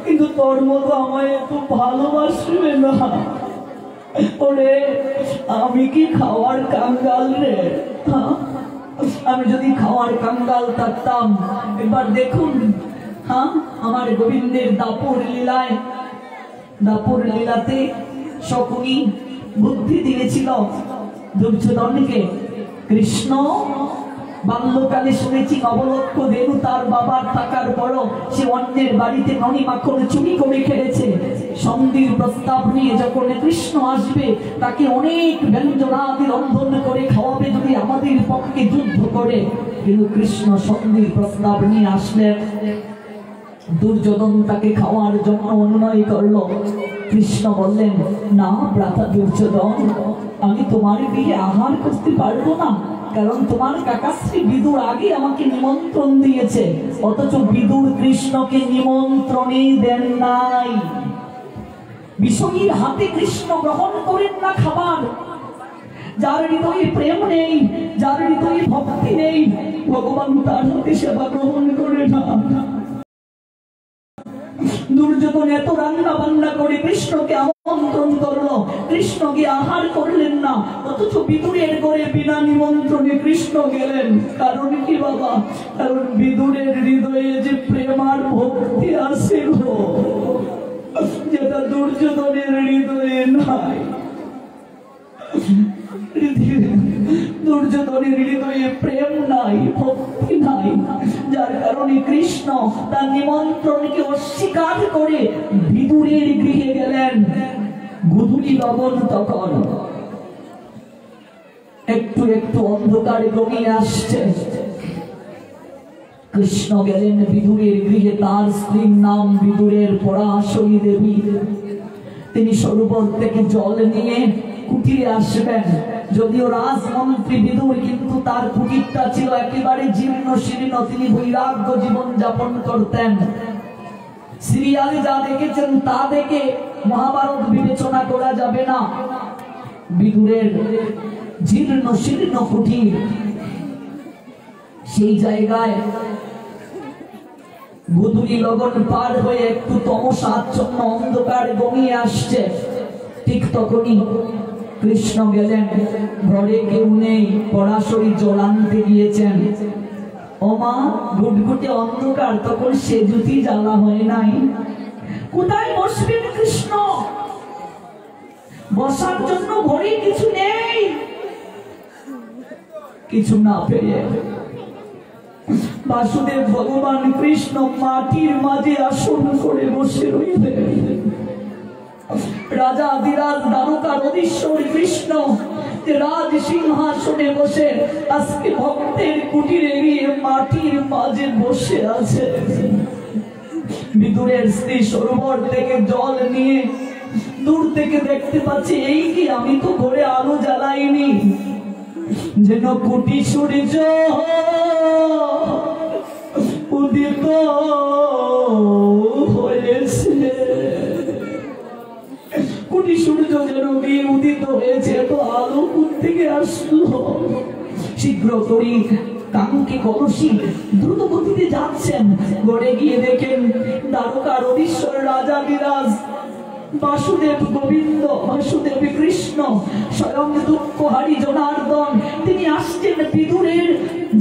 কিন্তু তোর মতো আমায় এত ভালোবাসবে না। ওরে আমি কি খাওয়ার কাঙ্গাল রে? আমি যদি খাওয়ার কাঙ্গাল থাকতাম, এবার দেখুন আমার গোবিন্দের দাপুর লীলায়, দাপুর লীলাতে শকুনি বুদ্ধি দিয়েছিল দুর্যোধনকে। কৃষ্ণ বাল্যকালে শুনেছি নবলক্ষ দেবু তার বাবার থাকার পরও সে অন্যের বাড়িতে ননি মাখন চুরি করে খেলেছে। সন্ধির প্রস্তাব নিয়ে যখন কৃষ্ণ আসবে, তাকে অনেক ব্যঞ্জনাদি রন্ধন করে খাওয়াবে যদি আমাদের পক্ষে যুদ্ধ করে। কিন্তু কৃষ্ণ সন্ধির প্রস্তাব নিয়ে আসলেন, দুর্যোধন তাকে খাওয়ার জন্য অনুনয় করলো। কৃষ্ণ বললেন, না ভ্রাতা দুর্যোধন, আমি তোমার বিয়ে আহার করতে পারবো না। কারণ তোমার কাকাশ্রী বিদুর আগে আমাকে নিমন্ত্রণ দিয়েছে, অথচ বিদুর কৃষ্ণকে নিমন্ত্রণই দেন নাই। বিষয়ীর হাতে কৃষ্ণ গ্রহণ করেন না খাবার। যার হৃদয়ে প্রেম নেই, যার হৃদয়ে ভক্তি নেই, ভগবান তার হাতে সেবা গ্রহণ করে না। দুর্যোধন এত রান্না বান্না করে কৃষ্ণকে আমন্ত্রণ করলো, কৃষ্ণকে আহার করলেন না, অথচ বিদুরের ঘরে বিনা নিমন্ত্রণে কৃষ্ণ গেলেন। কারণ কি বাবা? কারণ বিদুরের হৃদয়ে যে প্রেম আর ভক্তি আছে গো, যেটা দুর্যোধনের হৃদয়ে নাই। দুর্যোধনের হৃদয়ে প্রেম নাই, ভক্তি নাই, যার কারণে কৃষ্ণ তার নিমন্ত্রণকে অস্বীকার করে বিদুরের গৃহে গেলেন। গুধুলি লবণ তখন একটু একটু অন্ধকারে গমিয়ে আসছে। কৃষ্ণ গেলেন বিদুরের গৃহে। তার স্ত্রীর নাম বিদুরের পরাশরী দেবী। তিনি সরোবর থেকে জল নিয়ে কুটিরে আসবেন। যদিও রাজমন্ত্রী বিদুর, কিন্তু তার কুটিরটা ছিল একেবারে জীর্ণ শীর্ণ। তিনি বৈরাগ্য জীবন যাপন করতেন। সিরিয়ালে যা দেখেছেন তা দেখে মহাভারত বিবেচনা করা যাবে না। বিদুরের জীর্ণ শীর্ণ কুটির, সেই জায়গায় গুধুলি লগন পার হয়ে একটু তমসাচ্ছন্ন অন্ধকার গমিয়ে আসছে। ঠিক তখনই কৃষ্ণ গেলেন। ঘরে কেউ নেই, পরাশরী জল আনতে গিয়েছেন। ও মা, ঘুটঘুটে অন্ধকার, তখন সে জুতি জ্বালা হয় নাই। কোথায় বসবেন কৃষ্ণ? বসার জন্য ঘরে কিছু নেই। কিছু না পেয়ে বাসুদেব ভগবান কৃষ্ণ মাটির মাঝে আসন করে বসে রইলেন। রাজা আদিরাজ দ্বারকার অধীশ্বর কৃষ্ণ রাজ সিংহাসনে বসে আজকে ভক্তের কুটিরে গিয়ে মাটির মাঝে বসে আছে। বিদুরের স্ত্রী সরোবর থেকে জল নিয়ে দূর থেকে দেখতে পাচ্ছি, এই কি, আমি তো ঘরে আলো জ্বালাইনি, যেন কুটি সূর্য উদিত হয়েছে। কুটি সূর্য যেন গিয়ে উদিত হয়েছে, এত আলো থেকে আসলো। শীঘ্র করি কাঙ্ক্ষী কলসি দ্রুত গতিতে যাচ্ছেন। ঘরে গিয়ে দেখেন দ্বারকার অধীশ্বর রাজা বিরাজ বাসুদেব গোবিন্দ, বাসুদেব কৃষ্ণ, স্বয়ং দুঃখহারী জনার্দন, তিনি আসছেন বিদুরের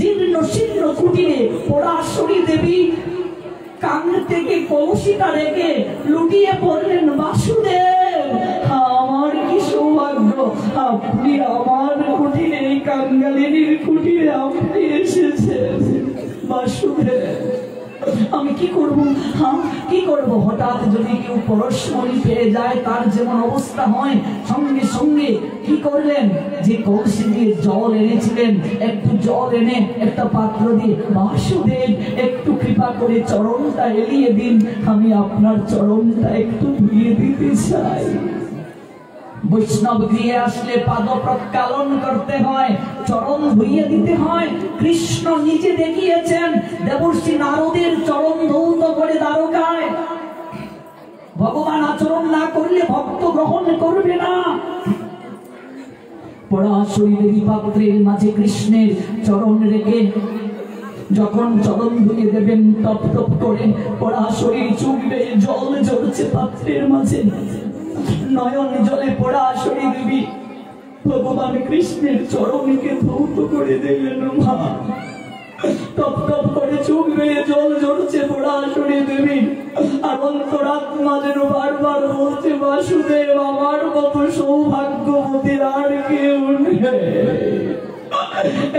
জীর্ণ শীর্ণ কুটিরে। পরাশরী দেবী কান থেকে কলসিটা রেখে লুটিয়ে পড়লেন, বাসুদেব আমার কি সৌভাগ্য, আপনি আমার কুটিরে, এই কাঙ্গালিনীর কুটিরে আপনি এসেছেন। বাসুদেব আমি কি করব? কি করব? হঠাৎ যদি কেউ পরশমণি পেয়ে যায়, তার যেমন অবস্থা হয়, সঙ্গে সঙ্গে কি করলেন, যে কলসি দিয়ে জল এনেছিলেন, একটু জল এনে একটা পাত্র দিয়ে, বাসুদেব একটু কৃপা করে চরণটা এলিয়ে দিন, আমি আপনার চরণটা একটু ধুয়ে দিতে চাই। বৈষ্ণব গৃহে আসলে পাদ প্রক্ষালন করতে হয়, চরণ ধুইয়ে দিতে হয়। কৃষ্ণ নিজে দেখিয়েছেন দেবর্ষি নারদের চরণ ধৌত করে দ্বারকায়। ভগবান আচরণ না করলে ভক্ত গ্রহণ করবে না। পরাশরী দেবী পাত্রের মাঝে কৃষ্ণের চরণ রেখে যখন চরণ ধুয়ে দেবেন, টপ টপ করে পরাশরীর চোখ বেয়ে জল ঝরছে পাত্রের মাঝে। নয়ন জলে পরাশরী দেবী ভগবান কৃষ্ণের চরণকে ধৌত করে দিলেন। মা, টপ টপ করে চোখ বেয়ে জল ঝরছে পরাশরী দেবী, আর অন্তরাত্মা যেন বারবার বলছে, বাসুদেব আমার মতো সৌভাগ্যবতীর আর কেউ নেই।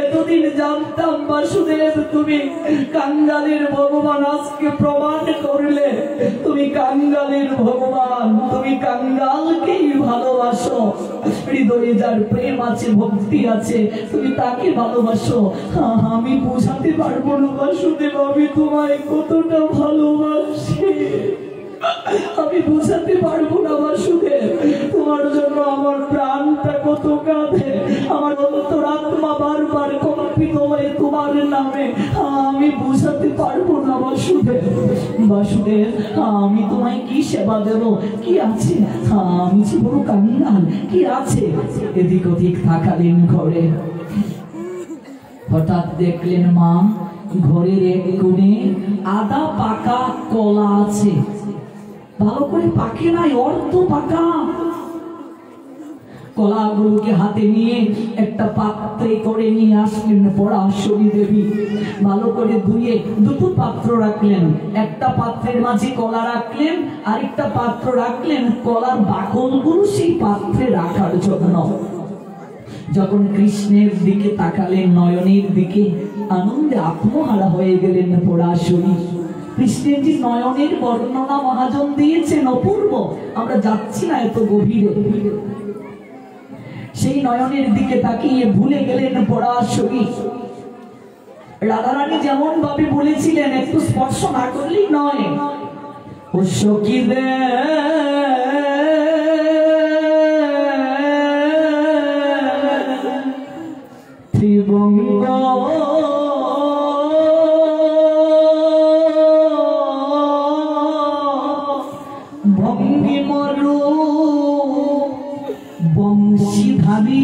এতদিন জানতাম বাসুদেব তুমি কাঙ্গালের ভগবান, আজকে প্রমাণ করলে তুমি কাঙ্গালের ভগবান। তুমি কাঙ্গালকেই ভালোবাসো, হৃদয়ে যার প্রেম আছে, ভক্তি আছে, তুমি তাকে ভালোবাসো। আমি বোঝাতে পারবো না বাসুদেব আমি তোমায় কতটা ভালোবাসি, আমি বোঝাতে পারবো না বাসুদেব তোমার জন্য আমার প্রাণটা কত কাঁদে, আমার অন্তরাত্মা বারবার বাসুদেব, বাসুদেব, আমি তোমায় কি সেবা দেব? কি আছে? আমি যে বড় কাঙ্গাল, কি আছে? এদিক ওদিক তাকালেন ঘরে, হঠাৎ দেখলেন মা ঘরের এক কোণে আদা পাকা কলা আছে, ভালো করে পাকে নাই, অর্ধ পাকা। কলাগুলোকে হাতে নিয়ে একটা পাত্রে করে নিয়ে আসলেন পরাশরী দেবী। ভালো করে ধুয়ে দুটো পাত্র রাখলেন, একটা পাত্রের মাঝে কলা রাখলেন, আরেকটা পাত্র রাখলেন কলার বাকলগুলো সেই পাত্রে রাখার জন্য। যখন কৃষ্ণের দিকে তাকালেন, নয়নের দিকে, আনন্দে আত্মহারা হয়ে গেলেন পরাশরী। কৃষ্ণের যে নয়নের বর্ণনা মহাজন দিয়েছেন অপূর্ব, আমরা যাচ্ছি না এত গভীরে। সেই নয়নের দিকে তাকিয়ে ভুলে গেলেন পরাশরী। রাধারানী যেমন ভাবে বলেছিলেন, একটু স্পর্শ না করলেই নয়। ও সখী রে ত্রিভঙ্গ ভঙ্গি মরু বংশীধারী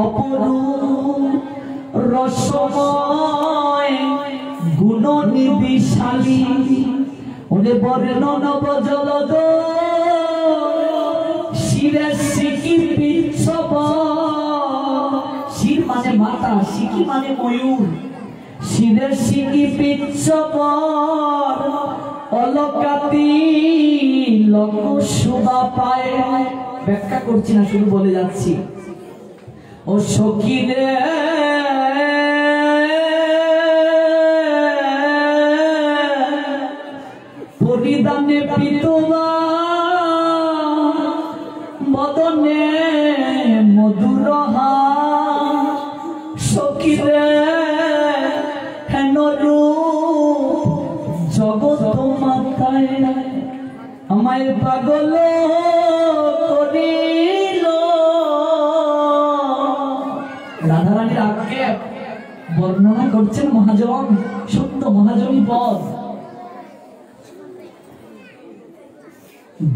অপরূপ রসময় গুণনিধিশালী ওরে বর্ণনব জলদ শিরে সিকি বিচ্ছব। শির মানে মাতা, সিকি মানে ময়ূর। শিরে সিকি বিচ্ছব অলকাতি লক শোভা পায়। ব্যাখ্যা করছি না, শুধু বলে যাচ্ছি। ও সখী রে পরিধানে পিতমা বদনে মধুর হাস। সখী রে হেন রূপ জগৎ মাতায় আমায় পাগল করিল। রাধারানীর আক্ষেপ বর্ণনা করছেন মহাজন, সত্য মহাজনী পদ।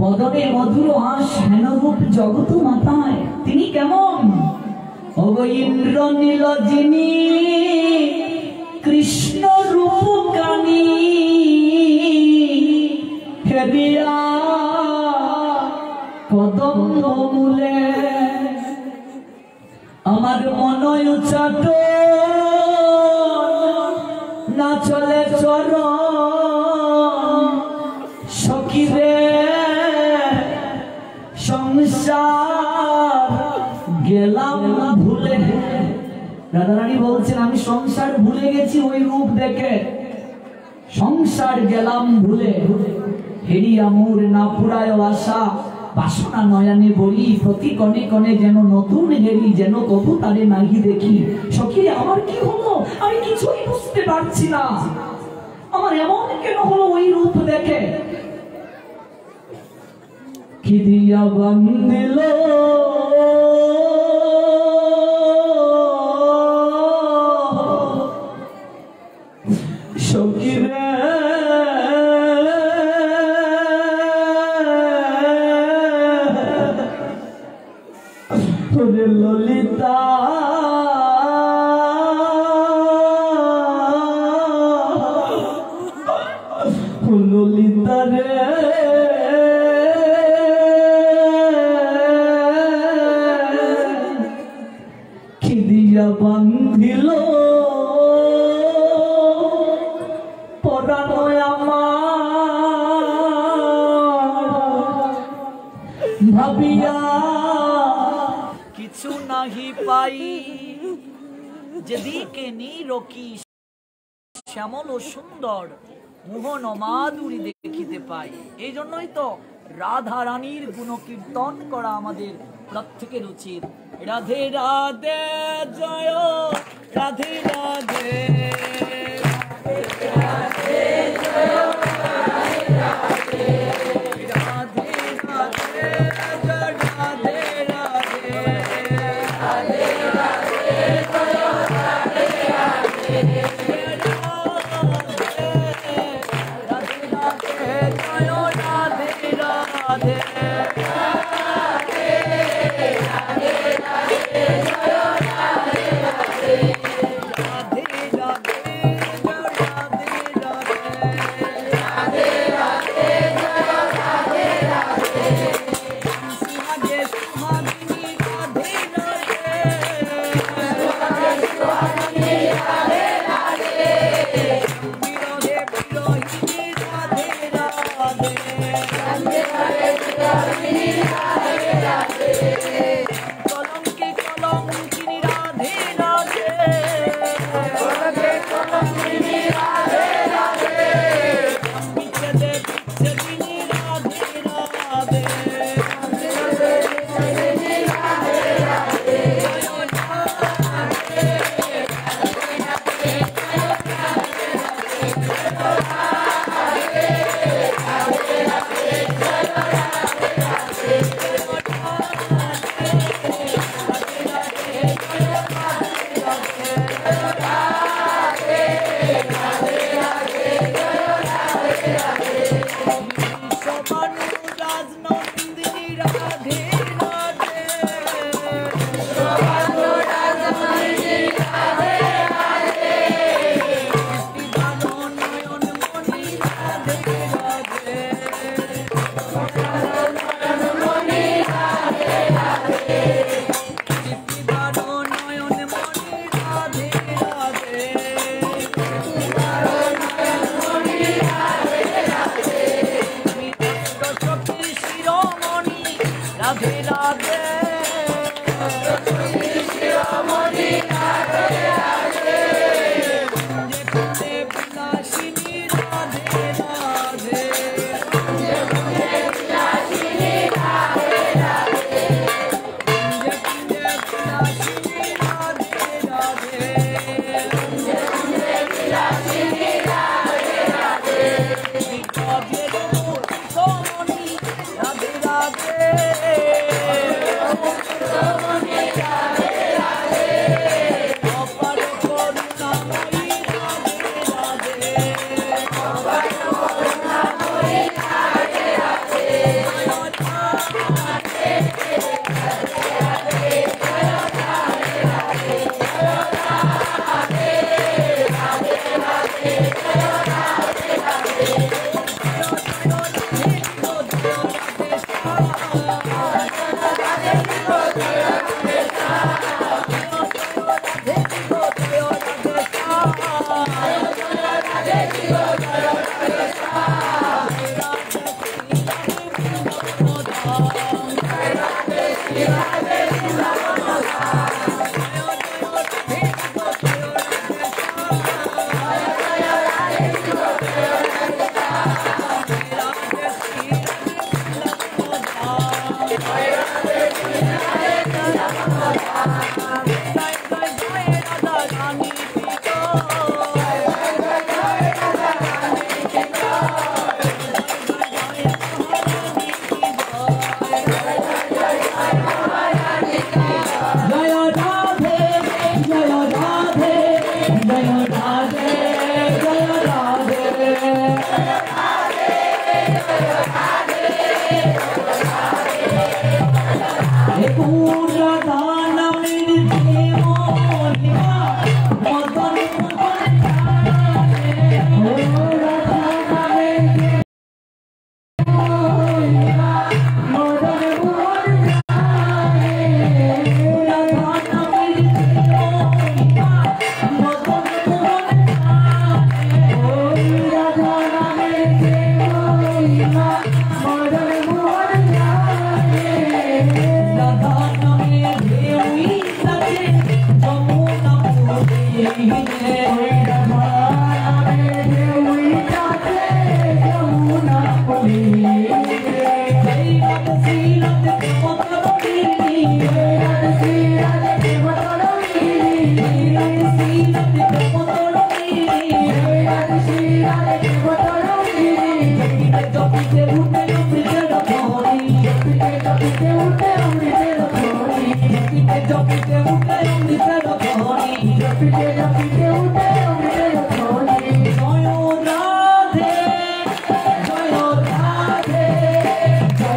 বদনে মধুর হাস হেন রূপ জগৎ মাতায়, তিনি কেমন? অগ ইন্দ্র নীল যিনি কৃষ্ণ রূপ কানি হেরিয়া কদম্ব মূলে আমার মনয় উচ্চাট না চলে চর। সখী রে সংসার গেলাম ভুলে। রাধারানী বলছেন, আমি সংসার ভুলে গেছি ওই রূপ দেখে, সংসার গেলাম ভুলে। হেরিয়া মোর না পুরায় আশা বাসনা নয়নে বলি, প্রতি কণে কণে যেন নতুন হেরি, যেন কবু তারে নাহি দেখি। সখী আমার কি হলো? আমি কিছুই বুঝতে পারছি না, আমার এমন কেন হলো ওই রূপ দেখে? কি দিয়া বান্দিল সখী রে তোরে ললিতা ললিতা রে কি দিয়া বান্ধিল পরাণ আমার ভাবিয়া কিছু নাহি পাই। যেদিকে নিরকি শ্যামল ও সুন্দর মোহন মাধুরী দেখিতে পাই। এই জন্যই তো রাধা রানীর গুণ কীর্তন করা আমাদের প্রত্যেকের উচিত। রাধে রাধে জয় রাধে রাধে রাধে জয় রাধে রাধে রাধে রাধে রাধে রাধে রাধে জয় রাধে রাধে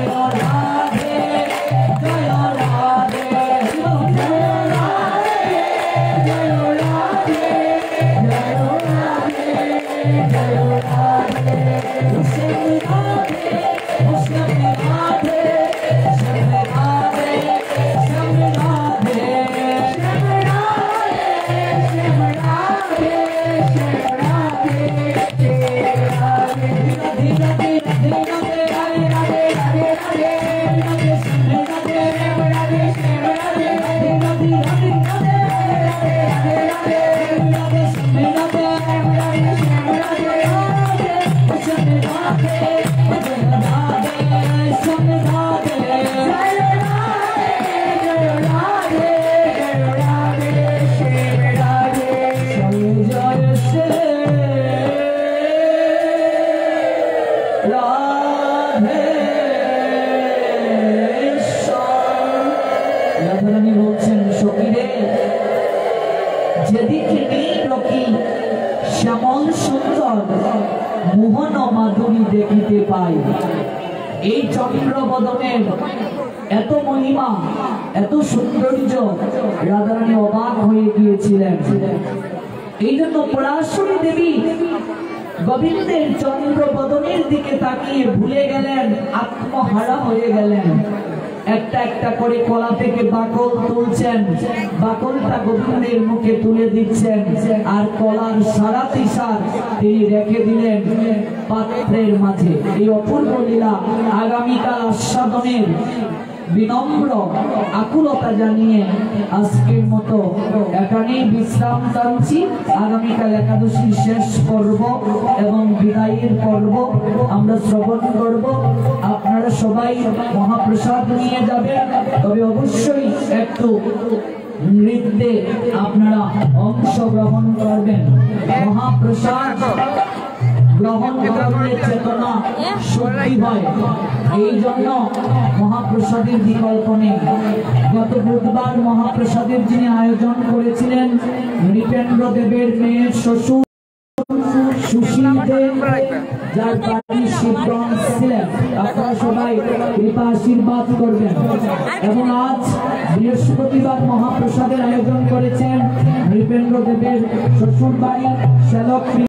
Jai যেদিকে নীলরকি শ্যামল সুন্দর মোহন মাধুরী দেখিতে পাই। এই চন্দ্রবদনের এত মহিমা, এত সৌন্দর্য, রাধারানী অবাক হয়ে গিয়েছিলেন। এই জন্য পরাশরী দেবী গোবিন্দের চন্দ্রবদনের দিকে তাকিয়ে ভুলে গেলেন, আত্মহারা হয়ে গেলেন। একটা একটা করে কলা থেকে বাকল তুলছেন, বাকলটা গোবিন্দের মুখে তুলে দিচ্ছেন, আর কলার সারাটি সার তিনি রেখে দিলেন পাত্রের মাঝে। এই অপূর্ব লীলা আগামীকাল আস্বাদনের বিনম্র আকুলতা জানিয়ে আজকের মতো এখানেই বিশ্রাম টানছি। আগামীকাল একাদশীর শেষ পর্ব এবং বিদায়ের পর্ব আমরা শ্রবণ করব। আপনারা সবাই মহাপ্রসাদ নিয়ে যাবেন, তবে অবশ্যই একটু নৃত্যে আপনারা অংশগ্রহণ করবেন। মহাপ্রসাদ গ্রহণ করলে চেতনা শুদ্ধি হয়, এই জন্য মহাপ্রসাদের বিকল্প নেই। গত বুধবার মহাপ্রসাদের যিনি আয়োজন করেছিলেন নৃপেন্দ্র দেবের মেয়ের শ্বশুর সুশীল দেব, যার বাড়ি শিবগঞ্জ ছিলেন। আপনারা সবাই কৃপা আশীর্বাদ করবেন। এবং আজ বৃহস্পতিবার মহাপ্রসাদের আয়োজন করেছেন নৃপেন্দ্র দেবের শ্বশুর বাড়ি শ্যালক